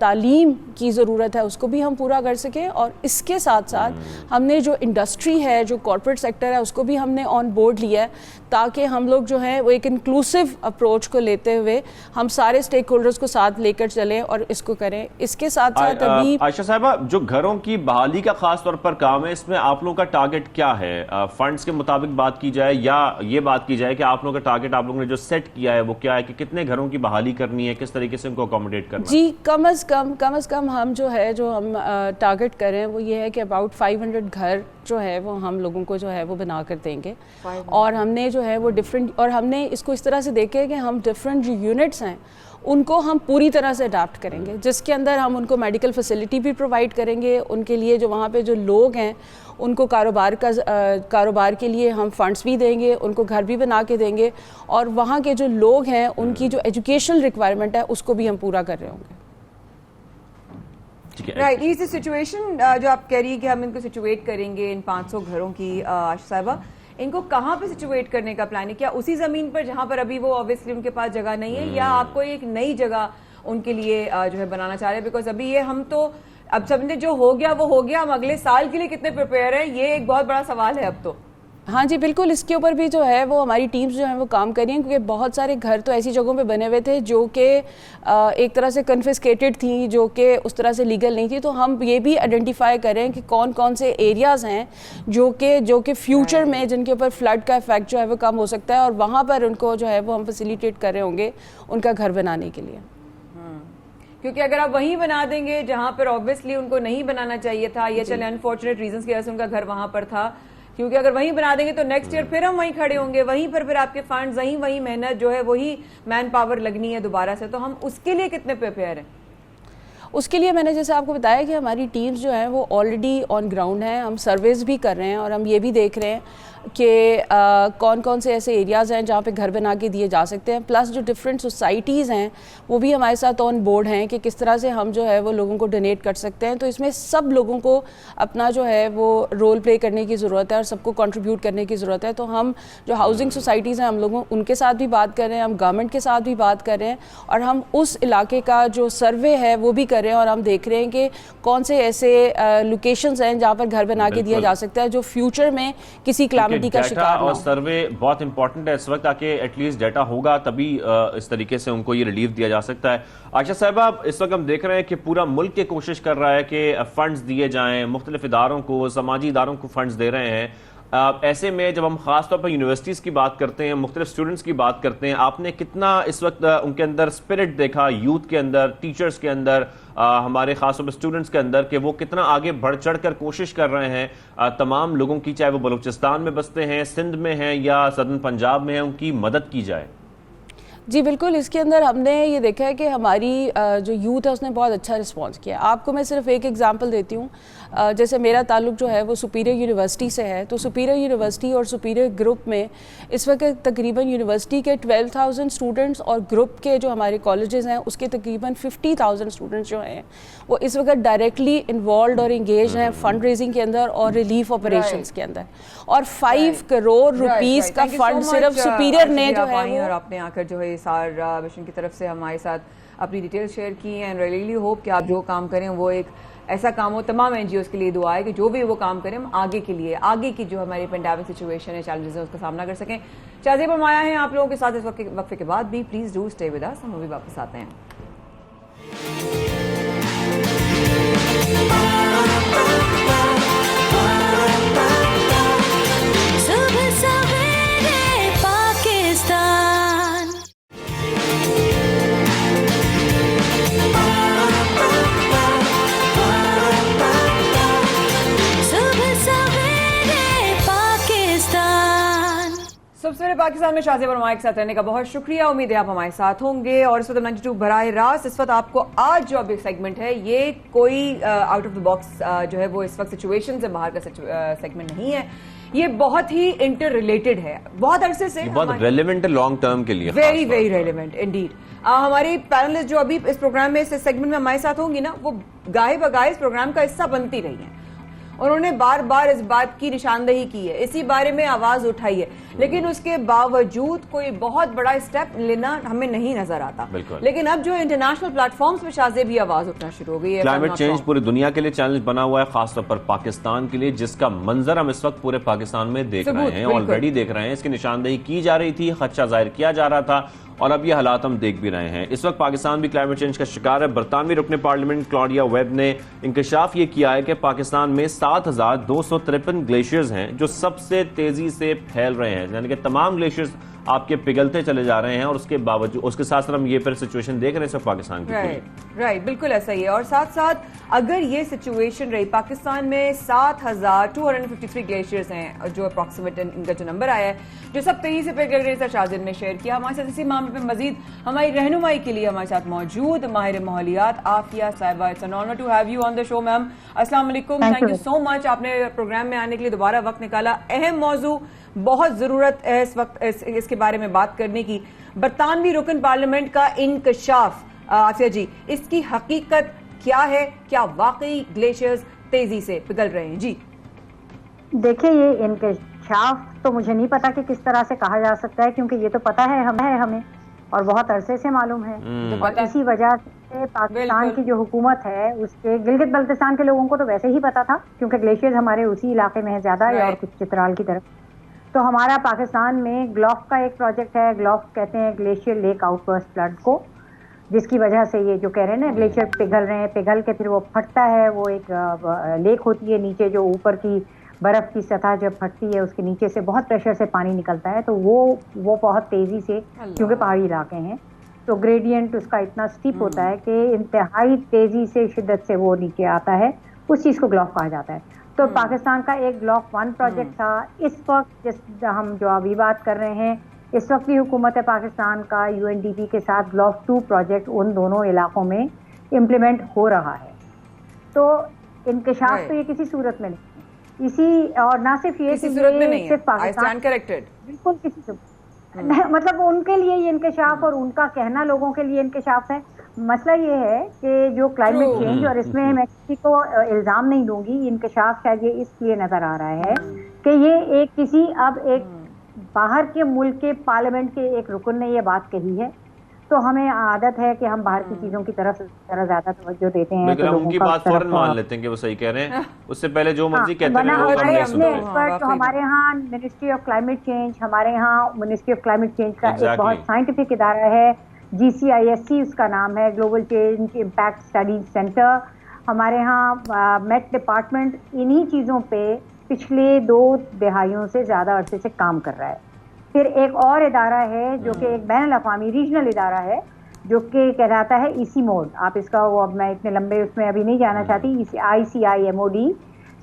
तालीम की ज़रूरत है उसको भी हम पूरा कर सकें। और इसके साथ साथ हमने जो इंडस्ट्री है, जो कॉर्पोरेट सेक्टर है, उसको भी हमने ऑन बोर्ड लिया है, ताकि हम लोग जो है वो एक इंक्लूसिव अप्रोच को लेते हुए हम सारे स्टेक होल्डर्स को साथ लेकर चलें और इसको करें। इसके साथ साथ अभी आयशा साहबा, जो घरों की बहाली का खास तौर पर काम है, इसमें आप लोगों का टारगेट क्या है? फंड्स के मुताबिक बात की जाए या ये बात की जाए कि आप लोगों का टारगेट आप लोगों ने जो सेट किया है वो क्या है, कि कितने घरों की बहाली करनी है, किस तरीके से उनको अकोमोडेट करना है? जी कम अज़ कम हम जो है जो हम टारगेट करें वो ये है कि अबाउट 500 घर जो है वो हम लोगों को जो है वो बना कर देंगे। और हमने जो है वो डिफरेंट, और हमने इसको इस तरह से देखे कि हम डिफरेंट जो यूनिट्स हैं उनको हम पूरी तरह से अडाप्ट करेंगे, जिसके अंदर हम उनको मेडिकल फैसिलिटी भी प्रोवाइड करेंगे, उनके लिए जो वहाँ पे जो लोग हैं उनको कारोबार के लिए हम फंड्स भी देंगे, उनको घर भी बना के देंगे, और वहाँ के जो लोग हैं उनकी जो एजुकेशनल रिक्वायरमेंट है उसको भी हम पूरा कर रहे होंगे। राइट, ये सिचुएशन जो आप कह रही है कि हम इनको सिचुएट करेंगे, इन 500 घरों की, आशा साहिबा इनको कहाँ पे सिचुएट करने का प्लान है? क्या उसी जमीन पर जहाँ पर अभी वो ऑब्वियसली उनके पास जगह नहीं है, या आपको एक नई जगह उनके लिए जो है बनाना चाह रहे हैं? बिकॉज अभी ये हम तो अब समझे जो हो गया वो हो गया, हम अगले साल के लिए कितने प्रिपेयर हैं, ये एक बहुत बड़ा सवाल है अब तो। हाँ जी बिल्कुल, इसके ऊपर भी जो है वो हमारी टीम्स जो है वो काम कर रही हैं, क्योंकि बहुत सारे घर तो ऐसी जगहों पे बने हुए थे जो कि एक तरह से कन्फिस्केटेड थी, जो कि उस तरह से लीगल नहीं थी। तो हम ये भी आइडेंटिफाई करें कि कौन कौन से एरियाज़ हैं जो कि फ्यूचर में जिनके ऊपर फ्लड का इफेक्ट जो है वो कम हो सकता है, और वहाँ पर उनको जो है वो हम फैसिलिटेट कर रहे होंगे उनका घर बनाने के लिए। क्योंकि अगर आप वहीं बना देंगे जहां पर ऑब्वियसली उनको नहीं बनाना चाहिए था, या चले अनफॉर्चुनेट रीजंस की वजह से उनका घर वहां पर था, क्योंकि अगर वहीं बना देंगे तो नेक्स्ट ईयर फिर हम वहीं खड़े होंगे, वहीं पर फिर आपके फंड्स वहीं मेहनत जो है वही मैन पावर लगनी है दोबारा से। तो हम उसके लिए कितने प्रिपेयर हैं? उसके लिए मैंने जैसे आपको बताया कि हमारी टीम्स जो हैं वो ऑलरेडी ऑन ग्राउंड हैं, हम सर्वेज भी कर रहे हैं और हम ये भी देख रहे हैं कि कौन कौन से ऐसे एरियाज़ हैं जहाँ पे घर बना के दिए जा सकते हैं, प्लस जो डिफरेंट सोसाइटीज़ हैं वो भी हमारे साथ ऑन बोर्ड हैं कि किस तरह से हम जो है वो लोगों को डोनेट कर सकते हैं। तो इसमें सब लोगों को अपना जो है वो रोल प्ले करने की ज़रूरत है और सबको कंट्रीब्यूट करने की ज़रूरत है। तो हम जो हाउसिंग सोसाइटीज़ हैं हम लोगों उनके साथ भी बात कर रहे हैं, हम गवर्नमेंट के साथ भी बात कर रहे हैं और हम उस इलाके का जो सर्वे है वो भी कर रहे हैं और हम देख रहे हैं कि कौन से ऐसे लोकेशंस हैं जहाँ पर घर बना के दिया जा सकता है जो फ्यूचर में किसी क्लैमिटी का शिकार ना हो। और सर्वे बहुत इंपॉर्टेंट है इस वक्त, ताकि एटलीस्ट डाटा होगा तभी इस तरीके से उनको ये रिलीफ दिया जा सकता है। आयशा साहिबा, इस वक्त हम देख रहे हैं कि पूरा मुल्क ये कोशिश कर रहा है कि फंड्स दिए जाएं, मुख्तलिफ इदारों को, समाजी इदारों को फंड्स दे रहे हैं। ऐसे में जब हम खास तौर पर यूनिवर्सिटीज़ की बात करते हैं, मुख्तलिफ स्टूडेंट्स की बात करते हैं, आपने कितना इस वक्त उनके अंदर स्पिरिट देखा, यूथ के अंदर, टीचर्स के अंदर, हमारे खास तौर पर स्टूडेंट्स के अंदर, कि वो कितना आगे बढ़ चढ़ कर कोशिश कर रहे हैं तमाम लोगों की, चाहे वो बलूचिस्तान में बसते हैं, सिंध में हैं या सदर्न पंजाब में हैं, उनकी मदद की जाए? जी बिल्कुल, इसके अंदर हमने ये देखा है कि हमारी जो यूथ है उसने बहुत अच्छा रिस्पांस किया। आपको मैं सिर्फ एक एग्जांपल देती हूँ। जैसे मेरा ताल्लुक जो है वो सुपीरियर यूनिवर्सिटी से है, तो सुपीरियर यूनिवर्सिटी और सुपीरियर ग्रुप में इस वक्त तकरीबन यूनिवर्सिटी के 12,000 स्टूडेंट्स और ग्रुप के जो हमारे कॉलेजेस हैं उसके तकरीबन 50,000 स्टूडेंट्स जो हैं वो इस वक्त डायरेक्टली इन्वॉल्व और इंगेज हैं फंड रेजिंग के अंदर और रिलीफ ऑपरेशंस के अंदर। और 5 करोड़ रुपीस का फंड सिर्फ सुपीरियर ने जो है और आपने आकर जो है सार मिशन की तरफ से हमारे साथ अपनी डिटेल्स शेयर की हैं। एंड रियली होप कि आप जो काम करें वो एक ऐसा काम हो। तमाम एनजीओज़ के लिए दुआ है कि जो भी वो काम करें हम आगे के लिए, आगे की जो हमारी पेंडेमिक सिचुएशन है, चैलेंजेस है, उसका सामना कर सकें। शाज़ेब और माया हैं आप लोगों के साथ इस वक्फे के बाद भी। Please do stay with us, हम अभी वापस आते हैं। सबसे पाकिस्तान में शाज़ेब और माया के साथ रहने का बहुत शुक्रिया। उम्मीद है आप हमारे साथ होंगे। और इस वक्त 92 बराह रास्त इस वक्त आपको आज जो अभी सेगमेंट है ये कोई आउट ऑफ द बॉक्स जो है वो इस वक्त सिचुएशन से बाहर का सेगमेंट नहीं है, ये बहुत ही इंटर रिलेटेड है, बहुत अरसे से बहुत रेलेवेंट है लॉन्ग टर्म के लिए, वेरी वेरी रेलेवेंट इंडीड। हमारी पैनलिस्ट जो अभी इस प्रोग्राम में, इस सेगमेंट में हमारे साथ होंगी ना, वो गाहे बगाहे इस प्रोग्राम का हिस्सा बनती रही है। उन्होंने बार बार इस बात की निशानदेही की है, इसी बारे में आवाज उठाई है, लेकिन उसके बावजूद कोई बहुत बड़ा स्टेप लेना हमें नहीं नजर आता। लेकिन अब जो इंटरनेशनल प्लेटफॉर्म्स पे शाज़ेब भी आवाज उठना शुरू हो गई है। क्लाइमेट चेंज पूरी दुनिया के लिए चैलेंज बना हुआ है, खासतौर पर पाकिस्तान के लिए, जिसका मंजर हम इस वक्त पूरे पाकिस्तान में देख रहे हैं, ऑलरेडी देख रहे हैं। इसकी निशानदेही की जा रही थी, खदशा जाहिर किया जा रहा था और अब ये हालात हम देख भी रहे हैं। इस वक्त पाकिस्तान भी क्लाइमेट चेंज का शिकार है। बरतानवी रुकने पार्लियामेंट क्लॉडिया वेब ने इंकशाफ ये किया है कि पाकिस्तान में 7,253 ग्लेशियर्स हैं जो सबसे तेजी से फैल रहे हैं, यानी कि तमाम ग्लेशियर्स आपके पिघलते चले जा रहे हैं। और उसके बावजूद, उसके साथ साथ हम ये फिर सिचुएशन देख रहे हैं सब पाकिस्तान की। राइट, बिल्कुल ऐसा ही है। और साथ साथ अगर ये सिचुएशन रही, पाकिस्तान में 7,253 ग्लेशियर्स हैं जो अप्रॉक्सीमेट इनका जो नंबर आया है, जो सब तेजी से पिघल रहे हैं, शाज़ेब ने शेयर किया। हमारे साथ इसी मामले पर मजीद हमारी रहनुमाई के लिए हमारे साथ मौजूद माहिर माहौलियात Afia sahiba. It's an honour to have you on the show ma'am. अस्सलाम वालेकुम, थैंक यू सो मच, आपने प्रोग्राम में आने के लिए दोबारा वक्त निकाला। अहम मौजू, बहुत जरूरत है इस वक्त इसके बारे में बात करने की। बरतानवी रुकन पार्लियामेंट का इंकशाफ, आसिया जी, इसकी हकीकत क्या है? क्या वाकई ग्लेशियर्स तेजी से पिघल रहे हैं? जी देखिए, ये इंकशाफ तो मुझे नहीं पता कि किस तरह से कहा जा सकता है, क्योंकि ये तो पता है हमें और बहुत अरसे से मालूम है। और इसी वजह से पाकिस्तान की जो हुकूमत है उसके, गिलगित बल्तिस्तान के लोगों को तो वैसे ही पता था क्योंकि ग्लेशियर्स हमारे उसी इलाके में है ज्यादा, और कुछ चित्राल की तरफ। तो हमारा पाकिस्तान में ग्लॉफ का एक प्रोजेक्ट है, ग्लॉफ कहते हैं ग्लेशियर लेक आउटबर्स्ट फ्लड को, जिसकी वजह से ये जो कह रहे हैं ना ग्लेशियर पिघल रहे हैं, पिघल के फिर वो फटता है, वो एक लेक होती है नीचे, जो ऊपर की बर्फ की सतह जब फटती है उसके नीचे से बहुत प्रेशर से पानी निकलता है, तो वो बहुत तेजी से, क्योंकि पहाड़ी इलाके हैं तो ग्रेडियंट उसका इतना स्टीप होता है कि इंतहाई तेजी से शिद्दत से वो नीचे आता है, उस चीज़ को ग्लॉफ कहा जाता है। तो पाकिस्तान का एक ग्लॉफ 1 प्रोजेक्ट था। इस वक्त हम जो अभी बात कर रहे हैं, इस वक्त भी हुकूमत पाकिस्तान का UNDP के साथ ग्लॉफ 2 प्रोजेक्ट उन दोनों इलाकों में इम्प्लीमेंट हो रहा है। तो इंकशाफ तो ये किसी सूरत में नहीं, इसी और ना सिर्फ ये किसी सूरत में नहीं सिर्फ है। I Pakistan stand corrected। बिल्कुल किसी सूरत मतलब उनके लिए ये इंकशाफ और उनका कहना लोगों के लिए इंकशाफ है। मसला ये है कि जो क्लाइमेट चेंज, और इसमें मैं किसी को इल्ज़ाम नहीं दूंगी, इंकशाफ शायद ये इसलिए नज़र आ रहा है कि ये एक किसी अब एक बाहर के मुल्क के पार्लियामेंट के एक रुकन ने ये बात कही है, तो हमें आदत है कि हम बाहर की चीज़ों की तरफ ज़रा ज़्यादा तवज्जो देते हैं। तो उनकी बात फौरन मान लेते हैं कि वो सही कह रहे हैं, उससे पहले जो मर्जी कहते हैं वो हमारे अपने एक्सपर्ट, हमारे यहाँ मिनिस्ट्री ऑफ क्लाइमेट चेंज, हमारे यहाँ मिनिस्ट्री ऑफ क्लाइमेट चेंज का एक बहुत साइंटिफिक इदारा है, GCISC उसका नाम है, global change impact studies centre. हमारे यहाँ मेट डिपार्टमेंट इन्हीं चीज़ों पे पिछले 2 दहाइयों से ज़्यादा अरसे से काम कर रहा है। फिर एक और इदारा है जो कि एक बैनुल अक़वामी रीजनल इदारा है जो कि कहलाता है ICIMOD। आप इसका वो अब मैं इतने लंबे उसमें अभी नहीं जाना चाहती। ICIMOD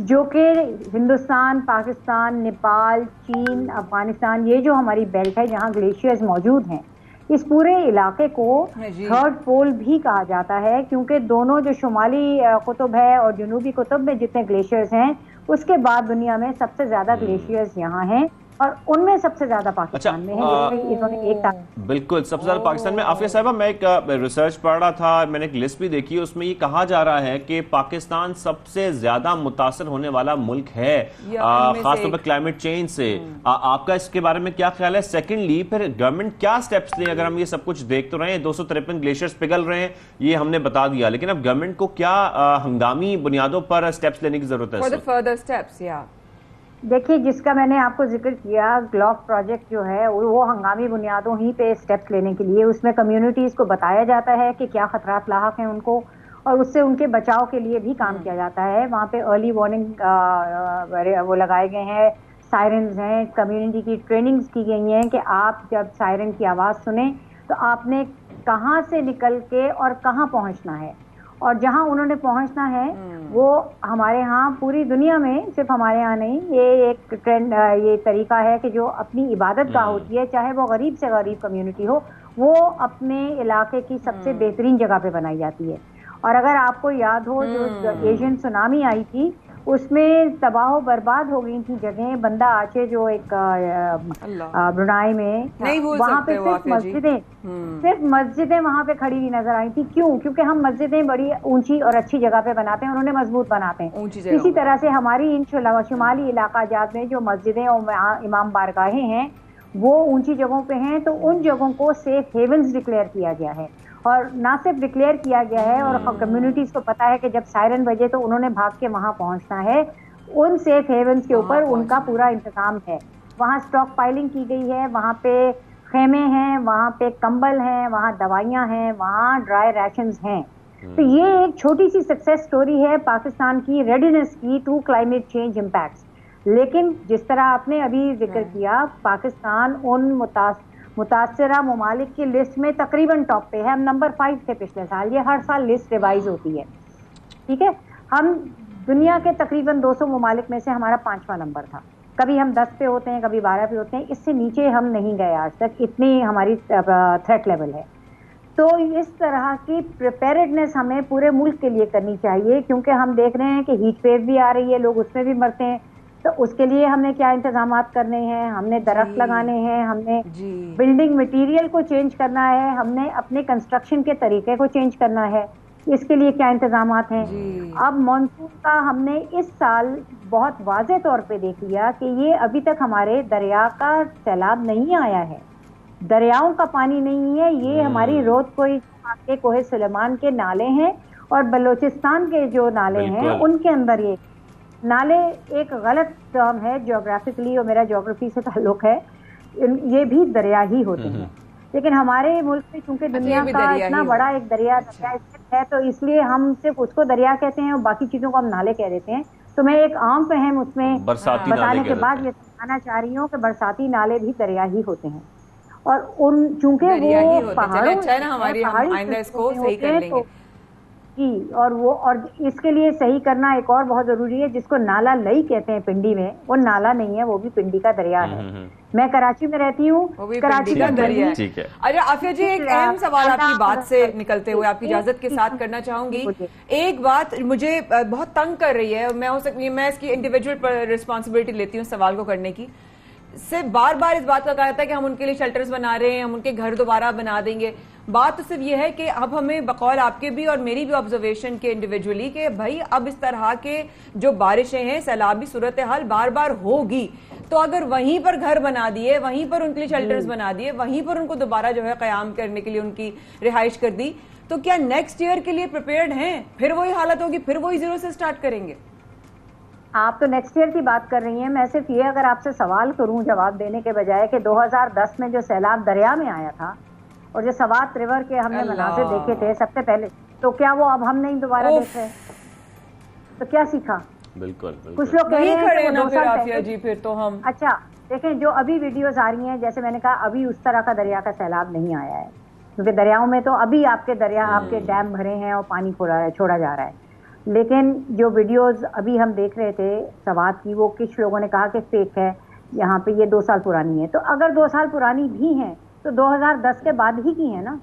जो कि हिंदुस्तान, पाकिस्तान, नेपाल, चीन, अफगानिस्तान, ये जो हमारी बेल्ट है जहाँ ग्लेशियर्स मौजूद हैं, इस पूरे इलाके को थर्ड पोल भी कहा जाता है, क्योंकि दोनों जो शुमाली कुतुब है और जनूबी कुतुब में जितने ग्लेशियर्स हैं, उसके बाद दुनिया में सबसे ज्यादा ग्लेशियर्स यहाँ हैं और उनमें सबसे ज्यादा पाकिस्तान में है। इन्होंने एक बिल्कुल सबसे ज्यादा पाकिस्तान में। आफिया साहिबा, मैं एक रिसर्च पढ़ रहा था, मैंने एक लिस्ट भी देखी, उसमें ये कहा जा रहा है कि पाकिस्तान सबसे ज्यादा मुतासर होने वाला मुल्क है खासतौर पर क्लाइमेट चेंज से। आपका इसके बारे में क्या ख्याल है? सेकेंडली, फिर गवर्नमेंट क्या स्टेप्स ले? अगर हम ये सब कुछ देख तो रहे हैं, 253 ग्लेशियर्स पिघल रहे हैं, ये हमने बता दिया, लेकिन अब गवर्नमेंट को क्या हंगामी बुनियादों पर स्टेप्स लेने की जरूरत है? देखिए, जिसका मैंने आपको जिक्र किया, ग्लोब प्रोजेक्ट जो है वो हंगामी बुनियादों ही पे स्टेप्स लेने के लिए, उसमें कम्युनिटीज़ को बताया जाता है कि क्या खतरात लाहक हैं उनको, और उससे उनके बचाव के लिए भी काम किया जाता है। वहाँ पे अर्ली वार्निंग वो लगाए गए हैं, सायरन्स हैं, कम्युनिटी की ट्रेनिंग्स की गई हैं कि आप जब सायरन की आवाज़ सुने तो आपने कहाँ से निकल के और कहाँ पहुँचना है, और जहाँ उन्होंने पहुँचना है वो हमारे यहाँ पूरी दुनिया में, सिर्फ हमारे यहाँ नहीं, ये एक ट्रेंड, ये तरीका है कि जो अपनी इबादत गाह होती है, चाहे वो गरीब से गरीब कम्युनिटी हो, वो अपने इलाके की सबसे बेहतरीन जगह पे बनाई जाती है। और अगर आपको याद हो, जो एशियन सुनामी आई थी उसमें तबाह बर्बाद हो गई थी जगह। बंदा आचे जो एक ब्रुनाई में, वहाँ पे सिर्फ मस्जिदें वहाँ पे खड़ी हुई नजर आई थी। क्यों? क्योंकि हम मस्जिदें बड़ी ऊंची और अच्छी जगह पे बनाते हैं, उन्होंने मजबूत बनाते हैं। इसी तरह से हमारी इन शुमाली इलाका जात में जो मस्जिदें और इमाम बारगाहें हैं वो ऊंची जगहों पे हैं, तो उन जगहों को सेफ हेवन्स डिक्लेयर किया गया है। और ना सिर्फ डिक्लेयर किया गया है, और कम्युनिटीज़ को पता है कि जब सायरन बजे तो उन्होंने भाग के वहाँ पहुँचना है। उन सेफ हेवन्स के ऊपर उनका पूरा इंतजाम है। वहाँ स्टॉक पाइलिंग की गई है, वहाँ पे खेमे हैं, वहाँ पे कंबल हैं, वहाँ दवाइयाँ हैं, वहाँ ड्राई राशंस हैं। तो ये एक छोटी सी सक्सेस स्टोरी है पाकिस्तान की रेडीनेस की टू क्लाइमेट चेंज इम्पैक्ट्स। लेकिन जिस तरह आपने अभी जिक्र किया, पाकिस्तान उन मुतासरा ममालिक की लिस्ट में तकरीबन टॉप पे है। हम नंबर 5 थे पिछले साल, ये हर साल लिस्ट रिवाइज होती है, ठीक है। हम दुनिया के तकरीबन 200 ममालिक में से हमारा 5वां नंबर था। कभी हम 10 पे होते हैं, कभी 12 पे होते हैं, इससे नीचे हम नहीं गए आज तक, इतनी हमारी थ्रेट लेवल है। तो इस तरह की प्रिपेयर्डनेस हमें पूरे मुल्क के लिए करनी चाहिए, क्योंकि हम देख रहे हैं कि हीट वेव भी आ रही है, लोग उसमें भी मरते हैं। तो उसके लिए हमने क्या इंतजाम करने हैं? हमने दरख्त लगाने हैं, हमने बिल्डिंग मटेरियल को चेंज करना है, हमने अपने कंस्ट्रक्शन के तरीके को चेंज करना है। इसके लिए क्या इंतजाम हैं? अब मॉनसून का हमने इस साल बहुत वाज़े तौर पे देख लिया कि ये अभी तक हमारे दरिया का सैलाब नहीं आया है, दरियाओं का पानी नहीं है। ये हमारी रोद के कोहे सुलेमान के नाले हैं और बलूचिस्तान के जो नाले हैं उनके अंदर ये नाले, एक गलत टर्म है ज्योग्राफिकली, और मेरा ज्योग्राफी से ताल्लुक है, ये भी दरिया ही होते हैं। लेकिन हमारे मुल्क में चूंकि दुनिया का इतना बड़ा एक दरिया स्थित है, तो इसलिए हम सिर्फ उसको दरिया कहते हैं और बाकी चीजों को हम नाले कह देते हैं। तो मैं एक आम फहम उसमें बताने के बाद ये समझाना चाह रही हूँ कि बरसाती नाले भी दरिया ही होते हैं, और उन चूंकि वो पहाड़ों की, और इसके लिए सही करना एक और बहुत जरूरी है, जिसको नाला लई कहते हैं पिंडी में, वो नाला नहीं है, वो भी पिंडी का दरिया है। मैं कराची में रहती हूँ, कराची का दरिया है। ठीक है। अच्छा आफिया जी, एक अहम सवाल आपकी बात से निकलते हुए आपकी इजाजत के साथ करना चाहूंगी। एक बात मुझे बहुत तंग कर रही है, मैं इसकी इंडिविजुअल रिस्पॉन्सिबिलिटी लेती हूँ सवाल को करने की। सिर्फ बार बार इस बात का कहा जाता है कि हम उनके लिए शेल्टर्स बना रहे हैं, हम उनके घर दोबारा बना देंगे। बात तो सिर्फ ये है कि अब हमें बकौल आपके भी और मेरी भी ऑब्जर्वेशन के इंडिविजुअली कि भाई अब इस तरह के जो बारिशें हैं, सैलाबी सूरत हाल बार बार होगी, तो अगर वहीं पर घर बना दिए, वहीं पर उनके लिए शेल्टर्स बना दिए, वहीं पर उनको दोबारा जो है कयाम करने के लिए उनकी रिहाइश कर दी, तो क्या नेक्स्ट ईयर के लिए प्रिपेयर्ड हैं? फिर वही हालत होगी, फिर वही जीरो से स्टार्ट करेंगे? आप तो नेक्स्ट ईयर की बात कर रही हैं, मैं सिर्फ ये अगर आपसे सवाल करूं जवाब देने के बजाय कि 2010 में जो सैलाब दरिया में आया था और जो सवात रिवर के हमने मनाजिर देखे थे सबसे पहले, तो क्या वो अब हम नहीं दोबारा देख रहे? तो क्या सीखा? बिल्कुल। कुछ लोग कह रहे हैं कि 2 साल पहले जी फिर तो हम अच्छा देखें, जो अभी वीडियोस आ रही हैं, जैसे मैंने कहा अभी उस तरह का दरिया का सैलाब नहीं आया है, क्योंकि दरियाओं में तो अभी आपके डैम भरे हैं और पानी छोड़ा जा रहा है। लेकिन जो वीडियोस अभी हम देख रहे थे सवात की, वो कुछ लोगों ने कहा कि फेक है, यहाँ पे ये 2 साल पुरानी है। तो अगर 2 साल पुरानी भी है तो 2010 के बाद ही की है ना,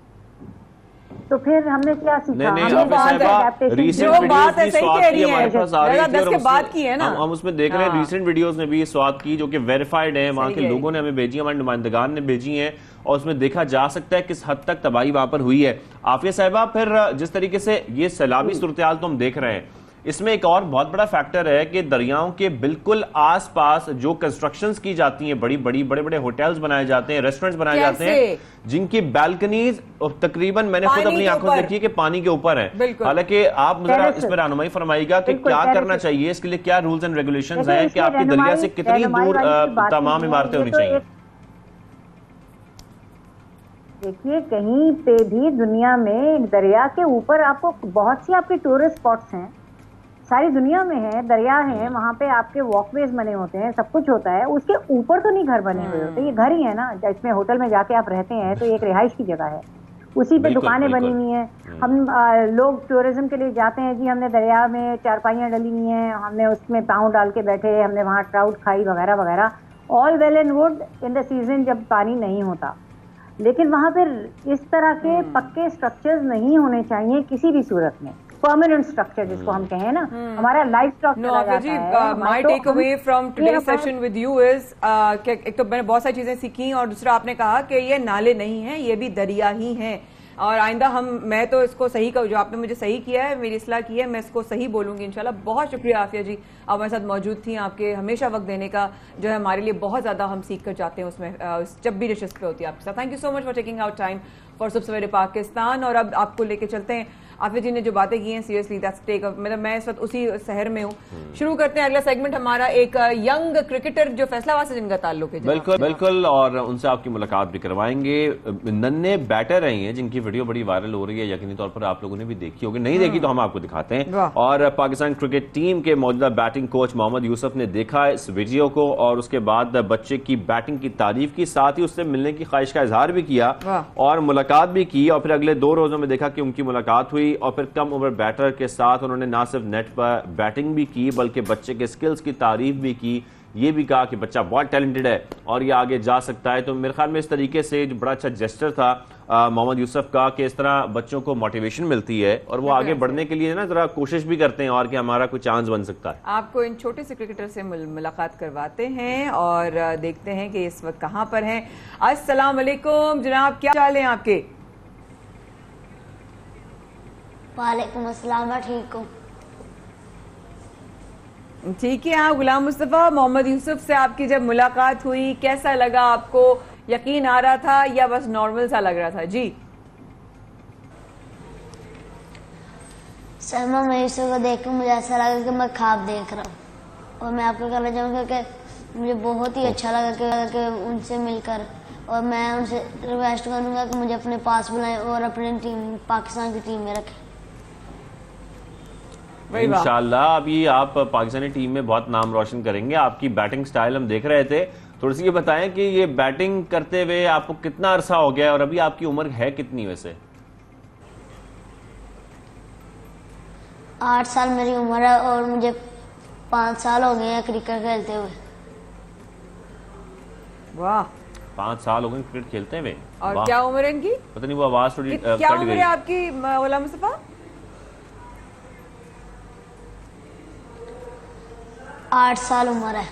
तो फिर हमने क्या सीखा? जो बात है सही कह रही है, 2010 के बाद की है ना। हम उसमें देख रहे हैं रिसेंट वीडियोस ने भी इस बात की, जो कि वेरीफाइड है, वहां के लोगों ने हमें भेजी, हमारे नुमाइंदगान ने भेजी हैं, और उसमें देखा जा सकता है किस हद तक तबाही वहां पर हुई है। आफिया साहिबा, फिर जिस तरीके से ये सैलाबी सूरत-ए-हाल तो हम देख रहे हैं, इसमें एक और बहुत बड़ा फैक्टर है कि दरियाओं के बिल्कुल आसपास जो कंस्ट्रक्शंस की जाती हैं, बड़े बड़े होटल्स बनाए जाते हैं, रेस्टोरेंट्स बनाए जाते हैं, जिनकी बैल्कनीज और तकरीबन मैंने खुद अपनी आंखों से देखी है कि पानी के ऊपर है। हालांकि आप मुझे इस पर रहनुमाई फरमाइएगा कि क्या करना चाहिए, इसके लिए क्या रूल्स एंड रेगुलेशंस हैं, कि आपकी दरिया से कितनी दूर तमाम इमारतें होनी चाहिए? देखिए, कहीं पे भी दुनिया में दरिया के ऊपर आपको बहुत सी आपके टूरिस्ट स्पॉट्स हैं, सारी दुनिया में है, दरिया है, वहाँ पे आपके वॉकवेज बने होते हैं, सब कुछ होता है, उसके ऊपर तो नहीं घर बने हुए होते। ये घर ही है ना, जिसमें होटल में जाके आप रहते हैं तो एक रिहाइश की जगह है, उसी पे दुकानें बनी हुई हैं। हम लोग टूरिज्म के लिए जाते हैं जी, हमने दरिया में चारपाइयाँ डली हुई हैं, हमने उसमें पाँव डाल के बैठे, हमने वहाँ ट्राउट खाई वगैरह वगैरह, all well and good in the season जब पानी नहीं होता। लेकिन वहाँ पर इस तरह के पक्के स्ट्रक्चर्स नहीं होने चाहिए किसी भी सूरत में, परमानेंट स्ट्रक्चर जिसको हम कहें ना, हमारा लाइफ स्टॉक चला जाता है। My takeaway from today's session with you is एक तो मैंने बहुत सारी चीजें सीखी, और दूसरा आपने कहा कि ये नाले नहीं हैं, ये भी दरिया ही हैं, और आइंदा मैं तो इसको सही कहूँ, जो आपने मुझे सही किया है, मेरी इस्लाह की है, मैं इसको सही बोलूंगी इंशाल्लाह। बहुत शुक्रिया आफिया जी, आप हमारे साथ मौजूद थी, आपके हमेशा वक्त देने का जो है हमारे लिए बहुत ज्यादा हम सीख कर जाते हैं उसमें, जब भी नशिस्त पे होती है आपके साथ। Thank you so much for taking out time for सुबह सवेरे पाकिस्तान। और अब आपको लेके चलते हैं, आफिया जी ने जो बातें की हैं सीरियसली दैट्स टेक, मतलब मैं इस वक्त उसी शहर में हूँ। शुरू करते हैं अगला सेगमेंट हमारा, एक यंग क्रिकेटर जो फैसलाबाद से जिनका ताल्लुक है। बिल्कुल, और उनसे आपकी मुलाकात भी करवाएंगे। नन्हे बैटर रहे हैं जिनकी वीडियो बड़ी वायरल हो रही है, यकीनी तौर पर आप लोगों ने भी देखी होगी, नहीं देखी तो हम आपको दिखाते हैं। और पाकिस्तान क्रिकेट टीम के मौजूदा बैटिंग कोच मोहम्मद यूसुफ ने देखा इस वीडियो को, और उसके बाद बच्चे की बैटिंग की तारीफ की, साथ ही उससे मिलने की ख्वाहिश का इजहार भी किया और मुलाकात भी की। और फिर अगले 2 रोजों में देखा कि उनकी मुलाकात हुई, और फिर कम उम्र बैटर के साथ उन्होंने ना सिर्फ नेट पर बैटिंग भी की बल्कि बच्चे के स्किल्स की तारीफ भी की, ये भी कहा कि बच्चा बहुत टैलेंटेड है और ये आगे जा सकता है। तो मेरे ख्याल में इस तरीके से जो बड़ा अच्छा जेस्टर था मोहम्मद यूसुफ का, कि इस तरह बच्चों को मोटिवेशन मिलती है और वो आगे बढ़ने के लिए ना जरा कोशिश भी करते हैं और कि हमारा कोई चांस बन सकता है। आपको इन छोटे से क्रिकेटर से मुलाकात करवाते हैं और देखते हैं कि इस वक्त कहां पर हैं। अस्सलाम वालेकुम जनाब, क्या हाल है आपके? वालेकुम अस्सलाम, मैं ठीक हूँ। ठीक है। हाँ, गुलाम मुस्तफा, मोहम्मद यूसुफ से आपकी जब मुलाकात हुई कैसा लगा आपको? यकीन आ रहा था या बस नॉर्मल सा लग रहा था? जी सलमा, मैं यूसुफ को देख कर मुझे ऐसा लगा कि मैं ख्वाब देख रहा हूँ, और मैं आपको कहना चाहूँगा कि मुझे बहुत ही अच्छा लगा कि उनसे मिलकर, और मैं उनसे रिक्वेस्ट करूँगा कि मुझे अपने पास बुलाएं और अपनी टीम पाकिस्तान की टीम में रखें। इंशाल्लाह अभी आप पाकिस्तानी टीम में बहुत नाम रोशन करेंगे। आपकी बैटिंग स्टाइल हम देख रहे थे, थोड़ी सी ये बताएं कि ये बैटिंग करते हुए आपको कितना अरसा हो गया और अभी आपकी उम्र है कितनी? वैसे 8 साल मेरी उम्र है और मुझे 5 साल हो गए हैं क्रिकेट खेलते हुए। वाह, 5 साल हो गए क्रिकेट खेलते हुए। और वाह। क्या उम्र है इनकी? पता नहीं वो आवाज थोड़ी क्या कट उम्र गई। है आपकी गुलाम मुस्तफा? 8 साल उम्र है।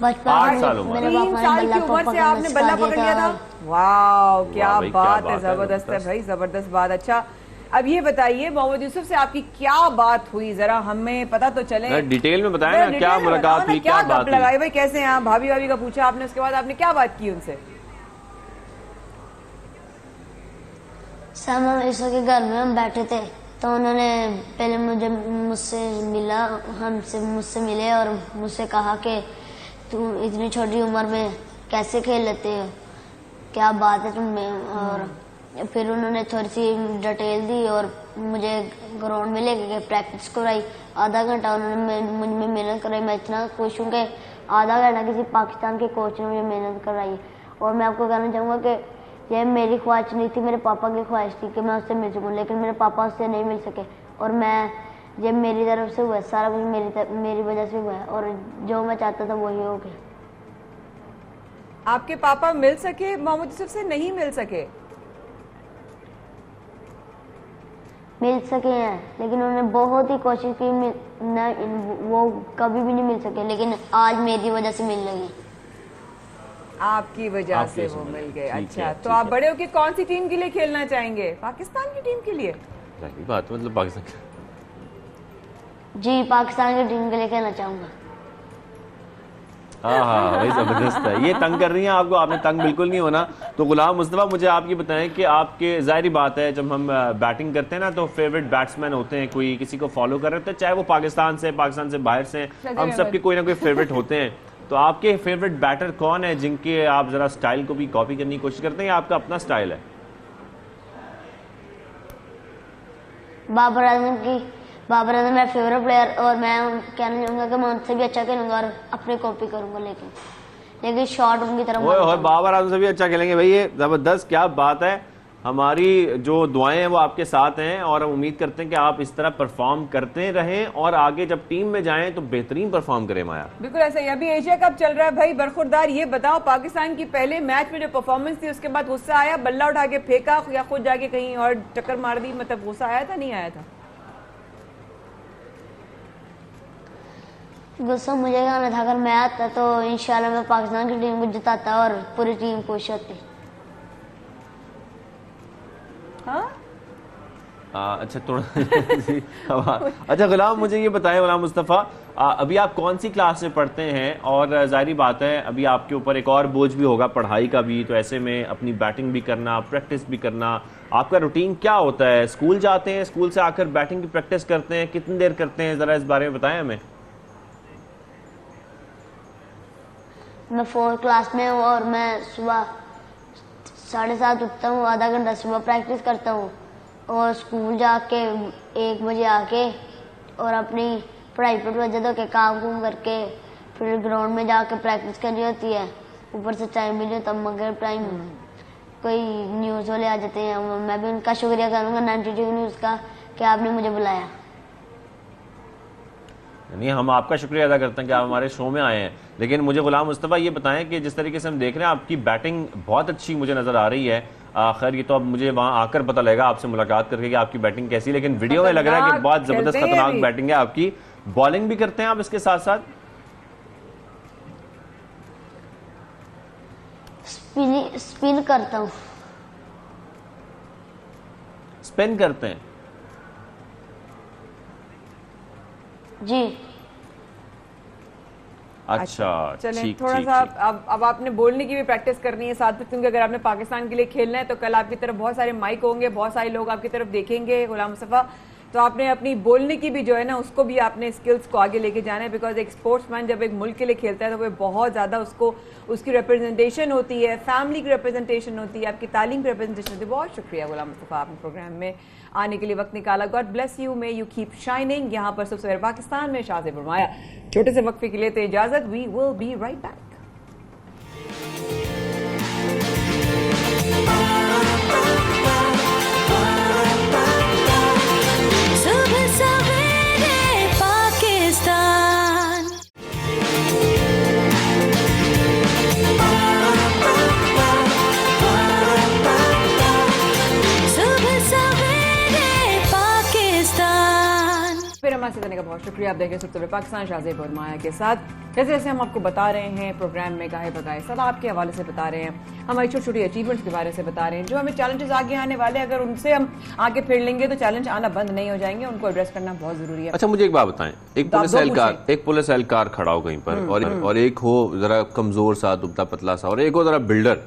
बचपन 8 में साल उम्र। मेरे 3 पापा साल ने की बल्ला उम्र से पकड़ना आपने बल्ला सिखा पकड़ दिया लिया था? था। वाह, क्या भाई, क्या बात है, बात है, जबरदस्त है जबरदस्त। भाई, जबरदस्त बात। अच्छा, अब ये बताइए मोहम्मद यूसुफ से आपकी क्या बात हुई, जरा हमें पता तो चले। डिटेल में बताएं जरा ना, क्या डिटेल में मुलाकात बताओ ना, हुई, क्या बात गप हुई? लगाई भाई, कैसे हैं आप? भाभी भाभी का पूछा आपने, उसके बाद आपने क्या बात की उनसे? सर हम ईशा के घर में हम बैठे थे तो उन्होंने पहले मुझसे मिले और मुझसे कहा कि तुम इतनी छोटी उम्र में कैसे खेल लेते हो, क्या बात है तुम में। और फिर उन्होंने थोड़ी सी डिटेल दी और मुझे ग्राउंड में लेके गए, प्रैक्टिस कराई। आधा घंटा उन्होंने मुझ में मेहनत कराई। मैं इतना खुश हूँ कि आधा घंटा किसी पाकिस्तान के कोच ने मुझे मेहनत कराई। और मैं आपको कहना चाहूँगा कि यह मेरी ख्वाहिश नहीं थी, मेरे पापा की ख्वाहिश थी कि मैं उससे मिल सकूँ, लेकिन मेरे पापा उससे नहीं मिल सके। और मैं ये मेरी तरफ से हुआ है, सारा कुछ मेरी वजह से हुआ है और जो मैं चाहता था वही हो गया। आपके पापा मिल सके मोहम्मद यूसुफ से? नहीं मिल सके? मिल सके हैं, लेकिन उन्होंने बहुत ही कोशिश की, वो कभी भी नहीं मिल सके, लेकिन आज मेरी वजह से मिल लगी। आपकी वजह से वो मिल गए। अच्छा, तो आप बड़े होके कौन सी टीम के लिए खेलना चाहेंगे? पाकिस्तान की टीम के लिए? सही बात, मतलब पाकिस्तान। जी, पाकिस्तान की टीम के लिए खेलना चाहूंगा। हाँ भाई, जबरदस्त है। ये तंग कर रही हैं आपको, आपने तंग बिल्कुल नहीं होना। तो गुलाम मुस्तफा, मुझे आप ये बताएं कि आपके, जाहिर बात है जब हम बैटिंग करते हैं ना तो फेवरेट बैट्समैन होते हैं, कोई किसी को फॉलो कर रहे होते हैं, चाहे वो पाकिस्तान से बाहर से, हम सबके कोई ना कोई फेवरेट होते हैं। तो आपके फेवरेट बैटर कौन है जिनके आप जरा स्टाइल को भी कॉपी करने की कोशिश करते हैं या आपका अपना स्टाइल है? बाबर आजम मेरा फेवरेट प्लेयर और मैं कहना चाहूंगा कि मैं उनसे भी अच्छा खेलूंगा और अपनी कॉपी करूंगा, लेकिन शॉट उनकी तरफ। ओए बाबर आजम से भी अच्छा खेलेंगे भाई, ये जबरदस्त, क्या बात है। हमारी जो दुआएं हैं वो आपके साथ हैं और हम उम्मीद करते हैं कि आप इस तरह परफॉर्म करते रहें और आगे जब टीम में जाएं तो बेहतरीन परफॉर्म करें। माया, बिल्कुल ऐसा ही। अभी एशिया कप चल रहा है भाई, बरखुरदार, ये बताओ पाकिस्तान की पहले मैच में जो परफॉर्मेंस थी उसके बाद गुस्सा आया, बल्ला उठा के फेंका या खुद जाके कहीं और टक्कर मार दी, मतलब गुस्सा आया था नहीं आया था? गुस्सा मुझे आना था, अगर मैं आता तो इंशाल्लाह मैं पाकिस्तान की टीम को जिताता और पूरी टीम खुश होती। अच्छा थोड़ा अच्छा गुलाम, मुझे ये बताएं गुलाम मुस्तफ़ा, अभी आप कौन सी क्लास में पढ़ते हैं? और जाहिर बात है अभी आपके ऊपर एक और बोझ भी होगा पढ़ाई का भी, तो ऐसे में अपनी बैटिंग भी करना, प्रैक्टिस भी करना, आपका रूटीन क्या होता है? स्कूल जाते हैं, स्कूल से आकर बैटिंग की प्रैक्टिस करते हैं, कितनी देर करते हैं, ज़रा इस बारे में बताएं हमें। मैं 4th क्लास में हूँ और मैं सुबह 7:30 उठता हूँ, आधा घंटा सुबह प्रैक्टिस करता हूँ और स्कूल जाके 1 बजे आके और अपनी पढ़ाई पर वजह हो के काम करके फिर ग्राउंड में जाके प्रैक्टिस करनी होती है। ऊपर से टाइम भी नहीं होता, मगर टाइम कोई न्यूज़ वाले आ जाते हैं, मैं भी उनका शुक्रिया करूँगा 92 न्यूज़ का कि आपने मुझे बुलाया। नहीं, हम आपका शुक्रिया अदा करते हैं कि आप हमारे शो में आए हैं। लेकिन मुझे गुलाम मुस्तफ़ा ये बताएं कि जिस तरीके से हम देख रहे हैं आपकी बैटिंग बहुत अच्छी मुझे नज़र आ रही है। खैर ये तो अब मुझे वहाँ आकर पता लगेगा आपसे मुलाकात करके कि आपकी बैटिंग कैसी, लेकिन वीडियो में लग रहा है कि बहुत ज़बरदस्त खतरनाक बैटिंग है आपकी। बॉलिंग भी करते हैं आप इसके साथ साथ? स्पिन करता हूँ। स्पिन करते हैं? जी। अच्छा, चलें थोड़ा सा अब आपने बोलने की भी प्रैक्टिस करनी है साथ में, क्योंकि अगर आपने पाकिस्तान के लिए खेलना है तो कल आपकी तरफ बहुत सारे माइक होंगे, बहुत सारे लोग आपकी तरफ देखेंगे गुलाम मुस्तफ़ा, तो आपने अपनी बोलने की भी जो है ना उसको भी आपने स्किल्स को आगे लेके जाना है। बिकॉज एक स्पोर्ट्समैन जब एक मुल्क के लिए खेलता है तो वो बहुत ज़्यादा उसको उसकी रिप्रेजेंटेशन होती है, फैमिली की रिप्रेजेंटेशन होती है, आपकी तालीम की रिप्रेजेंटेशन होती है। बहुत शुक्रिया गुलाम मुस्तफ़ा, आपने प्रोग्राम में आने के लिए वक्त निकाला। God bless you, may you keep shining. यहाँ पर सबसे पाकिस्तान में शाज़ेब बुरमाया। छोटे से वक्फे के लिए तो इजाज़त, we will be right back. शुक्रिया। आप देखें सबसे पाकिस्तान शाहजेब और माया के साथ। जैसे जैसे हम आपको बता रहे हैं प्रोग्राम में गाहे बगाए सब आपके हवाले से बता रहे हैं, हमारी छोटी छोटी अचीवमेंट्स के बारे से बता रहे हैं, जो हमें चैलेंजेस आगे आने वाले, अगर उनसे हम आगे फिर लेंगे तो चैलेंज आना बंद नहीं हो जाएंगे, उनको एड्रेस करना बहुत जरूरी है। अच्छा, मुझे एक बात बताएं, एक पुलिस एहलकार खड़ा हो कहीं पर और एक हो जरा कमजोर सा दुबला पतला सा और एक हो जरा बिल्डर,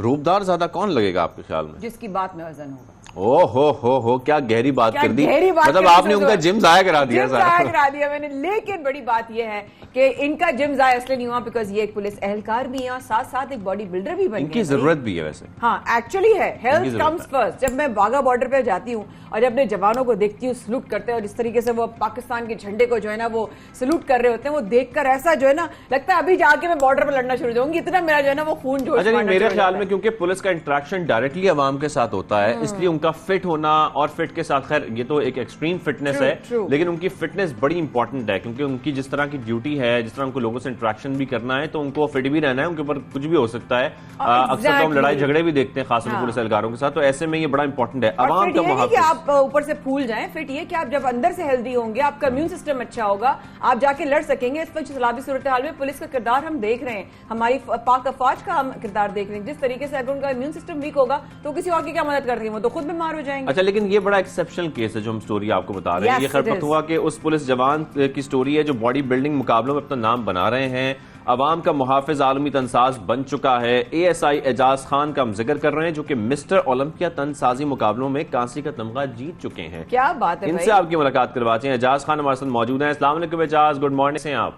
रूपदार ज्यादा कौन लगेगा आपके ख्याल में? जिसकी बात में वजन होगा। ओ हो क्या गहरी बात कर दी, मतलब आपने उनका जिम जाया करा दिया मैंने। लेकिन बड़ी बात यह है कि इनका जिम जाया इसलिए नहीं हुआ बिकॉज ये एक पुलिस एहलकार भी है और साथ साथ एक बॉडी बिल्डर भी बन गए। इनकी जरूरत भी है वैसे। हाँ, एक्चुअली है, हेल्थ कम्स फर्स्ट। जब मैं वाघा बॉर्डर पे जाती हूँ और जब अपने जवानों को देखती हूँ सलूट करते हैं और इस तरीके से वो पाकिस्तान के झंडे को जो है ना वो सलूट कर रहे होते हैं, वो देखकर ऐसा जो है ना लगता है अभी जाके मैं बॉर्डर पर लड़ना शुरू जाऊंगी, इतना मेरा जो है ना वो खून जोश। अच्छा, मेरे ख्याल में क्योंकि पुलिस का इंटरेक्शन डायरेक्टली अवाम के साथ होता है, इसलिए उनका फिट होना और फिट के साथ, खैर ये तो एक एक्सट्रीम फिटनेस है, लेकिन उनकी फिटनेस बड़ी इंपॉर्टेंट है क्योंकि उनकी जिस तरह की ड्यूटी है, जिस तरह उनको लोगों से इंटरेक्शन भी करना है, तो उनको फिट भी रहना है, उनके ऊपर कुछ भी हो सकता है। अक्सर तो हम लड़ाई झगड़े भी देखते हैं खासतौर पुलिस एहलकारों के साथ, तो ऐसे में ये बड़ा इंपॉर्टेंट है अवाम का मुहाफ़िज़। आप ऊपर से फूल जाएं, फिट ये कि आप जब अंदर से हेल्दी होंगे, आपका इम्यून सिस्टम अच्छा होगा, आप जाके लड़ सकेंगे। इस वक्त सलाबी सूरत हाल में पुलिस का किरदार हम देख रहे हैं, हमारी पाक अफवाज का हम किरदार देख रहे हैं, जिस तरीके से अगर उनका इम्यून सिस्टम वीक होगा तो किसी और की क्या मदद कर रही है, वो तो खुद बीमार हो जाएंगे। अच्छा, लेकिन ये बड़ा एक्सेप्शनल केस है जो हम स्टोरी आपको बता रहे हैं। ये खैर हुआ कि उस पुलिस जवान की स्टोरी है जो बॉडी बिल्डिंग मुकाबलों में अपना नाम बना रहे हैं, अवाम का मुहाफिज आलमी तनसाज बन चुका है। ASI एजाज खान का हम जिक्र कर रहे हैं जो कि मिस्टर ओलंपिया तनसाजी मुकाबलों में कांसी का तमगा जीत चुके हैं। क्या बात है, इनसे आपकी मुलाकात करवाते हैं। एजाज खान हमारे साथ मौजूद हैं। अस्सलाम वालेकुम एजाज, गुड मॉर्निंग से हैं आप?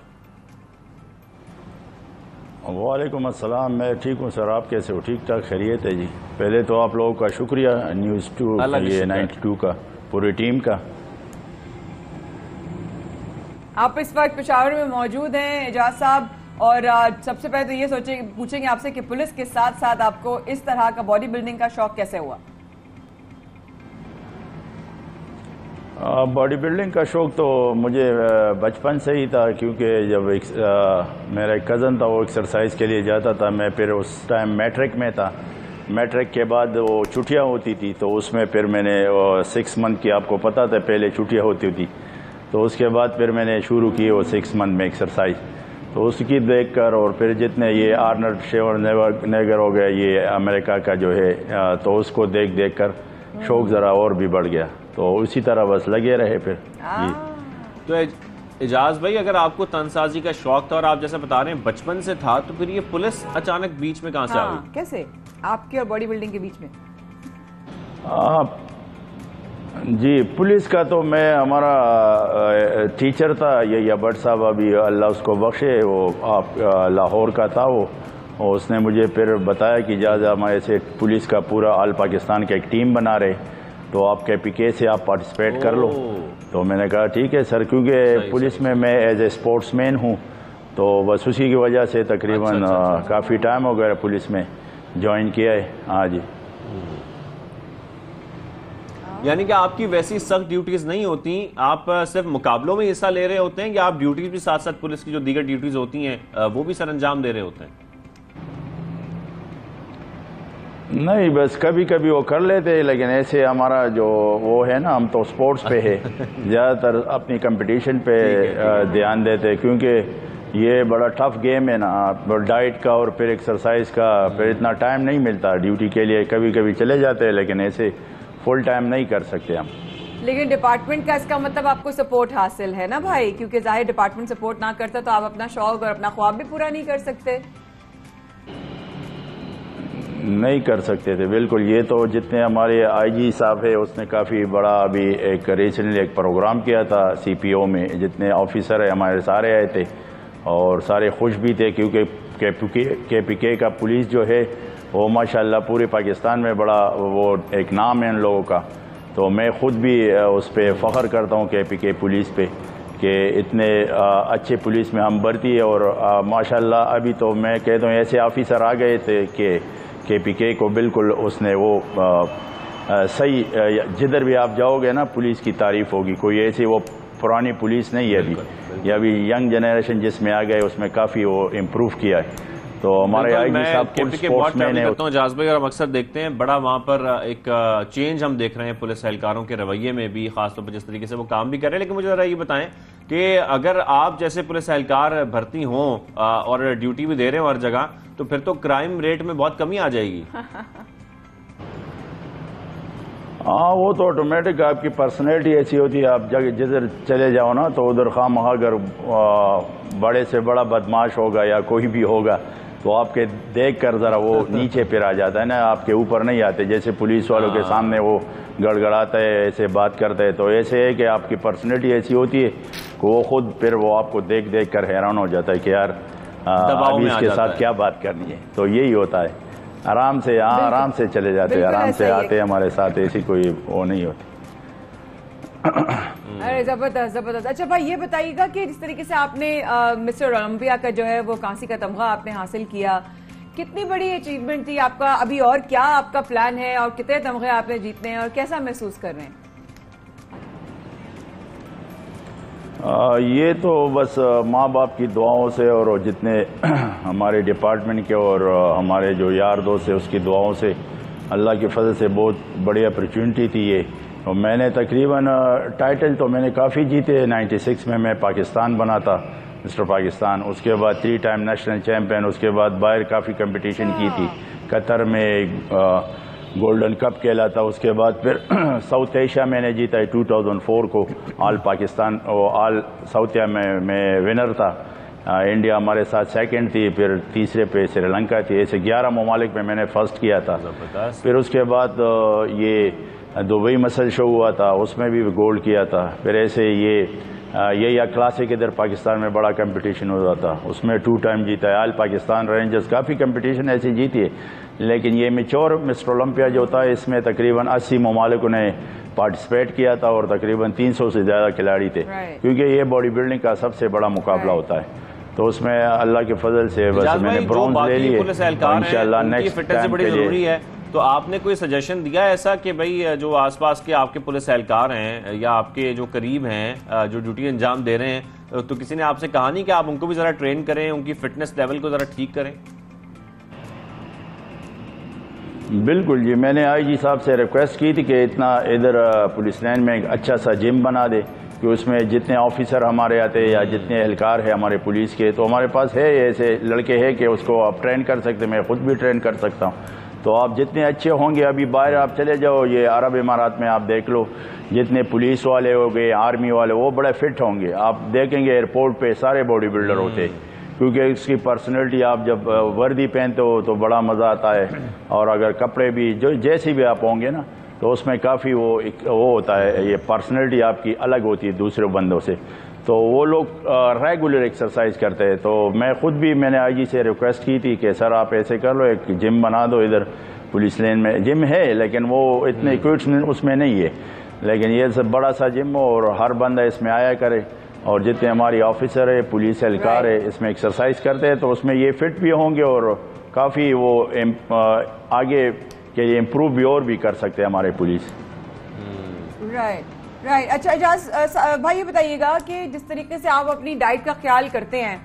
वालेकुम अस्सलाम, मैं ठीक हूँ सर, आप कैसे हो? ठीक ठाक खैरियत है जी। पहले तो आप लोगों का शुक्रिया न्यूज़ 2 ये 92 का पूरी टीम का। आप इस वक्त पेशावर में मौजूद हैं एजाज साहब, और सबसे पहले तो ये पूछेंगे आपसे कि पुलिस के साथ साथ आपको इस तरह का बॉडी बिल्डिंग का शौक कैसे हुआ? बॉडी बिल्डिंग का शौक तो मुझे बचपन से ही था, क्योंकि जब मेरा एक कज़न था वो एक्सरसाइज के लिए जाता था, मैं फिर उस टाइम मैट्रिक में था। मैट्रिक के बाद वो छुट्टियां होती थी तो उसमें फिर मैंने 6 मंथ की, आपको पता था पहले छुट्टियां होती थी, तो उसके बाद फिर मैंने शुरू की वो 6 मंथ में एक्सरसाइज। तो उसकी देखकर और फिर जितने ये आर्नल्ड श्वार्ज़नेगर हो गया, ये अमेरिका का जो है, तो उसको देख कर शौक ज़रा और भी बढ़ गया, तो उसी तरह बस लगे रहे फिर जी। तो एजाज भाई, अगर आपको तनसाजी का शौक था और आप जैसे बता रहे हैं बचपन से था, तो फिर ये पुलिस अचानक बीच में कहां से आ गई? कैसे आपके और बॉडी बिल्डिंग के बीच में? जी, पुलिस का तो मैं, हमारा टीचर था ये भट्ट साहब, अभी अल्लाह उसको बख्शे, वो आप लाहौर का था वो, और उसने मुझे फिर बताया कि जा हमारे से पुलिस का पूरा ऑल पाकिस्तान का एक टीम बना रहे, तो आप KPK से आप पार्टिसिपेट कर लो। तो मैंने कहा ठीक है सर, क्योंकि पुलिस में मैं एज ए स्पोर्ट्समैन हूँ, तो बस उसी की वजह से तकरीबन काफ़ी टाइम हो गया पुलिस में ज्वाइन किया है। हाँ जी। यानी कि आपकी वैसी सख्त ड्यूटीज नहीं होती, आप सिर्फ मुकाबलों में हिस्सा ले रहे होते हैं, या आप ड्यूटीज भी साथ साथ पुलिस की जो दीगर ड्यूटीज होती हैं वो भी सर अंजाम दे रहे होते हैं? नहीं, बस कभी कभी वो कर लेते हैं, लेकिन ऐसे हमारा जो वो है ना, हम तो स्पोर्ट्स पे है, ज़्यादातर अपनी कंपटीशन पे ध्यान देते हैं, क्योंकि ये बड़ा टफ गेम है ना, डाइट का और फिर एक्सरसाइज का, फिर इतना टाइम नहीं मिलता ड्यूटी के लिए। कभी कभी चले जाते हैं, लेकिन ऐसे फुल टाइम नहीं कर सकते हम। लेकिन डिपार्टमेंट का इसका मतलब आपको सपोर्ट हासिल है ना भाई, क्योंकि जाहिर डिपार्टमेंट सपोर्ट ना करता तो आप अपना शौक और अपना ख्वाब भी पूरा नहीं कर सकते। नहीं कर सकते थे, बिल्कुल। ये तो जितने हमारे IG साहब है, उसने काफ़ी बड़ा अभी एक रिसेंटली एक प्रोग्राम किया था CPO में, जितने ऑफिसर है हमारे सारे आए थे और सारे खुश भी थे, क्योंकि KPK का पुलिस जो है वो माशाल्लाह पूरे पाकिस्तान में बड़ा वो एक नाम है उन लोगों का। तो मैं ख़ुद भी उस पर फ़ख्र करता हूँ KPK पुलिस पे, कि इतने अच्छे पुलिस में हम भर्ती है, और माशाल्लाह अभी तो मैं कहता हूँ ऐसे ऑफिसर आ गए थे कि KPK को बिल्कुल उसने वो सही, जिधर भी आप जाओगे ना पुलिस की तारीफ़ होगी। कोई ऐसी वो पुरानी पुलिस नहीं है अभी, ये अभी यंग जनरेशन जिसमें आ गए उसमें काफ़ी वो इम्प्रूव किया है। तो हमारे IG साहब स्पोर्ट्समैन है। एजाज भाई, और हम अक्सर देखते हैं बड़ा वहाँ पर एक चेंज हम देख रहे हैं पुलिस एहलकारों के रवैये में भी, खासतौर पर जिस तरीके से वो काम भी कर रहे हैं। लेकिन मुझे जरा ये बताएं, कि अगर आप जैसे पुलिस एहलकार भर्ती हों और ड्यूटी भी दे रहे हो हर जगह, तो फिर तो क्राइम रेट में बहुत कमी आ जाएगी। हाँ, वो तो ऑटोमेटिक आपकी पर्सनैलिटी ऐसी होती है, आप जिधर चले जाओ ना तो उधर खामखा अगर बड़े से बड़ा बदमाश होगा या कोई भी होगा तो आपके देख कर ज़रा वो नीचे फिर आ जाता है ना, आपके ऊपर नहीं आते। जैसे पुलिस वालों के सामने वो गड़गड़ाता है, ऐसे बात करता है, तो ऐसे है कि आपकी पर्सनैलिटी ऐसी होती है कि वो खुद फिर वो आपको देख देख कर हैरान हो जाता है कि यार अभी इसके साथ क्या बात करनी है। तो यही होता है, आराम से आराम से चले जाते हैं, आराम से आते हैं हमारे साथ, ऐसी कोई वो नहीं होती। अरे जबरदस्त जबरदस्त। अच्छा भाई ये बताइएगा कि जिस तरीके से आपने मिस्टर ओलंपिया का जो है वो कांसी का तमगा आपने हासिल किया, कितनी बड़ी अचीवमेंट थी आपका, अभी और क्या आपका प्लान है और कितने तमगे आपने जीतने हैं और कैसा महसूस कर रहे हैं? ये तो बस माँ बाप की दुआओं से और जितने हमारे डिपार्टमेंट के और हमारे जो यार दोस्त है उसकी दुआओं से, अल्लाह के फजल से बहुत बड़ी अपॉर्चुनिटी थी ये। और मैंने तकरीबन टाइटल तो मैंने काफ़ी जीते। 96 में मैं पाकिस्तान बना था, मिस्टर पाकिस्तान। उसके बाद 3 टाइम नेशनल चैम्पियन। उसके बाद बाहर काफ़ी कंपटीशन की थी, कतर में गोल्डन कप खेला था। उसके बाद फिर साउथ एशिया मैंने जीता है 2004 को, ऑल पाकिस्तान और ऑल साउथ एशिया में मैं विनर था। इंडिया हमारे साथ सेकंड थी, फिर तीसरे पे श्रीलंका थी। ऐसे 11 ममालिक में मैंने फर्स्ट किया था। फिर उसके बाद ये दुबई मसल शो हुआ था, उसमें भी गोल्ड किया था। फिर ऐसे ये या क्लासिक इधर पाकिस्तान में बड़ा कंपटीशन हुआ था, उसमें 2 टाइम जीता है। ऑल पाकिस्तान रेंजर्स काफ़ी कंपटीशन ऐसी जीती है। लेकिन ये मैच्योर मिस्टर ओलंपिया जो था, इसमें तकरीबन 80 ममालिकों ने पार्टिसिपेट किया था और तकरीबन 300 से ज़्यादा खिलाड़ी थे, क्योंकि ये बॉडी बिल्डिंग का सबसे बड़ा मुकाबला होता है। तो उसमें अल्लाह के फजल से बस मैंने ब्रॉन्ज ले लिए। इंशाल्लाह नेक्स्ट टाइम के लिए। तो आपने कोई सजेशन दिया ऐसा कि भाई जो आसपास के आपके पुलिस एहलकार हैं या आपके जो करीब हैं जो ड्यूटी अंजाम दे रहे हैं, तो किसी ने आपसे कहा नहीं कि आप उनको भी ज़रा ट्रेन करें, उनकी फिटनेस लेवल को ज़रा ठीक करें? बिल्कुल जी, मैंने आईजी साहब से रिक्वेस्ट की थी कि इतना इधर पुलिस लाइन में एक अच्छा सा जिम बना दे कि उसमें जितने ऑफिसर हमारे आते हैं या जितने एहलकार हैं हमारे पुलिस के, तो हमारे पास है ऐसे लड़के हैं कि उसको आप ट्रेन कर सकते, मैं खुद भी ट्रेन कर सकता हूँ। तो आप जितने अच्छे होंगे, अभी बाहर आप चले जाओ, ये अरब इमारात में आप देख लो, जितने पुलिस वाले हो गए, आर्मी वाले, वो बड़े फिट होंगे। आप देखेंगे एयरपोर्ट पे सारे बॉडी बिल्डर होते, क्योंकि इसकी पर्सनैलिटी, आप जब वर्दी पहनते हो तो बड़ा मज़ा आता है। और अगर कपड़े भी जो जैसे भी आप होंगे ना, तो उसमें काफ़ी वो होता है, ये पर्सनैलिटी आपकी अलग होती है दूसरे बंदों से। तो वो लोग रेगुलर एक्सरसाइज करते हैं। तो मैं खुद भी, मैंने आईजी से रिक्वेस्ट की थी कि सर आप ऐसे कर लो, एक जिम बना दो इधर पुलिस लाइन में। जिम है लेकिन वो इतने इक्विपमेंट उसमें नहीं है, लेकिन ये सब बड़ा सा जिम हो और हर बंदा इसमें आया करे, और जितने हमारी ऑफिसर है, पुलिस एहलकार है, इसमें एक्सरसाइज करते हैं, तो उसमें ये फिट भी होंगे और काफ़ी वो आगे के लिए इम्प्रूव भी और भी कर सकते हैं हमारे पुलिस। राइट। अच्छा एजाज भाई ये बताइएगा कि जिस तरीके से आप अपनी डाइट का ख्याल करते हैं,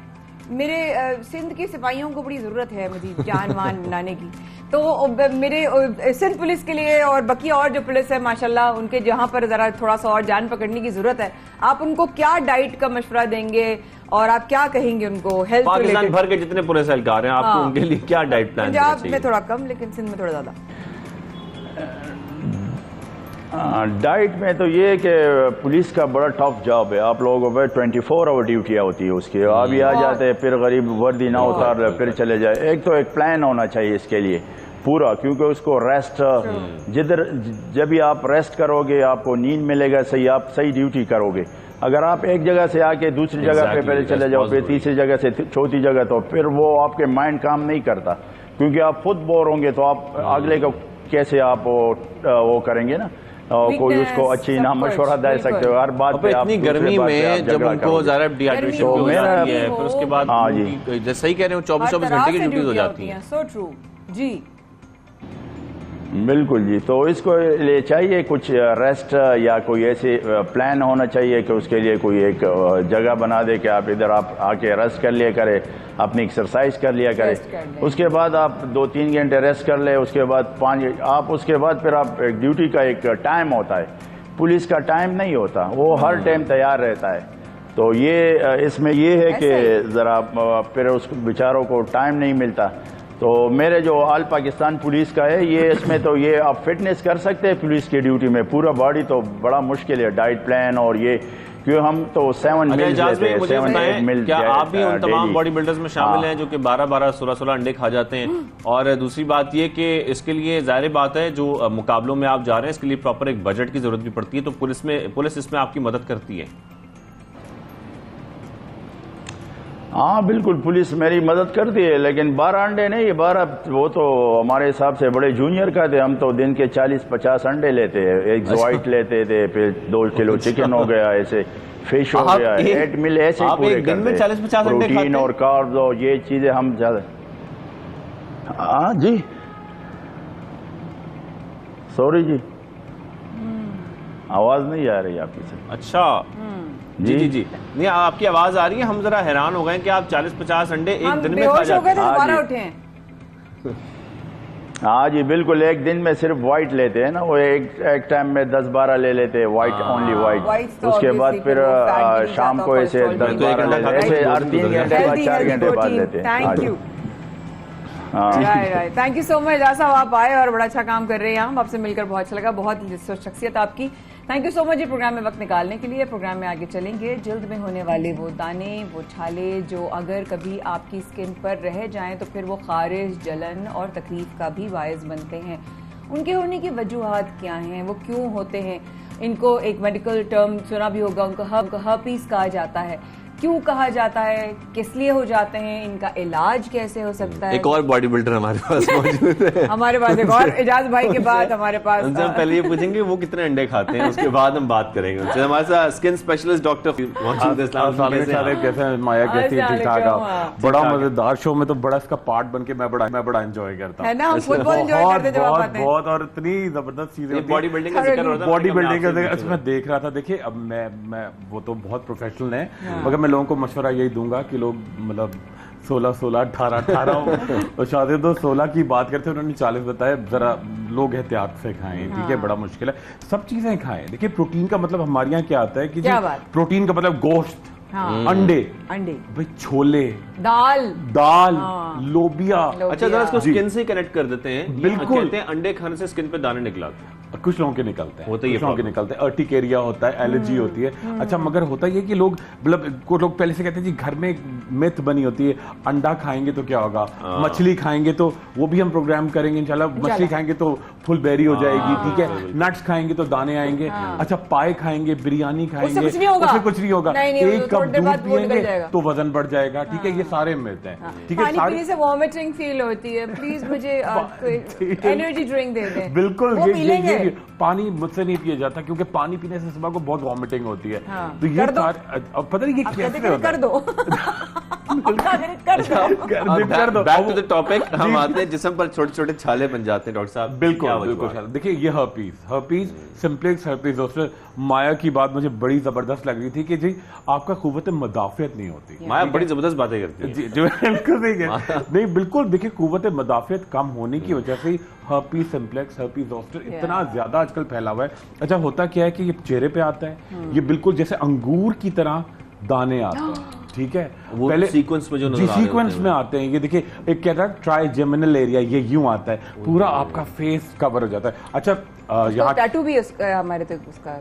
मेरे सिंध के सिपाहियों को बड़ी ज़रूरत है मजीद जान वान बनाने की, तो मेरे सिंध पुलिस के लिए और बाकी और जो पुलिस है माशाल्लाह, उनके जहां पर ज़रा थोड़ा सा और जान पकड़ने की ज़रूरत है, आप उनको क्या डाइट का मशवरा देंगे और आप क्या कहेंगे उनको हेल्थ? पाकिस्तान भर के जितने पुलिस एहलकार हैं, आपको उनके लिए क्या डाइट प्लान? पंजाब में थोड़ा कम, लेकिन सिंध में थोड़ा ज़्यादा। डाइट में तो ये कि पुलिस का बड़ा टफ जॉब है। आप लोगों पर 24 आवर ड्यूटियाँ होती है उसकी। अभी आ जाते हैं, फिर गरीब वर्दी ना उतार फिर चले जाए। एक तो एक प्लान होना चाहिए इसके लिए पूरा, क्योंकि उसको रेस्ट, जिधर जब भी आप रेस्ट करोगे आपको नींद मिलेगा, सही आप सही ड्यूटी करोगे। अगर आप एक जगह से आके दूसरी जगह पे पहले चले जाओ, फिर तीसरी जगह से चौथी जगह, तो फिर वो आपके माइंड काम नहीं करता, क्योंकि आप खुद बोर होंगे तो आप अगले को कैसे आप वो करेंगे ना, कोई उसको अच्छी ना मशवरा दे सकते हो। हर बात पे इतनी गर्मी में जब उनको ज़रा डिहाइड्रेशन हो जाती है, फिर उसके बाद जैसे सही कह रहे हो 24-24 घंटे की ड्यूटीज हो जाती हैं। सो ट्रू जी, बिल्कुल जी। तो इसको लिए चाहिए कुछ रेस्ट या कोई ऐसे प्लान होना चाहिए कि उसके लिए कोई एक जगह बना दे कि आप इधर आप आके रेस्ट कर लिया करें, अपनी एक्सरसाइज कर लिया करें, उसके बाद आप 2-3 घंटे रेस्ट कर ले, उसके बाद 5 आप उसके बाद फिर आप ड्यूटी का एक टाइम होता है, पुलिस का टाइम नहीं होता, वो हर टाइम तैयार रहता है। तो ये इसमें ये है कि ज़रा फिर उस बेचारों को टाइम नहीं मिलता। तो मेरे जो ऑल पाकिस्तान पुलिस का है ये इसमें तो ये आप फिटनेस कर सकते हैं पुलिस की ड्यूटी में, पूरा बॉडी तो बड़ा मुश्किल है, डाइट प्लान और ये क्यों हम तो 7 मील्स लेते हैं, 7-8 मील्स। क्या आप भी उन तमाम बॉडी बिल्डर्स में शामिल हैं जो कि 12-12, 16-16 अंडे खा जाते हैं? और दूसरी बात ये कि इसके लिए जाहिर बात है जो मुकाबलों में आप जा रहे हैं इसके लिए प्रॉपर एक बजट की जरूरत भी पड़ती है, तो पुलिस इसमें आपकी मदद करती है? हाँ बिल्कुल, पुलिस मेरी मदद करती है, लेकिन 12 अंडे नहीं, 12 वो तो हमारे हिसाब से बड़े जूनियर का थे। हम तो दिन के 40-50 अंडे लेते हैं, एक वाइट लेते थे, फिर 2 किलो चिकन हो गया, ऐसे फिश हो गया, 8 मील ऐसे ही पूरे दिन में 40-50 अंडे खाते हैं? प्रोटीन और कार्ब्स और ये चीजें हम ज्यादा। हाँ जी, सॉरी जी, आवाज नहीं आ रही आपकी से। अच्छा जी जी जी, नहीं आपकी आवाज आ रही है, हम जरा हैरान हो गए कि आप 40-50 अंडे एक दिन में खा जाते हैं। हाँ जी बिल्कुल, एक दिन में सिर्फ व्हाइट लेते हैं ना, वो एक टाइम में 10-12 ले लेते हैं व्हाइट, ओनली व्हाइट। उसके बाद फिर शाम को ऐसे 10-12 लेते हैं, ऐसे हर 3 घंटे बाद 4 घंटे बाद लेते हैं। Thank you, thank you so much साहब, आप आए और बड़ा अच्छा काम कर रहे हैं। आपसे मिलकर बहुत अच्छा लगा, बहुत शख्सियत आपकी। थैंक यू सो मच ये प्रोग्राम में वक्त निकालने के लिए। प्रोग्राम में आगे चलेंगे, जल्द में होने वाले वो दाने, वो छाले जो अगर कभी आपकी स्किन पर रह जाएं तो फिर वो खारिश, जलन और तकलीफ का भी बायस बनते हैं। उनके होने की वजूहात क्या हैं, वो क्यों होते हैं? इनको एक मेडिकल टर्म सुना भी होगा, उनको हर्पीस कहा जाता है। क्यों कहा जाता है, किस लिए हो जाते हैं, इनका इलाज कैसे हो सकता है? एक और बॉडी बिल्डर हमारे पास मौजूद है। हमारे पास एक और, एजाज भाई के बाद हमारे पास उनसे हम पहले ये पूछेंगे वो कितने अंडे खाते हैं, उसके बाद हम बात करेंगे उनसे। हमारे साथ स्किन स्पेशलिस्ट डॉक्टर मौजूद है। कैसे माया, कैसी ठीक ठाक? बड़ा मजेदार शो में तो बड़ा इसका पार्ट बन के मैं बड़ा एंजॉय करता हूँ, बहुत, और इतनी जबरदस्त चीजें। बॉडी बिल्डिंग का जिक्र हो रहा था, बॉडी बिल्डिंग का मैं देख रहा था। देखिए अब मैं वो तो बहुत प्रोफेशनल है, मगर मैं लोगों को मशवरा यही दूंगा कि लोग मतलब 16, 18 और शादी तो 16 की बात करते हैं, उन्होंने 40 बताया। जरा लोग एहतियात से खाएं, ठीक है, बड़ा मुश्किल है, सब चीजें खाएं। देखिए प्रोटीन का मतलब हमारे यहाँ क्या आता है कि प्रोटीन का मतलब गोश्त, अंडे भाई, छोले, दाल, लोबिया। अच्छा जरा इसको स्किन से कनेक्ट कर देते हैं। बिल्कुल, कहते हैं अंडे खाने से स्किन पे दाने निकलते हैं। कुछ लोगों के निकलते हैं, होता ही, कुछ लोगों के निकलते हैं, अर्टिकेरिया होता है, एलर्जी होती है। अच्छा मगर होता ये कि लोग मतलब कुछ लोग पहले से कहते हैं जी घर में एक मिथ बनी होती है, अंडा खाएंगे तो क्या होगा, मछली खाएंगे तो, वो भी हम प्रोग्राम करेंगे इंशाल्लाह, मछली खाएंगे तो फुल बेरी हो जाएगी, ठीक है, नट्स खाएंगे तो दाने आएंगे। अच्छा पाए खाएंगे, बिरयानी खाएंगे, उससे कुछ नहीं होगा, एक कप दूध पिएंगे तो वजन बढ़ जाएगा, ठीक है, ये सारे मिथ हैं, ठीक है। पानी पीने से वॉमिटिंग फील होती है, प्लीज मुझे एनर्जी ड्रिंक दे दें। बिल्कुल, पानी मुझसे नहीं पिया जाता क्योंकि पानी पीने से सुबह को बहुत वॉमिटिंग होती है। तो ये अब पता नहीं ये कैसे होता है। कर दो। बैक टू द टॉपिक, हम आते हैं जिस्म पर छोटे छोटे छाले बन जाते हैं डॉक्टर साहब। बिल्कुल। देखिए ये हर्पीज सिम्प्लेक्स हर्पीज जोस्टर, माया की बात मुझे बड़ी जबरदस्त लग रही थी कि जी आपका कुव्वत मदाफियत नहीं होती। माया बड़ी जबरदस्त बातें करती है। नहीं बिल्कुल, देखिए कुव्वत मदाफियत कम होने की वजह से हर्पीज सिम्प्लेक्स, हर्पीज जोस्टर इतना ज्यादा आजकल फैला हुआ है। अच्छा होता क्या है कि ये चेहरे पे आता है, ये बिल्कुल जैसे अंगूर की तरह दाने आते हैं, ठीक है, वो पहले सीक्वेंस में जो सीक्वेंस में आते हैं। ये देखिए एक कहता है ट्राइजेमिनल एरिया, ये यूं आता है, पूरा आपका फेस कवर हो जाता है। अच्छा यहाँ टैटू भी हमारे तो उसका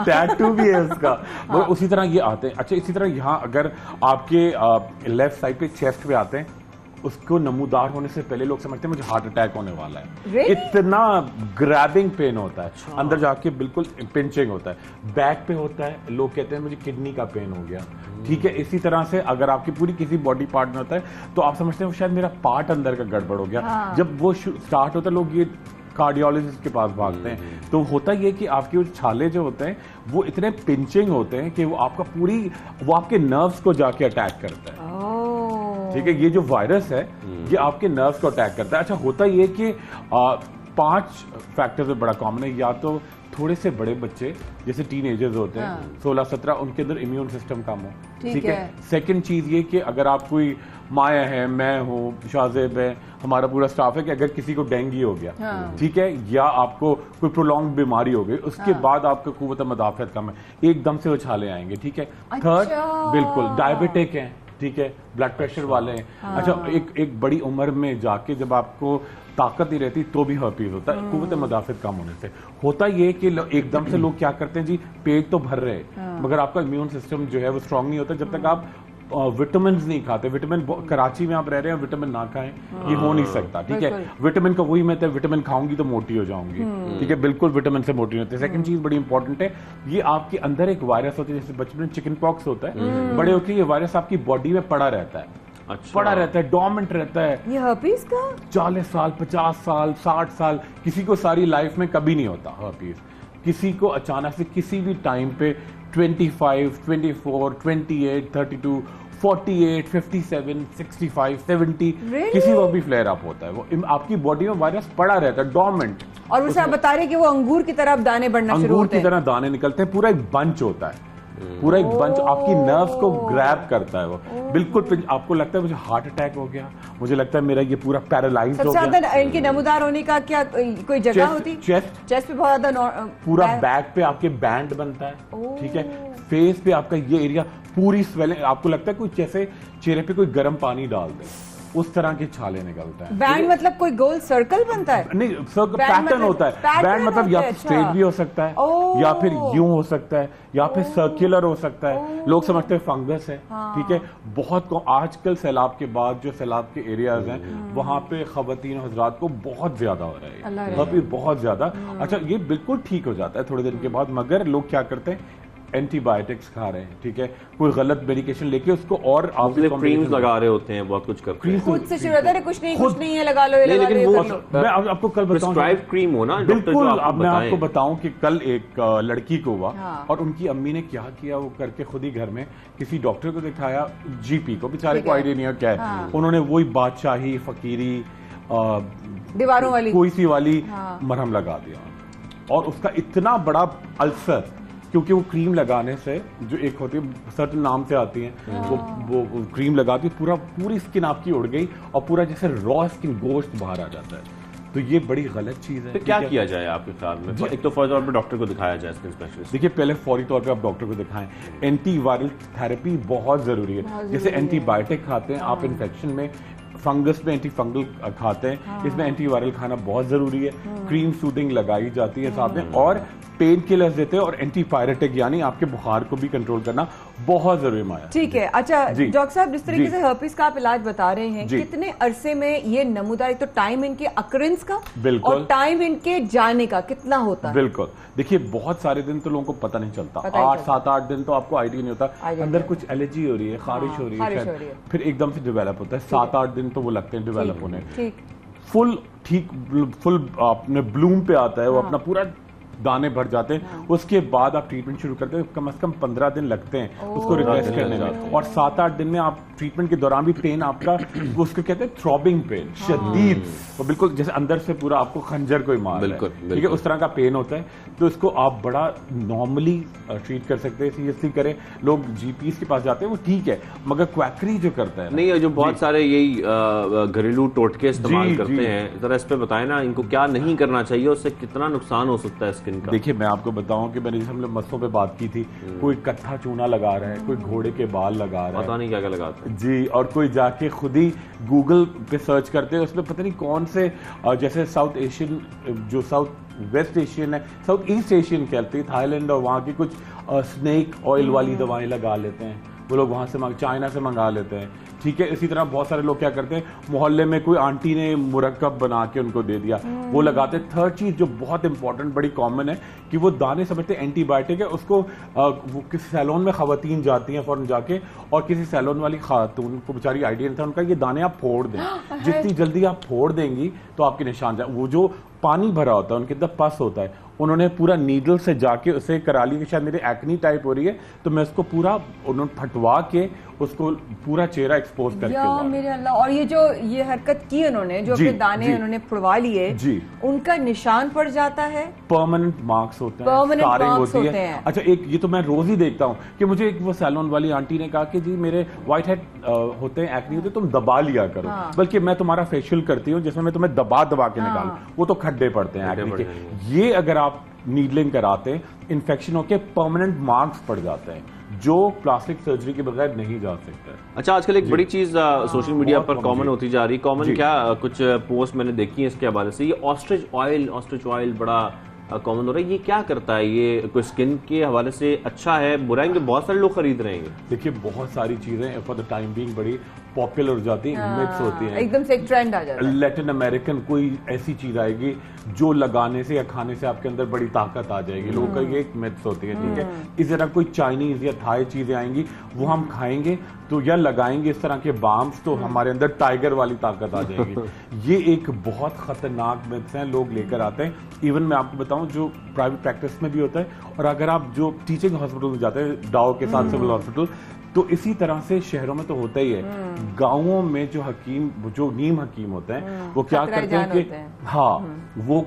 टैटू भी है उसका, वो उसी तरह ये आते हैं। अच्छा इसी तरह यहाँ अगर आपके लेफ्ट साइड पे चेस्ट पे आते हैं, उसको नमूदार होने से पहले लोग समझते हैं मुझे हार्ट अटैक होने वाला है। really? इतना ग्रैबिंग पेन होता है, अंदर जाके बिल्कुल पिंचिंग होता है। बैक पे होता है, लोग कहते हैं मुझे किडनी का पेन हो गया, ठीक है। इसी तरह से अगर आपकी पूरी किसी बॉडी पार्ट में होता है तो आप समझते हैं शायद मेरा पार्ट अंदर का गड़बड़ हो गया। जब वो स्टार्ट होता है लोग ये कार्डियोलॉजिस्ट के पास भागते हैं। तो होता ये कि आपके वो छाले जो होते हैं वो इतने पिंचिंग होते हैं कि वो आपका वो आपके नर्व्स को जाके अटैक करता है, ठीक है। ये जो वायरस है ये आपके नर्व्स को अटैक करता है। अच्छा होता ये कि 5 फैक्टर्स में बड़ा कॉमन है, या तो थोड़े से बड़े बच्चे जैसे टीनेजर्स होते हैं 16-17, उनके अंदर इम्यून सिस्टम कम हो, ठीक है। सेकंड चीज ये कि अगर आप कोई माया है, मैं हूँ, शाहजेब है, हमारा पूरा स्टाफ है, कि अगर किसी को डेंगू हो गया, ठीक है, या आपको कोई प्रोलॉन्ग बीमारी हो गई, उसके बाद आपका कुव्वत मदाफियत कम है, एकदम से वो छाले आएंगे, ठीक है। थर्ड, बिल्कुल डायबिटिक हैं, ठीक है, ब्लड प्रेशर वाले हैं। अच्छा, एक बड़ी उम्र में जाके जब आपको ताकत नहीं रहती तो भी हर्पीज होता है, कुव्वत मदाफियत कम होने से। होता ये कि एकदम से लोग क्या करते हैं जी, पेट तो भर रहे हैं मगर आपका इम्यून सिस्टम जो है वो स्ट्रांग नहीं होता जब तक आप विटामिन नहीं खाते। विटामिन, कराची में आप रह रहे हैं, विटामिन ना खाएं, ये हो नहीं सकता, ठीक है। विटामिन का वही महत्व है, विटामिन खाऊंगी तो मोटी हो जाऊंगी, ठीक है, बिल्कुल विटामिन से मोटी नहीं होती। सेकंड चीज बड़ी इंपॉर्टेंट है, ये आपके अंदर एक वायरस होता है, जैसे बचपन में चिकन पॉक्स होता है, बड़े होकर ये वायरस आपकी बॉडी में पड़ा रहता है, पड़ा रहता है, डोमेंट रहता है। ये हर्पीज का 40 साल, 50 साल, 60 साल, किसी को सारी लाइफ में कभी नहीं होता हर्पीज, किसी को अचानक से किसी भी टाइम पे 25, 24, 28, 32, 48, 57, 65, 70 किसी को भी फ्लेयर अप होता है। वो आपकी बॉडी में वायरस पड़ा रहता है, डोमेंट। और उसे आप बता रहे कि वो अंगूर की तरह दाने बढ़ना शुरू होते हैं, अंगूर की तरह दाने निकलते हैं, पूरा एक बंच होता है, पूरा एक बंच आपकी नर्व्स को ग्रैब करता है। वो बिल्कुल आपको लगता है मुझे हार्ट अटैक हो गया, मुझे लगता है मेरा ये पूरा पैरालाइज हो गया। सबसे ज्यादा इनके नमूदार होने का क्या कोई जगह होती? चेस्ट पे बहुत ज्यादा, पूरा बैक पे आपके बैंड बनता है, ठीक है, फेस पे आपका ये एरिया पूरी स्वेलिंग, आपको लगता है कोई जैसे चेहरे पे कोई गर्म पानी डाल दे, उस तरह के छाले निकलता है। बैंड मतलब कोई गोल सर्कल बनता है? नहीं, पैटर्न होता है। बैंड मतलब या स्ट्रेट भी हो सकता है, या फिर यूं हो सकता है, या फिर सर्कुलर हो सकता है। लोग समझते हैं फंगस है, ठीक है। बहुत आजकल सैलाब के बाद जो सैलाब के एरियाज हैं वहां पे खवातीन हजरात को बहुत ज्यादा हो रहा है, अभी बहुत ज्यादा। अच्छा, ये बिल्कुल ठीक हो जाता है थोड़े दिन के बाद, मगर लोग क्या करते हैं, एंटीबायोटिक्स खा रहे हैं, ठीक है, कोई गलत मेडिकेशन लेके उसको और आप क्रीम्स लगा रहे होते हैं, बहुत कुछ करते हैं, खुद से शुरू होता है, कुछ नहीं है, लगा लो, ये लगा लो। मैं आपको कल बताऊं, प्रिस्क्राइब क्रीम हो ना, बिल्कुल। अब मैं आपको बताऊं कि कल एक लड़की को हुआ और उनकी अम्मी ने क्या किया, वो करके खुद ही घर में किसी डॉक्टर को दिखाया, जीपी को, बेचारे को आइडिया नहीं है क्या है, उन्होंने वही बादशाही फकीरी दीवारों वाली कोई सी वाली मरहम लगा दिया, और उसका इतना बड़ा अल्सर, क्योंकि वो क्रीम लगाने से जो एक होती है सर्टन नाम से आती है, वो क्रीम लगाती है, पूरी स्किन आपकी उड़ गई और पूरा जैसे रॉ स्किन गोश्त बाहर आ जाता है। तो ये बड़ी गलत चीज है। तो क्या किया जाए आपके ख्याल में? एक तो फौरी तौर पर डॉक्टर को दिखाया जाए, स्किन स्पेशलिस्ट। देखिए, पहले फौरी तौर पे आप डॉक्टर को दिखाएं। एंटीवायरल थेरेपी बहुत जरूरी है। जैसे एंटीबायोटिक खाते हैं आप इन्फेक्शन में, फंगस में एंटी फंगल खाते हैं, इसमें एंटीवायरल खाना बहुत जरूरी है। क्रीम सूदिंग लगाई जाती है साथ में, और पेन किलर्स देते हैं, और एंटीपायरेटिक यानी आपके बुखार को भी कंट्रोल करना बहुत जरूरी माया। ठीक है। अच्छा डॉक्टर साहब, जिस तरीके से हर्पीज का आप इलाज बता रहे हैं, कितने अरसे में ये नमूदार, तो टाइम इनके अक्रेंस का और टाइम इनके जाने का कितना होता है? बिल्कुल, देखिए बहुत सारे दिन तो लोगों को पता नहीं चलता, 7-8 दिन तो आपको आइडिया नहीं होता, अंदर कुछ एलर्जी हो रही है, खारिश हो रही है, फिर एकदम से डेवलप होता है, 7-8 दिन तो वो लगते हैं डेवलप होने। फुल आपने ब्लूम पे आता है, वो अपना पूरा दाने भर जाते हैं, उसके बाद आप ट्रीटमेंट शुरू करते हैं, कम से कम 15 दिन लगते हैं उसको रिग्रेस करने में, और 7-8 दिन में आप ट्रीटमेंट के दौरान भी पेन आपका, उसको कहते हैं थ्रॉबिंग पेन, शदीद, वो बिल्कुल जैसे अंदर से पूरा आपको खंजर कोई मार रहा है, ठीक है, उस तरह का पेन होता है। तो इसको आप बड़ा नॉर्मली ट्रीट कर सकते हैं, सीरियसली करें। लोग जीपीस के पास जाते हैं, वो ठीक है, मगर क्वैकरी जो करता है नहीं, जो बहुत सारे यही घरेलू टोटके इस्तेमाल करते हैं, जरा इस पे बताएं ना, इनको क्या नहीं करना चाहिए, उससे कितना नुकसान हो सकता है स्किन का? देखिए, मैं आपको बताऊं कि मैंने जैसे हम लोग मस्सों पे बात की थी, कोई कत्था चूना लगा रहा है, कोई घोड़े के बाल लगा रहा है, पता नहीं क्या क्या लगाते हैं जी, और कोई जाके खुद ही गूगल पे सर्च करते हैं, उसमें पता नहीं कौन से जैसे साउथ एशियन, जो साउथ वेस्ट एशियन है, साउथ ईस्ट एशियन कहते हैं, थाईलैंड, और वहाँ की कुछ स्नेक ऑयल वाली दवाएं लगा लेते हैं वो लोग, वहाँ से चाइना से मंगा लेते हैं, ठीक है। इसी तरह बहुत सारे लोग क्या करते हैं, मोहल्ले में कोई आंटी ने मुरक्कब बना के उनको दे दिया, वो लगाते हैं। थर्ड चीज जो बहुत इंपॉर्टेंट, बड़ी कॉमन है, कि वो दाने समझते हैं एंटीबायोटिक है, उसको वो किसी सैलून में खवातीन जाती हैं फौरन जाके, और किसी सैलून वाली खातून को बेचारी आइडिया नहीं था उनका, ये दाने आप फोड़ दें, जितनी जल्दी आप फोड़ देंगी तो आपके निशान जाए। वो जो पानी भरा होता है उनके अंदर पस होता है, उन्होंने पूरा नीडल से जाके उसे करा लिया कि शायद मेरे एक्नी टाइप हो रही है, तो मैं उसको पूरा उन्होंने फटवा के उसको पूरा चेहरा एक्सपोज करके या हुआ। मेरे अल्लाह, और ये हरकत की उन्होंने, जो जी, अपने दाने जी। उन्होंने फुड़वा लिए, जी। उनका निशान पड़ जाता है, परमानेंट मार्क्स होते हैं, Permanent scarring marks होती होते है। हैं। अच्छा, एक ये तो मैं रोज ही देखता हूँ कि मुझे एक वो सैलून वाली आंटी ने कहा कि जी मेरे व्हाइट हेड होते हैं, एक्ने होते हैं, तुम दबा लिया करो। हाँ। बल्कि मैं तुम्हारा फेशियल करती हूँ जिसमें मैं तुम्हें दबा दबा के निकालूं, वो तो खड्डे पड़ते हैं एक्ने के। ये अगर आप नीडलिंग कराते हैं, इन्फेक्शन होके परमानेंट मार्क्स पड़ जाते हैं, जो प्लास्टिक सर्जरी के बगैर नहीं जा सकता। अच्छा, आजकल एक बड़ी चीज सोशल मीडिया बहुत पर कॉमन होती जा रही, कॉमन क्या कुछ पोस्ट मैंने देखी है इसके हवाले से, ये ऑस्ट्रिच ऑयल बड़ा कॉमन हो रहा है। ये क्या करता है? ये कोई स्किन के हवाले से अच्छा है, बुरा है? बहुत सारे लोग खरीद रहे हैं। देखिए, बहुत सारी चीजें फॉर द टाइम बीइंग बड़ी पॉपुलर हो जाती हैं, मिक्स होती हैं, एकदम से एक ट्रेंड आ जाता है। लैटिन अमेरिकन कोई ऐसी चीज आएगी जो लगाने से या खाने से आपके अंदर बड़ी ताकत आ जाएगी, लोगों का ये एक मिथ्स होती है, ठीक है। इस तरह कोई चाइनीज या थाई चीजें आएंगी, वो हम खाएंगे तो या लगाएंगे इस तरह के बाम्स, तो हमारे अंदर टाइगर वाली ताकत आ जाएगी। ये एक बहुत खतरनाक मिथ्स हैं, लोग लेकर आते हैं। इवन मैं आपको बताऊं, जो प्राइवेट प्रैक्टिस में भी होता है, और अगर आप जो टीचिंग हॉस्पिटल में जाते हैं, डाओ के साथ सिविल हॉस्पिटल, तो इसी तरह से शहरों में तो होता ही है। गांवों में जो नीम हकीम होते हैं, वो क्या करते हैं कि वो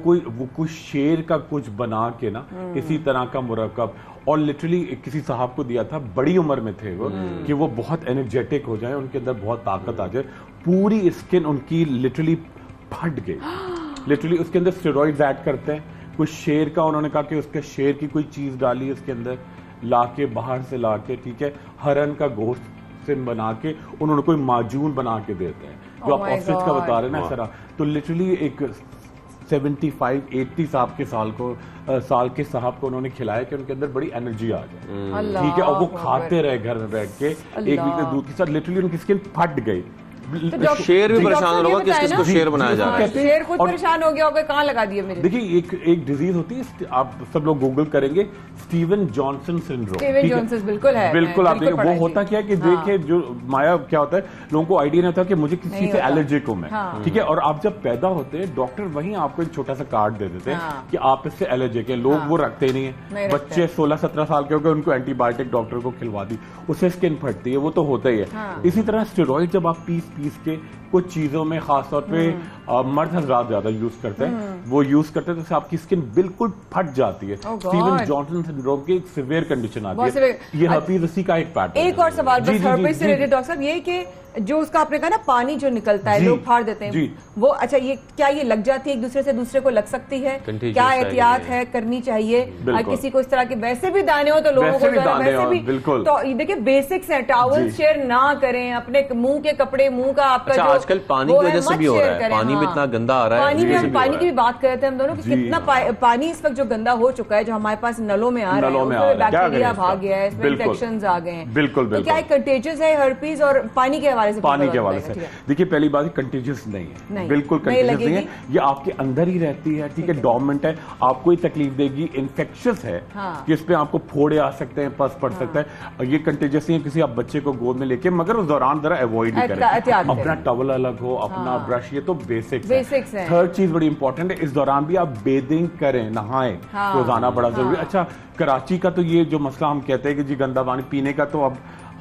कोई शेर का कुछ बना के ना, इसी तरह का मुरक्कब, और लिटरली किसी साहब को दिया था, बड़ी उम्र में थे वो, कि वो बहुत एनर्जेटिक हो जाए, उनके अंदर बहुत ताकत आ जाए, पूरी स्किन उनकी लिटरली फट गई। लिटरली उसके अंदर स्टेरॉइड्स ऐड करते हैं, कुछ शेर का, उन्होंने कहा कि उसके शेर की कोई चीज डाली उसके अंदर, लाके बाहर से लाके, ठीक है, हरन का गोश्त से बना के उन्होंने कोई माजून बना के देते हैं, जो आप ऑस्ट्रिच का बता रहे हैं ना सर। तो लिटरली एक 75-80 साल के साहब को उन्होंने खिलाया कि उनके अंदर बड़ी एनर्जी आ जाए, ठीक है, और वो खाते रहे घर में बैठ के, एक वीक में दूध के साथ, लिटरली उनकी स्किन फट गई। तो शेर भी परेशान होगा, किस किस को शेर बनाया जा रहा है। शेर खुद परेशान हो गया होगा, कहाँ लगा दिया मेरे। देखिए, एक डिजीज होती है, आप सब लोग गूगल करेंगे, Steven Johnson syndrome. Steven Johnson बिल्कुल है, बिल्कुल आप देखिए, वो होता क्या है कि देखिए, जो माया क्या होता है, लोगों को आइडिया नहीं होता कि मुझे किसी से एलर्जिक हूं मैं, ठीक है, और आप जब पैदा होते हैं, डॉक्टर वहीं आपको एक छोटा सा कार्ड दे देते हैं कि आप इससे एलर्जिक है। लोग वो रखते ही नहीं है। बच्चे 16-17 साल के हो गए, उनको एंटीबायोटिक डॉक्टर को खिलवा दी, उससे स्किन फटती है, वो तो होता ही है। इसी तरह स्टेरॉइड जब आप पीस के कुछ चीजों में, खासतौर पे मर्द हजरात ज्यादा यूज करते हैं, वो यूज करते हैं, तो आपकी स्किन बिल्कुल फट जाती है। स्टीवन जॉनसन सिंड्रोम की एक सिवियर कंडीशन आती है। ये हर्पीज उसी का एक पैटर्न है। एक और सवाल बस हर्पीज से रिलेटेड डॉक्टर साहब, ये कि जो उसका आपने कहा ना, पानी जो निकलता है, लोग फाड़ देते हैं, वो अच्छा, ये क्या ये लग जाती है एक दूसरे से दूसरे को लग सकती है? क्या एहतियात है करनी चाहिए किसी को इस तरह के? वैसे भी दाने हो तो लोगों को वैसे भी, तो देखिए बेसिक्स है, टॉवल शेयर ना करें, अपने मुंह के कपड़े, मुंह का आपका जो आजकल पानी की वजह से भी हो रहा है, पानी भी इतना गंदा आ रहा है। पानी में पानी की भी बात कर रहे थे हम दोनों कि कितना पानी इस वक्त जो गंदा हो चुका है, जो हमारे पास नलों में आ रहा है, उसमें बैक्टीरिया भाग गया है, इसमें इन्फेक्शंस आ गए हैं। बिल्कुल तो क्या कंटेजियस है हर्पीज? और पानी के हवाले से, पानी के हवाले से देखिए, पहली बात कंटेजियस नहीं है, बिल्कुल कंटेजियस नहीं है, ये आपके अंदर ही रहती है, ठीक है, डोरमेंट है, आपको ही तकलीफ देगी, इन्फेक्शियस है, कि इस पे आपको फोड़े आ सकते हैं, पस पड़ सकता है, और ये कंटेजियस नहीं है किसी आप बच्चे को गोद में लेके, मगर उस दौरान जरा अवॉइड ही करें, अपना टॉवल अलग हो, अपना ब्रश, ये तो बेसिक्स है। थर्ड चीज बड़ी इंपॉर्टेंट है, इस दौरान भी आप बेदिंग करें, नहाएं रोजाना, बड़ा जरूरी। अच्छा, कराची का तो ये जो मसला हम कहते हैं कि जी गंदा पानी पीने का, तो अब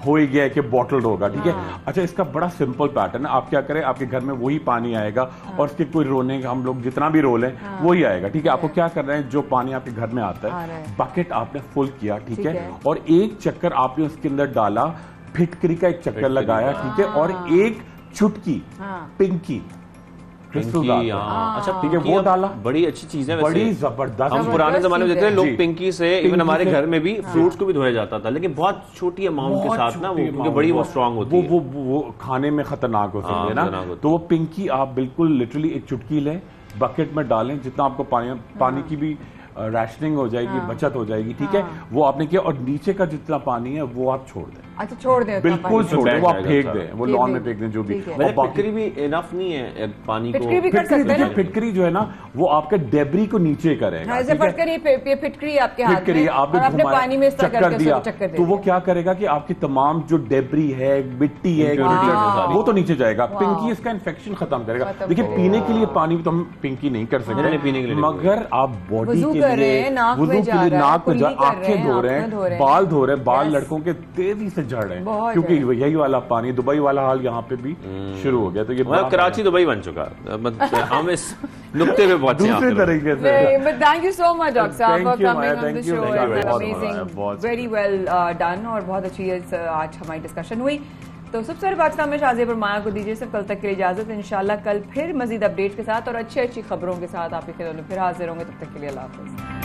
हो ही गया है कि बॉटल्ड होगा, ठीक है। अच्छा, इसका बड़ा सिंपल पैटर्न है, आप क्या करें, आपके घर में वही पानी आएगा, और उसके कोई रोने, हम लोग जितना भी रोल है वही आएगा, ठीक है। आपको क्या करना है, जो पानी आपके घर में आता है, बकेट आपने फुल किया, ठीक है, और एक चक्कर आपने उसके अंदर डाला, फिटकरी का एक चक्कर लगाया, ठीक है, और एक चुटकी पिंकी अच्छा, ठीक है, वो डाला, बड़ी अच्छी चीज है, बड़ी जबरदस्त। हम पुराने जमाने में देखते हैं लोग पिंकी से, इवन हमारे घर में भी फ्रूट्स को भी धोया जाता था, लेकिन बहुत छोटी अमाउंट के साथ ना, वो बड़ी वो स्ट्रांग होती है, वो खाने में खतरनाक हो सकती है ना। तो वो पिंकी आप बिल्कुल लिटरली एक चुटकी लें, बकेट में डालें, जितना आपको पानी की भी राशनिंग हो जाएगी, बचत हो जाएगी, ठीक है, वो आपने किया, और नीचे का जितना पानी है वो आप छोड़ दें। अच्छा, छोड़ दें, बिल्कुल छोड़ दें, वो आप फेंक दें, वो लॉन में फेंक दें, जो भी। और फिटकरी भी इनफ नहीं है पानी को, फिटकरी जो है ना, वो आपके डेब्री को नीचे करेगा, फिटकरी आपके हाथ में, आपने पानी में चक्कर दिया, तो वो क्या करेगा कि आपकी तमाम जो डेब्री है, मिट्टी है, वो तो नीचे जाएगा। पिंकी इसका इन्फेक्शन खत्म करेगा। देखिए, पीने के लिए पानी तो हम पिंकी नहीं कर सकते, पीने के लिए, मगर आप बॉडी के लिए, वुजू के लिए नाक में जा, आंखें धो रहे हैं, बाल धो रहे हैं, बाल लड़कों के तेजी से से झड़ रहे हैं, बहुत क्योंकि यही वाला पानी, दुबई वाला हाल यहाँ पे भी शुरू हो गया। तो ये कराची दुबई बन चुका, हम इस नुक्ते पे पहुंचे दूसरे तरीके से। Thank you so much doctor साहब for coming on the show, amazing, very well done, और बहुत अच्छी आज हमारी डिस्कशन हुई। तो सबसे पहले पाकिस्तान में शाज़ेब और माया को दीजिए सिर्फ कल तक के लिए इजाजत। इंशाल्लाह कल फिर मजीद अपडेट के साथ और अच्छी अच्छी खबरों के साथ आपके खिदमत में फिर हाजिर होंगे। तब तक के लिए अल्लाह हाफ़िज़।